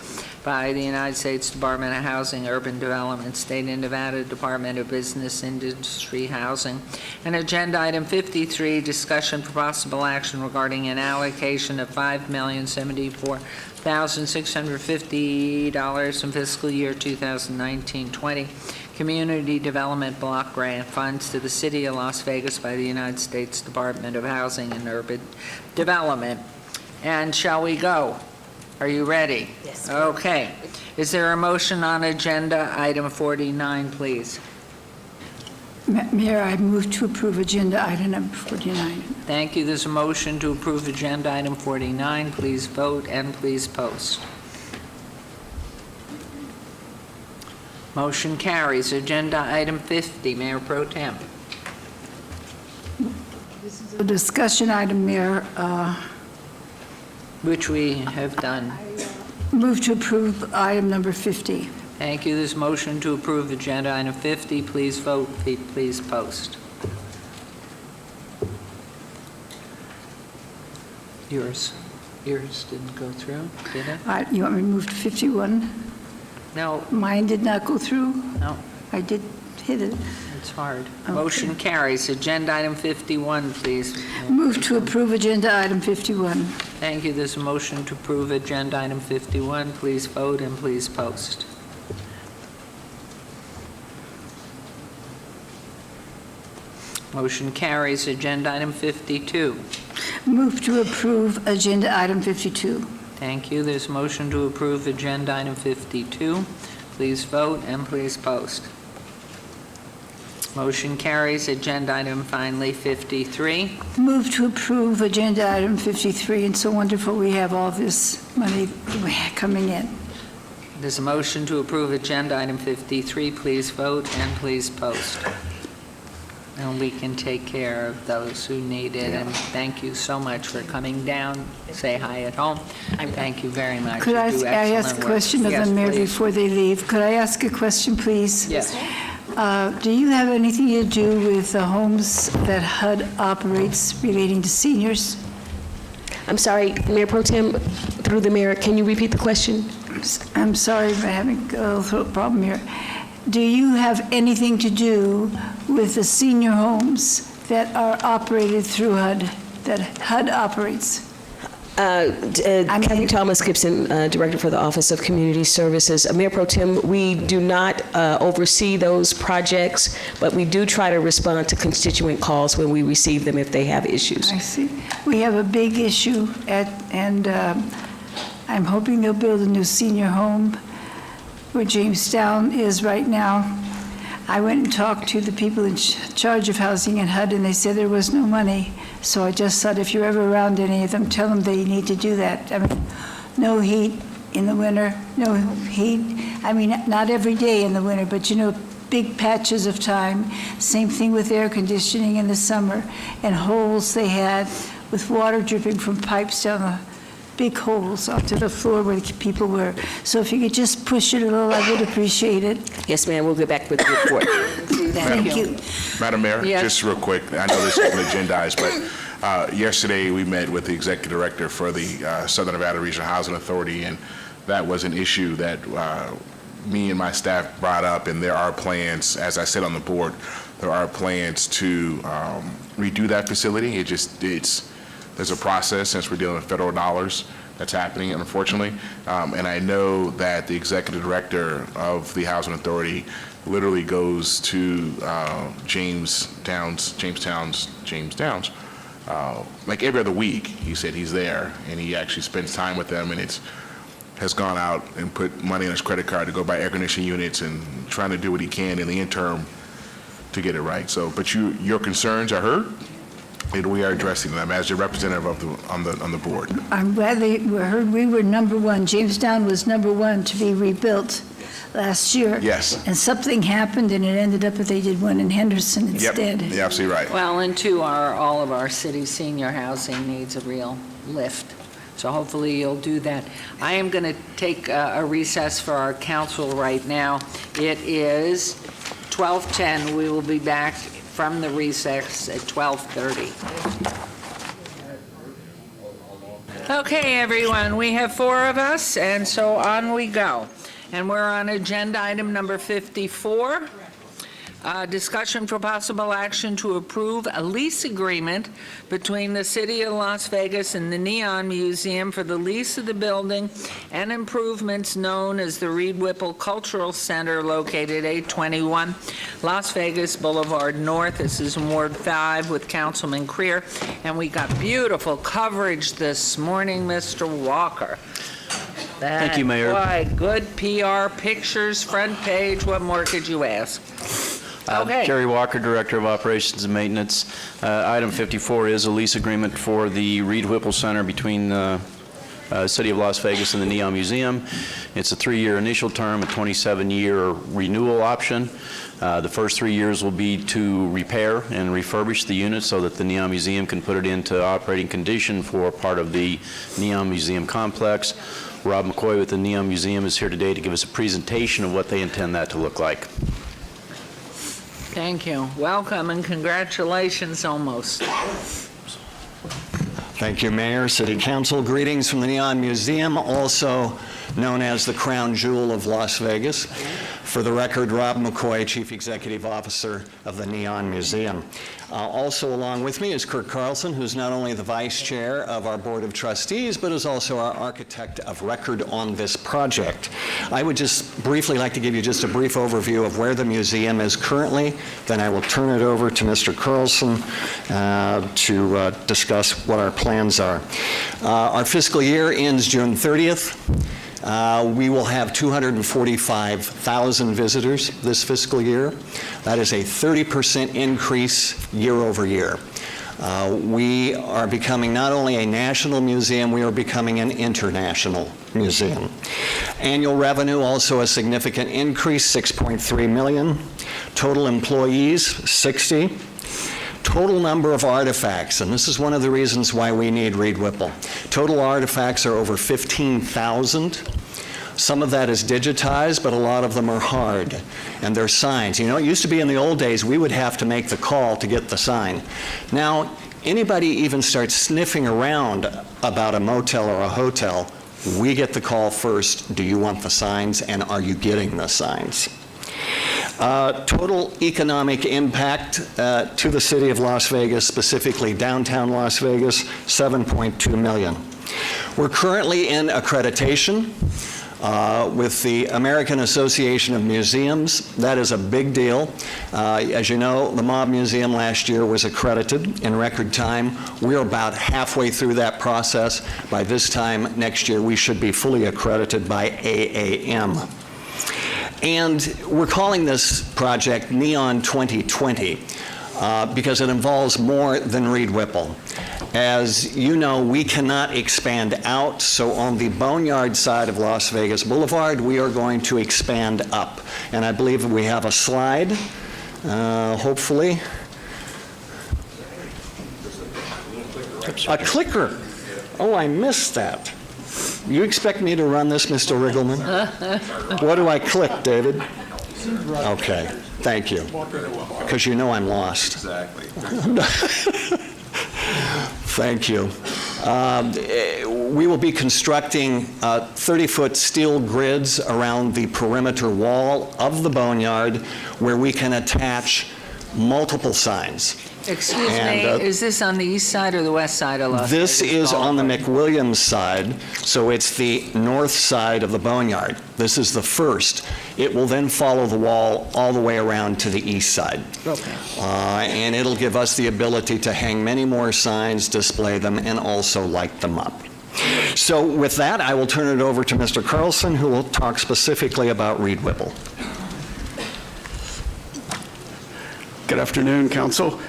S1: by the United States Department of Housing, Urban Development, State of Nevada Department of Business, Industry, Housing. And Agenda Item 53, discussion for possible action regarding an allocation of $5,074,650 in fiscal year 2019-20 Community Development Block Grant Funds to the City of Las Vegas by the United States Department of Housing and Urban Development. And shall we go? Are you ready?
S10: Yes.
S1: Okay. Is there a motion on Agenda Item 49, please?
S5: Mayor, I move to approve agenda item number 49.
S1: Thank you. There's a motion to approve Agenda Item 49. Please vote and please post. Motion carries. Agenda item 50, Mayor Pro Tem.
S5: A discussion item, Mayor.
S1: Which we have done.
S5: Move to approve item number 50.
S1: Thank you. This motion to approve agenda item 50. Please vote. Please post. Yours didn't go through, did it?
S5: You want me to move to 51?
S1: No,
S5: Mine did not go through?
S1: no,
S5: I did hit it.
S1: it's hard.
S5: Okay.
S1: Motion carries. Agenda item 51, please.
S5: Move to approve agenda item 51.
S1: Thank you. This motion to approve agenda item 51. Please vote and please post. Motion carries. Agenda item 52.
S5: Move to approve agenda item 52.
S1: Thank you. There's a motion to approve agenda item 52. Please vote and please post. Motion carries. Agenda item finally 53.
S5: Move to approve agenda item 53. And so wonderful we have all this money coming in.
S1: There's a motion to approve agenda item 53. Please vote and please post. And we can take care of those who need it. And thank you so much for coming down. Say hi at home. Thank you very much.
S5: Could I
S1: You do
S5: ask
S1: excellent
S5: a
S1: work.
S5: question of
S1: Yes,
S5: the mayor
S1: please.
S5: before they leave? Could I ask a question, please?
S1: Yes.
S5: Do you have anything to do with the homes that HUD operates relating to seniors?
S10: I'm sorry, Mayor Pro Tem, through the mayor, can you repeat the question?
S5: I'm sorry, I'm having a little throat problem here. Do you have anything to do with the senior homes that are operated through HUD, that HUD operates?
S10: Kathy Thomas Gibson, Director for the Office of Community Services. Mayor Pro Tem, we do not oversee those projects, but we do try to respond to constituent calls when we receive them if they have issues.
S5: I see. We have a big issue and I'm hoping they'll build a new senior home where Jamestown is right now. I went and talked to the people in charge of housing in HUD, and they said there was no money. So I just thought if you're ever around any of them, tell them they need to do that. I mean, no heat in the winter, no heat. I mean, not every day in the winter, but big patches of time. Same thing with air conditioning in the summer, and holes they had with water dripping from pipes down the big holes onto the floor where the people were. So if you could just push it a little, I would appreciate it.
S10: Yes, ma'am, we'll get back with the report.
S5: Thank you.
S12: Madam Mayor,
S1: Yes.
S12: just real quick, I know this isn't agendized, but yesterday we met with the Executive Director for the Southern Nevada Regional Housing Authority, and that was an issue that me and my staff brought up, and there are plans, as I said on the board, there are plans to redo that facility. There's a process, since we're dealing with federal dollars, that's happening, unfortunately. And I know that the Executive Director of the Housing Authority literally goes to Jamestown's, like every other week. He said he's there, and he actually spends time with them, and has gone out and put money on his credit card to go buy air conditioning units and trying to do what he can in the interim to get it right. So, but your concerns are heard, and we are addressing them as your representative on the board.
S5: I'm glad they were heard. We were number one. Jamestown was number one to be rebuilt last year.
S12: Yes.
S5: And something happened, and it ended up that they did one in Henderson instead.
S12: Yep, you're absolutely right.
S1: Well, and two, all of our city senior housing needs a real lift. So hopefully you'll do that. I am going to take a recess for our council right now. It is 12:10. We will be back from the recess at 12:30. Okay, everyone, we have 4 of us, and so on we go. And we're on agenda item number 54. Discussion for possible action to approve a lease agreement between the City of Las Vegas and the Neon Museum for the lease of the building and improvements known as the Reed Whipple Cultural Center located 821 Las Vegas Boulevard North. This is in Ward 5 with Councilman Creer. And we got beautiful coverage this morning, Mr. Walker.
S3: Thank you, Mayor.
S1: Boy, good PR, pictures, front page. What more could you ask? Okay.
S3: Jerry Walker, Director of Operations and Maintenance. Item 54 is a lease agreement for the Reed Whipple Center between City of Las Vegas and the Neon Museum. It's a 3-year initial term, a 27-year renewal option. The first 3 years will be to repair and refurbish the unit so that the Neon Museum can put it into operating condition for part of the Neon Museum complex. Rob McCoy with the Neon Museum is here today to give us a presentation of what they intend that to look like.
S1: Thank you. Welcome and congratulations almost.
S20: Thank you, Mayor, City Council. Greetings from the Neon Museum, also known as the crown jewel of Las Vegas. For the record, Rob McCoy, Chief Executive Officer of the Neon Museum. Also along with me is Kirk Carlson, who's not only the Vice Chair of our Board of Trustees, but is also our architect of record on this project. I would just briefly like to give you just a brief overview of where the museum is currently, then I will turn it over to Mr. Carlson to discuss what our plans are. Our fiscal year ends June 30th. We will have 245,000 visitors this fiscal year. That is a 30% increase year over year. We are becoming not only a national museum, we are becoming an international museum. Annual revenue, also a significant increase, $6.3 million. Total employees, 60. Total number of artifacts, and this is one of the reasons why we need Reed Whipple. Total artifacts are over 15,000. Some of that is digitized, but a lot of them are hard, and they're signs. You know, it used to be in the old days, we would have to make the call to get the sign. Now, anybody even starts sniffing around about a motel or a hotel, we get the call first, do you want the signs, and are you getting the signs? Total economic impact to the city of Las Vegas, specifically downtown Las Vegas, $7.2 million. We're currently in accreditation with the American Association of Museums. That is a big deal. As you know, the Mob Museum last year was accredited in record time. We're about halfway through that process. By this time next year, we should be fully accredited by AAM. And we're calling this project Neon 2020 because it involves more than Reed Whipple. As you know, we cannot expand out, so on the Boneyard side of Las Vegas Boulevard, we are going to expand up. And I believe we have a slide, hopefully. A clicker. Oh, I missed that. You expect me to run this, Mr. Riggleman? What do I click, David? Okay, thank you. Because you know I'm lost. Exactly. Thank you. We will be constructing 30-foot steel grids around the perimeter wall of the Boneyard where we can attach multiple signs.
S1: Excuse me, is this on the east side or the west side of Las Vegas?
S20: This is on the McWilliams side, so it's the north side of the Boneyard. This is the first. It will then follow the wall all the way around to the east side.
S1: Okay.
S20: And it'll give us the ability to hang many more signs, display them, and also light them up. So with that, I will turn it over to Mr. Carlson, who will talk specifically about Reed Whipple.
S21: Good afternoon, Council.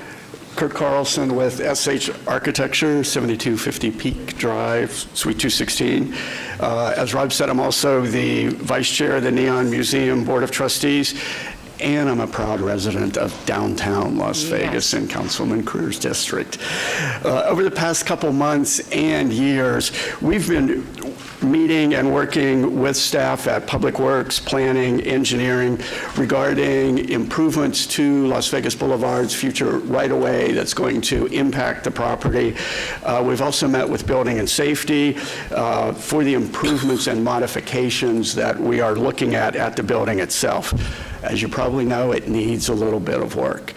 S21: Kurt Carlson with SH Architecture, 7250 Peak Drive, Suite 216. As Rob said, I'm also the Vice Chair of the Neon Museum Board of Trustees, and I'm a proud resident of downtown Las Vegas in Councilman Cruz's district. Over the past couple months and years, we've been meeting and working with staff at Public Works, Planning, Engineering regarding improvements to Las Vegas Boulevard's future right-of-way that's going to impact the property. We've also met with Building and Safety for the improvements and modifications that we are looking at the building itself. As you probably know, it needs a little bit of work.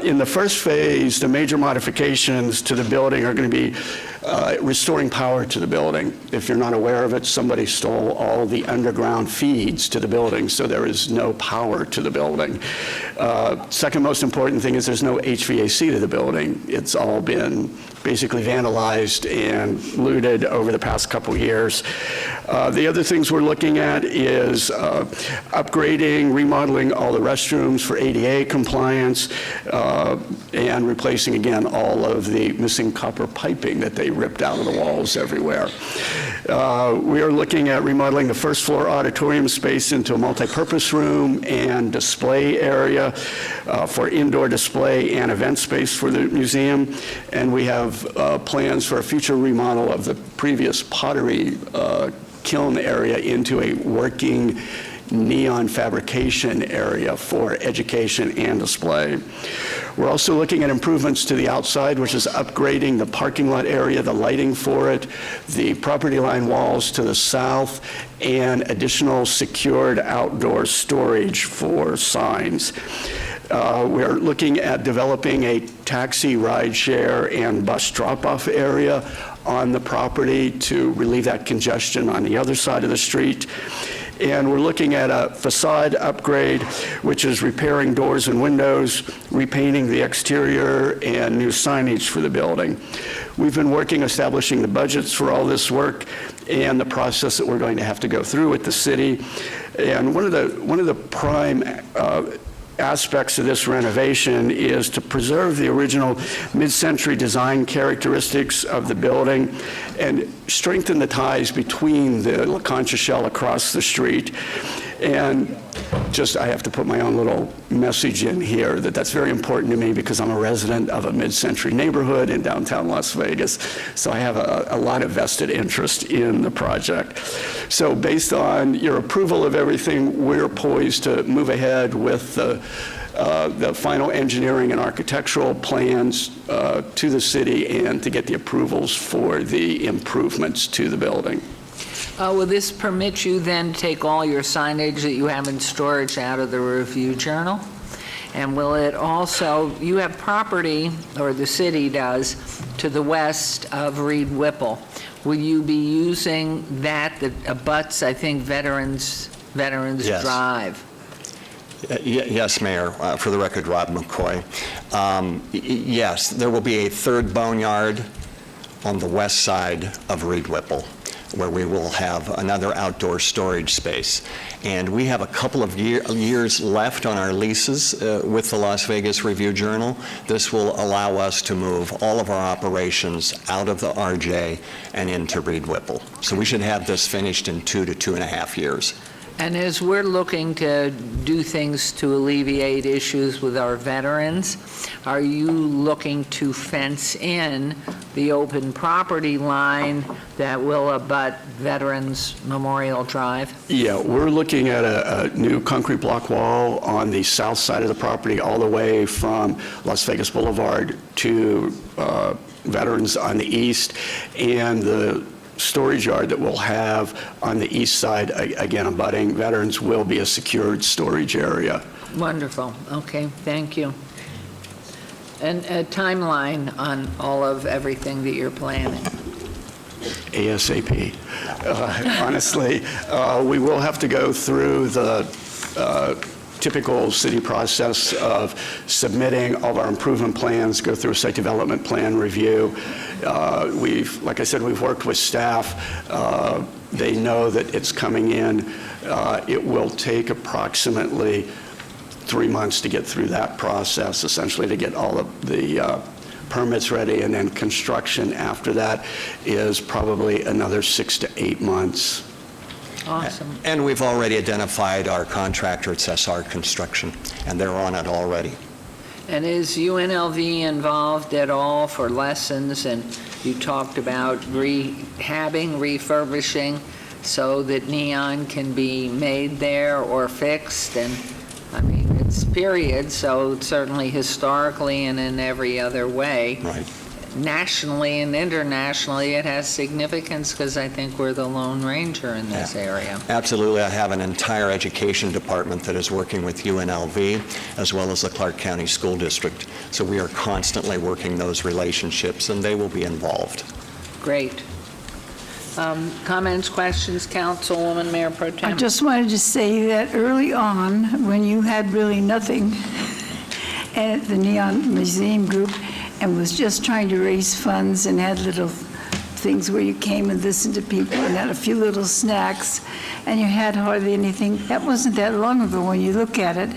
S21: In the first phase, the major modifications to the building are going to be restoring power to the building. If you're not aware of it, somebody stole all the underground feeds to the building, so there is no power to the building. Second most important thing is there's no HVAC to the building. It's all been basically vandalized and looted over the past couple years. The other things we're looking at is upgrading, remodeling all the restrooms for ADA compliance, and replacing, again, all of the missing copper piping that they ripped out of the walls everywhere. We are looking at remodeling the first floor auditorium space into a multi-purpose room and display area for indoor display and event space for the museum. And we have plans for a future remodel of the previous pottery kiln area into a working neon fabrication area for education and display. We're also looking at improvements to the outside, which is upgrading the parking lot area, the lighting for it, the property line walls to the south, and additional secured outdoor storage for signs. We're looking at developing a taxi ride share and bus drop-off area on the property to relieve that congestion on the other side of the street. And we're looking at a facade upgrade, which is repairing doors and windows, repainting the exterior, and new signage for the building. We've been working, establishing the budgets for all this work and the process that we're going to have to go through with the city. And one of the prime aspects of this renovation is to preserve the original mid-century design characteristics of the building and strengthen the ties between the La Concha shell across the street. And just, I have to put my own little message in here that's very important to me because I'm a resident of a mid-century neighborhood in downtown Las Vegas. So I have a lot of vested interest in the project. So based on your approval of everything, we're poised to move ahead with the final engineering and architectural plans to the city and to get the approvals for the improvements to the building.
S1: Will this permit you then to take all your signage that you have in storage out of the Review Journal? And will it also, you have property, or the city does, to the west of Reed Whipple. Will you be using that abuts, I think, Veterans
S20: Yes.
S1: Drive?
S20: Yes, Mayor. For the record, Rob McCoy. Yes, there will be a third boneyard on the west side of Reed Whipple, where we will have another outdoor storage space. And we have a couple of years left on our leases with the Las Vegas Review-Journal. This will allow us to move all of our operations out of the RJ and into Reed Whipple. So we should have this finished in 2 to 2.5 years.
S1: And as we're looking to do things to alleviate issues with our veterans, are you looking to fence in the open property line that will abut Veterans Memorial Drive?
S21: Yeah, we're looking at a new concrete block wall on the south side of the property all the way from Las Vegas Boulevard to Veterans on the east, and the storage yard that we'll have on the east side, again, abutting Veterans, will be a secured storage area.
S1: Wonderful. Okay, thank you. And a timeline on all of everything that you're planning?
S21: ASAP. Honestly, we will have to go through the typical city process of submitting all of our improvement plans, go through a site development plan review. Like I said, we've worked with staff. They know that it's coming in. It will take approximately 3 months to get through that process, essentially to get all of the permits ready, and then construction after that is probably another 6 to 8 months.
S1: Awesome.
S20: And we've already identified our contractor, it's SR Construction, and they're on it already.
S1: And is UNLV involved at all for lessons? And you talked about rehabbing, refurbishing, so that neon can be made there or fixed. And I mean, it's period, so certainly historically and in every other way.
S20: Right.
S1: Nationally and internationally, it has significance because I think we're the Lone Ranger in this area.
S20: Absolutely. I have an entire education department that is working with UNLV as well as the Clark County School District. So we are constantly working those relationships, and they will be involved.
S1: Great. Comments, questions, Councilwoman, Mayor Pro
S5: I
S1: Tem?
S5: just wanted to say that early on, when you had really nothing at the Neon Museum Group and was just trying to raise funds and had little things where you came and listened to people and had a few little snacks, and you had hardly anything, that wasn't that long ago when you look at it.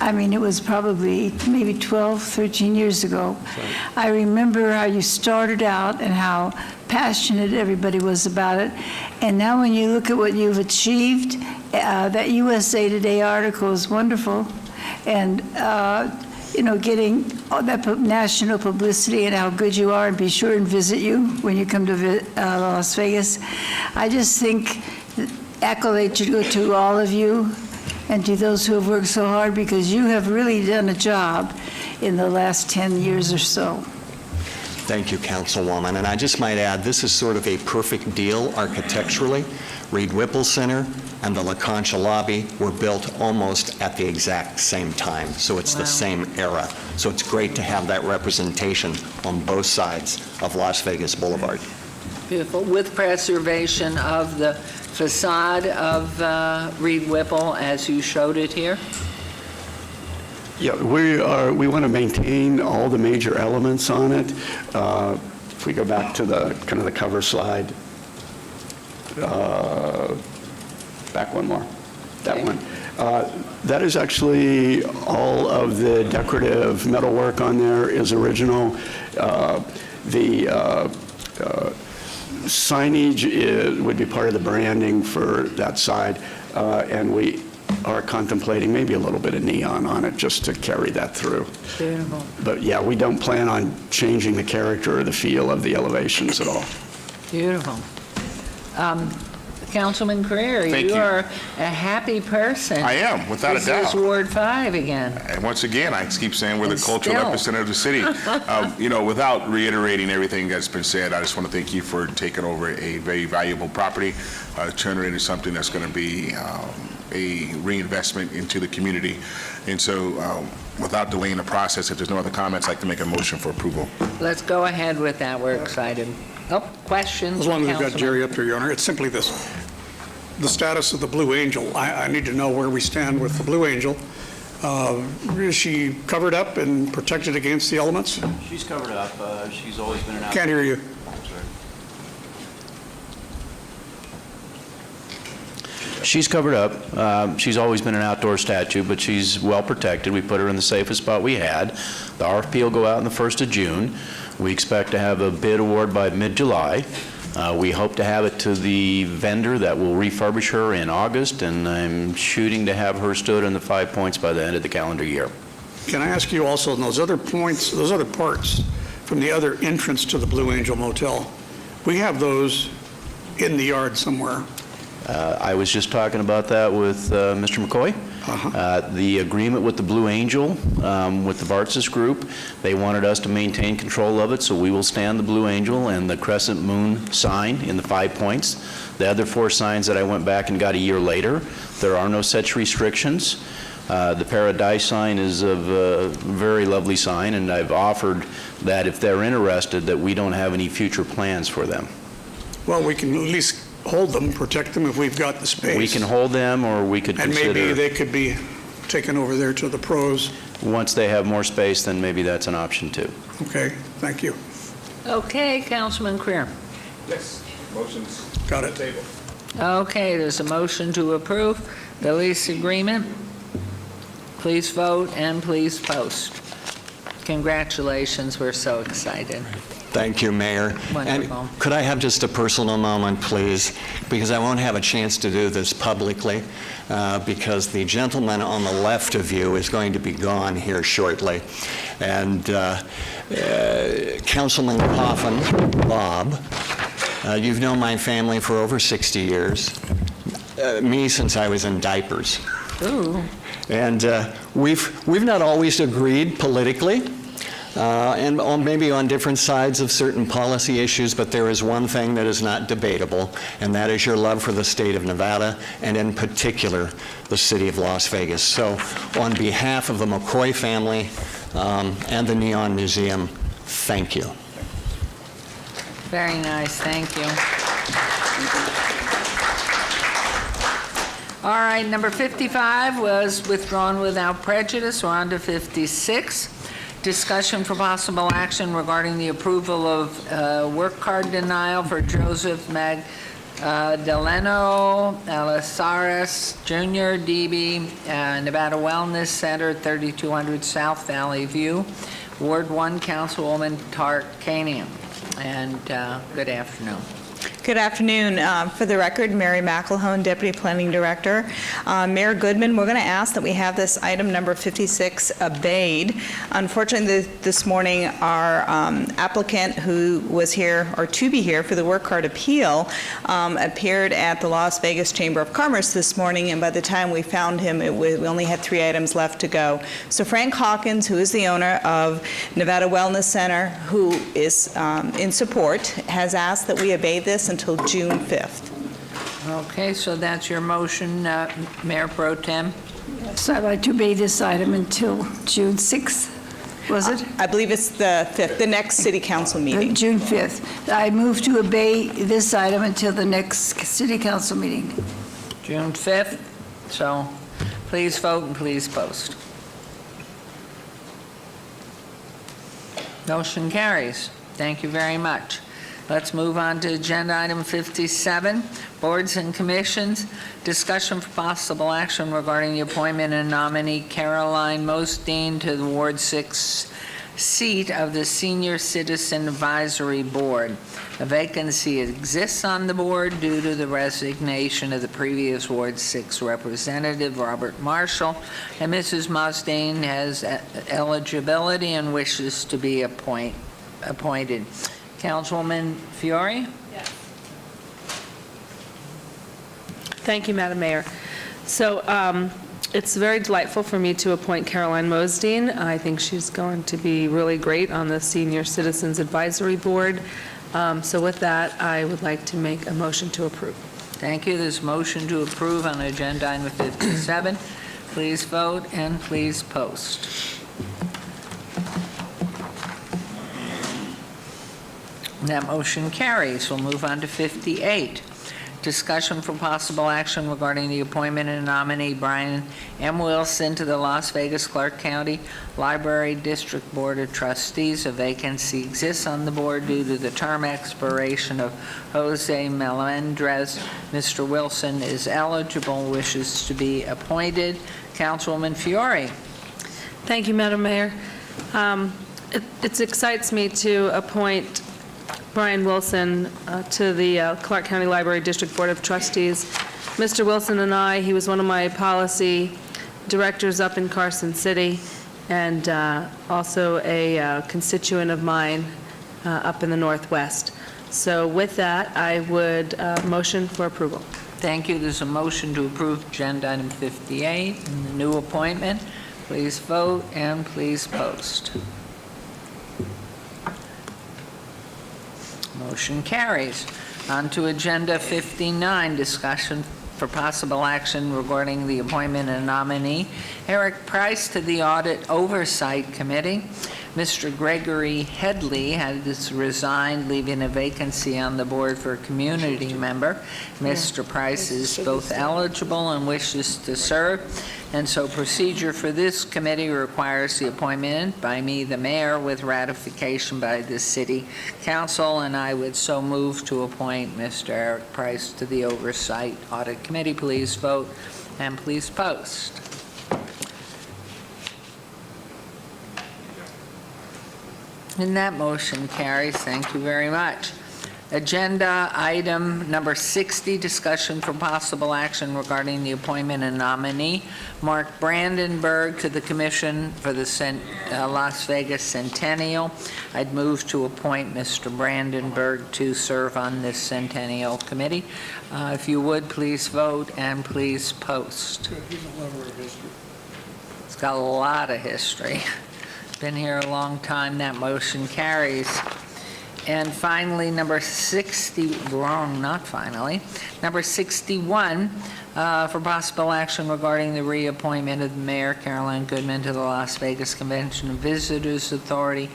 S5: I mean, it was probably maybe 12, 13 years ago. I remember how you started out and how passionate everybody was about it. And now when you look at what you've achieved, that USA Today article is wonderful. And, you know, getting all that national publicity and how good you are, and be sure and visit you when you come to Las Vegas. I just think accolades should go to all of you and to those who have worked so hard, because you have really done a job in the last 10 years or so.
S20: Thank you, Councilwoman. And I just might add, this is sort of a perfect deal architecturally. Reed Whipple Center and the La Concha lobby were built almost at the exact same time, so it's the same era. So it's great to have that representation on both sides of Las Vegas Boulevard.
S1: Beautiful, with preservation of the facade of Reed Whipple as you showed it here?
S21: Yeah, we want to maintain all the major elements on it. If we go back to the kind of the cover slide, back one more, that one. That is actually all of the decorative metalwork on there is original. The signage would be part of the branding for that side, and we are contemplating maybe a little bit of neon on it just to carry that through.
S1: Beautiful.
S21: But yeah, we don't plan on changing the character or the feel of the elevations at all.
S1: Beautiful. Councilman Carrera,
S12: Thank you.
S1: are a happy person.
S12: I am, without a doubt.
S1: This is Ward 5 again.
S12: And once again, I keep saying we're the
S1: And
S12: cultural
S1: still.
S12: epicenter of the city. You know, without reiterating everything that's been said, I just want to thank you for taking over a very valuable property, turning it into something that's going to be a reinvestment into the community. And so, without delaying the process, if there's no other comments, I'd like to make a motion for approval.
S1: Let's go ahead with that. We're excited. Oh, questions?
S8: As long as we've got
S1: Councilman?
S8: Jerry up there, Your Honor, it's simply this. The status of the Blue Angel, I need to know where we stand with the Blue Angel. Is she covered up and protected against the elements?
S3: She's covered up. She's always been an outdoor.
S8: Can't hear you.
S3: She's covered up. She's always been an outdoor statue, but she's well protected. We put her in the safest spot we had. The RFP will go out on the 1st of June. We expect to have a bid award by mid-July. We hope to have it to the vendor that will refurbish her in August, and I'm shooting to have her stood in the 5 points by the end of the calendar year.
S8: Can I ask you also, in those other points, those other parts from the other entrance to the Blue Angel Motel, we have those in the yard somewhere.
S3: I was just talking about that with Mr. McCoy. The agreement with the Blue Angel, with the Bartzis Group, they wanted us to maintain control of it, so we will stand the Blue Angel and the Crescent Moon sign in the 5 points. The other 4 signs that I went back and got a year later, there are no such restrictions. The Paradise sign is a very lovely sign, and I've offered that if they're interested, that we don't have any future plans for them.
S8: Well, we can at least hold them, protect them if we've got the space.
S3: We can hold them, or we could
S8: And
S3: consider...
S8: maybe they could be taken over there to the pros.
S3: Once they have more space, then maybe that's an option too.
S8: Okay, thank you.
S1: Okay, Councilman Creer.
S12: Yes, motion's
S8: got it.
S12: Table.
S1: Okay, there's a motion to approve the lease agreement. Please vote and please post. Congratulations, we're so excited.
S20: Thank you, Mayor.
S1: Wonderful.
S20: And could I have just a personal moment, please? Because I won't have a chance to do this publicly, because the gentleman on the left of you is going to be gone here shortly. And Councilman Coffin, Bob, you've known my family for over 60 years. Me since I was in diapers.
S1: Ooh.
S20: And we've not always agreed politically, and maybe on different sides of certain policy issues, but there is one thing that is not debatable, and that is your love for the state of Nevada, and in particular, the city of Las Vegas. So on behalf of the McCoy family and the Neon Museum, thank you.
S1: Very nice, thank you. All right, number 55 was withdrawn without prejudice. We're on to 56. Discussion for possible action regarding the approval of work card denial for Joseph Magdaleno Alazares Jr., DB, Nevada Wellness Center, 3200 South Valley View, Ward 1, Councilwoman Tarkanian. And good afternoon.
S9: Good afternoon. For the record, Mary McElhone, Deputy Planning Director. Mayor Goodman, we're going to ask that we have this item number 56 obeyed. Unfortunately, this morning, our applicant who was here, or to be here for the work card appeal, appeared at the Las Vegas Chamber of Commerce this morning, and by the time we found him, we only had 3 items left to go. So Frank Hawkins, who is the owner of Nevada Wellness Center, who is in support, has asked that we obey this until June 5th.
S1: Okay, so that's your motion, Mayor Pro Tem?
S5: So I'd like to obey this item until June 6th, was it?
S9: I believe it's the 5th, the next city council meeting.
S5: June 5th. I move to obey this item until the next city council meeting.
S1: June 5th, so please vote and please post. Motion carries. Thank you very much. Let's move on to agenda item 57, boards and commissions. Discussion for possible action regarding the appointment and nominee Caroline Mosteen to the Ward 6 seat of the Senior Citizen Advisory Board. A vacancy exists on the board due to the resignation of the previous Ward 6 representative, Robert Marshall, and Mrs. Mosteen has eligibility and wishes to be appointed. Councilwoman Fiore?
S22: Yes. Thank you, Madam Mayor. So it's very delightful for me to appoint Caroline Mosteen. I think she's going to be really great on the Senior Citizens Advisory Board. So with that, I would like to make a motion to approve.
S1: Thank you. There's a motion to approve on agenda item 57. Please vote and please post. That motion carries. We'll move on to 58. Discussion for possible action regarding the appointment and nominee Brian M. Wilson to the Las Vegas Clark County Library District Board of Trustees. A vacancy exists on the board due to the term expiration of Jose Melendrez. Mr. Wilson is eligible, wishes to be appointed. Councilwoman Fiore.
S22: Thank you, Madam Mayor. It excites me to appoint Brian Wilson to the Clark County Library District Board of Trustees. Mr. Wilson and he was one of my policy directors up in Carson City, and also a constituent of mine up in the Northwest. So with that, I would motion for approval.
S1: Thank you. There's a motion to approve agenda item 58 and the new appointment. Please vote and please post. Motion carries. On to agenda 59, discussion for possible action regarding the appointment and nominee Eric Price to the Audit Oversight Committee. Mr. Gregory Headley has resigned, leaving a vacancy on the board for a community member. Mr. Price is both eligible and wishes to serve, and so procedure for this committee requires the appointment by me, the mayor, with ratification by the city council, and I would so move to appoint Mr. Eric Price to the Oversight Audit Committee. Please vote and please post. And that motion carries. Thank you very much. Agenda item number 60, discussion for possible action regarding the appointment and nominee Mark Brandenburg to the Commission for the Las Vegas Centennial. I'd move to appoint Mr. Brandenburg to serve on this Centennial Committee. If you would, please vote and please post. It's got a lot of history. Been here a long time. That motion carries. And finally, number 61, for possible action regarding the reappointment of Mayor Caroline Goodman to the Las Vegas Convention and Visitors Authority.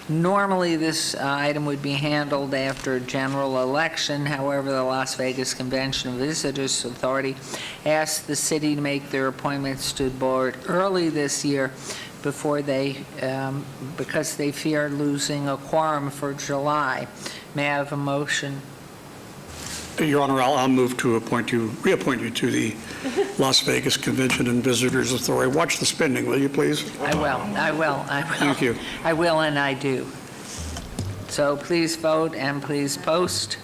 S1: Normally, this item would be handled after a general election. However, the Las Vegas Convention and Visitors Authority asked the city to make their appointments to the board early this year before because they fear losing a quorum for July. May I have a motion?
S8: Your Honor, I'll move to reappoint you to the Las Vegas Convention and Visitors Authority. Watch the spending, will you, please?
S1: I will.
S8: Thank you.
S1: I will, and I do. So please vote and please post.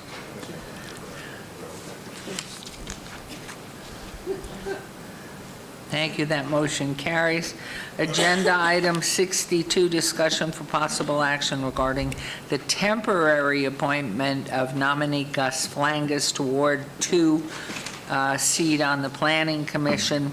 S1: Thank you. That motion carries. Agenda item 62, discussion for possible action regarding the temporary appointment of nominee Gus Flangus to Ward 2 seat on the Planning Commission.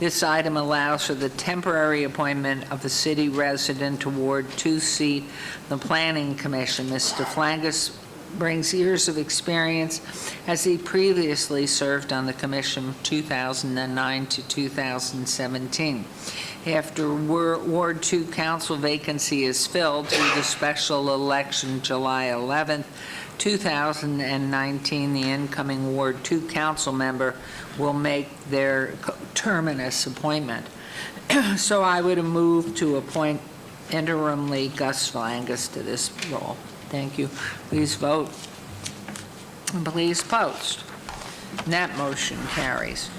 S1: This item allows for the temporary appointment of a city resident to Ward 2 seat on the Planning Commission. Mr. Flangus brings years of experience as he previously served on the commission from 2009 to 2017. After Ward 2 council vacancy is filled through the special election July 11th, 2019, the incoming Ward 2 council member will make their terminus appointment. So I would move to appoint interimly Gus Flangus to this role. Thank you. Please vote and please post. And that motion carries.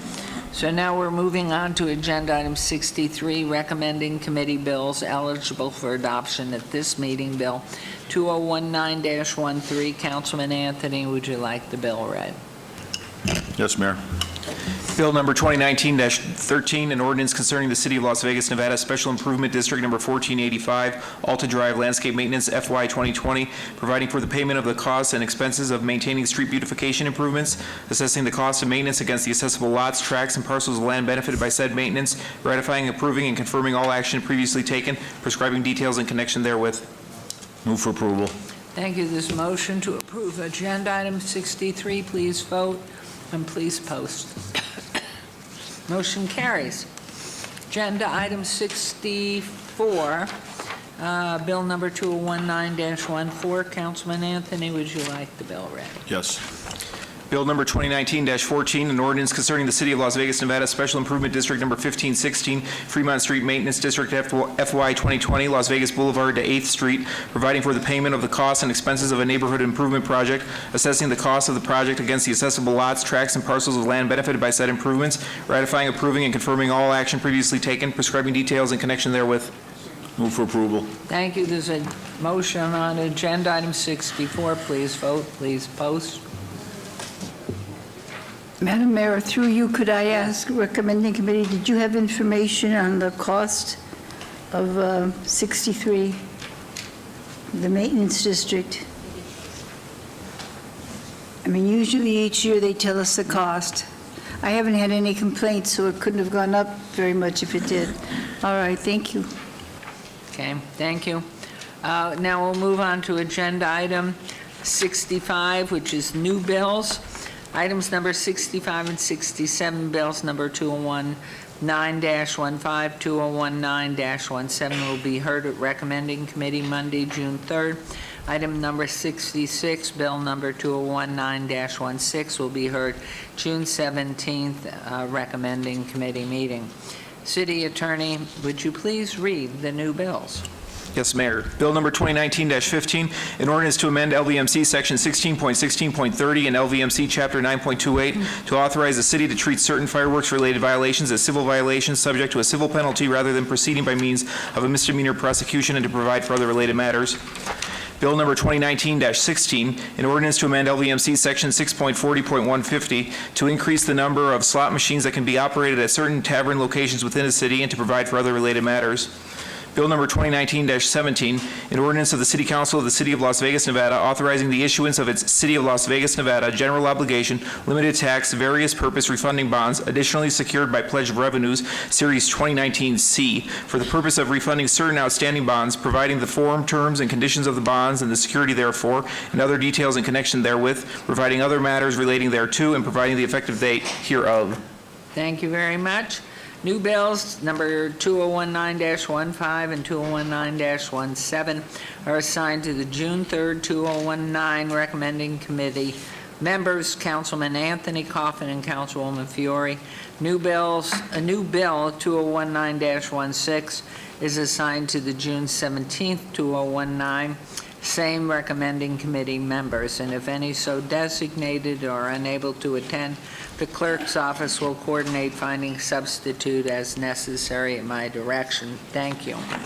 S1: So now we're moving on to agenda item 63, recommending committee bills eligible for adoption at this meeting. Bill 2019-13. Councilman Anthony, would you like the bill read?
S15: Yes, Mayor.
S6: Bill number 2019-13, an ordinance concerning the City of Las Vegas, Nevada Special Improvement District number 1485, Alta Drive Landscape Maintenance FY 2020, providing for the payment of the costs and expenses of maintaining street beautification improvements, assessing the cost of maintenance against the accessible lots, tracts, and parcels of land benefited by said maintenance, ratifying, approving, and confirming all action previously taken, prescribing details in connection therewith.
S15: Move for approval.
S1: Thank you. This motion to approve agenda item 63, please vote and please post. Motion carries. Agenda item 64, bill number 2019-14. Councilman Anthony, would you like the bill read?
S15: Yes.
S6: Bill number 2019-14, an ordinance concerning the City of Las Vegas, Nevada Special Improvement District number 1516, Fremont Street Maintenance District FY 2020, Las Vegas Boulevard to 8th Street, providing for the payment of the costs and expenses of a neighborhood improvement project, assessing the cost of the project against the accessible lots, tracts, and parcels of land benefited by said improvements, ratifying, approving, and confirming all action previously taken, prescribing details in connection therewith.
S15: Move for approval.
S1: Thank you. There's a motion on agenda item 64. Please vote. Please post.
S5: Madam Mayor, through you, could I ask, recommending committee, did you have information on the cost of 63, the maintenance district? I mean, usually each year they tell us the cost. I haven't had any complaints, so it couldn't have gone up very much if it did. All right, thank you.
S1: Okay, thank you. Now we'll move on to agenda item 65, which is new bills. Items number 65 and 67, bills number 2019-15, 2019-17 will be heard at recommending committee Monday, June 3rd. Item number 66, bill number 2019-16 will be heard June 17th, recommending committee meeting. City Attorney, would you please read the new bills?
S6: Yes, Mayor. Bill number 2019-15, an ordinance to amend LVMC Section 16.16.30 and LVMC Chapter 9.28 to authorize the city to treat certain fireworks-related violations as civil violations subject to a civil penalty rather than proceeding by means of a misdemeanor prosecution and to provide for other related matters. Bill number 2019-16, an ordinance to amend LVMC Section 6.40.150 to increase the number of slot machines that can be operated at certain tavern locations within the city and to provide for other related matters. Bill number 2019-17, an ordinance of the City Council of the City of Las Vegas, Nevada, authorizing the issuance of its City of Las Vegas, Nevada general obligation, limited tax, various purpose refunding bonds, additionally secured by pledge of revenues, Series 2019C, for the purpose of refunding certain outstanding bonds, providing the form, terms, and conditions of the bonds and the security therefor, and other details in connection therewith, providing other matters relating thereto, and providing the effective date hereof.
S1: Thank you very much. New bills, number 2019-15 and 2019-17, are assigned to the June 3rd, 2019 recommending committee members, Councilman Anthony Coffin and Councilwoman Fiore. New bills, a new bill, 2019-16, is assigned to the June 17th, 2019, same recommending committee members, and if any so designated or unable to attend, the clerk's office will coordinate finding substitute as necessary at my direction. Thank you.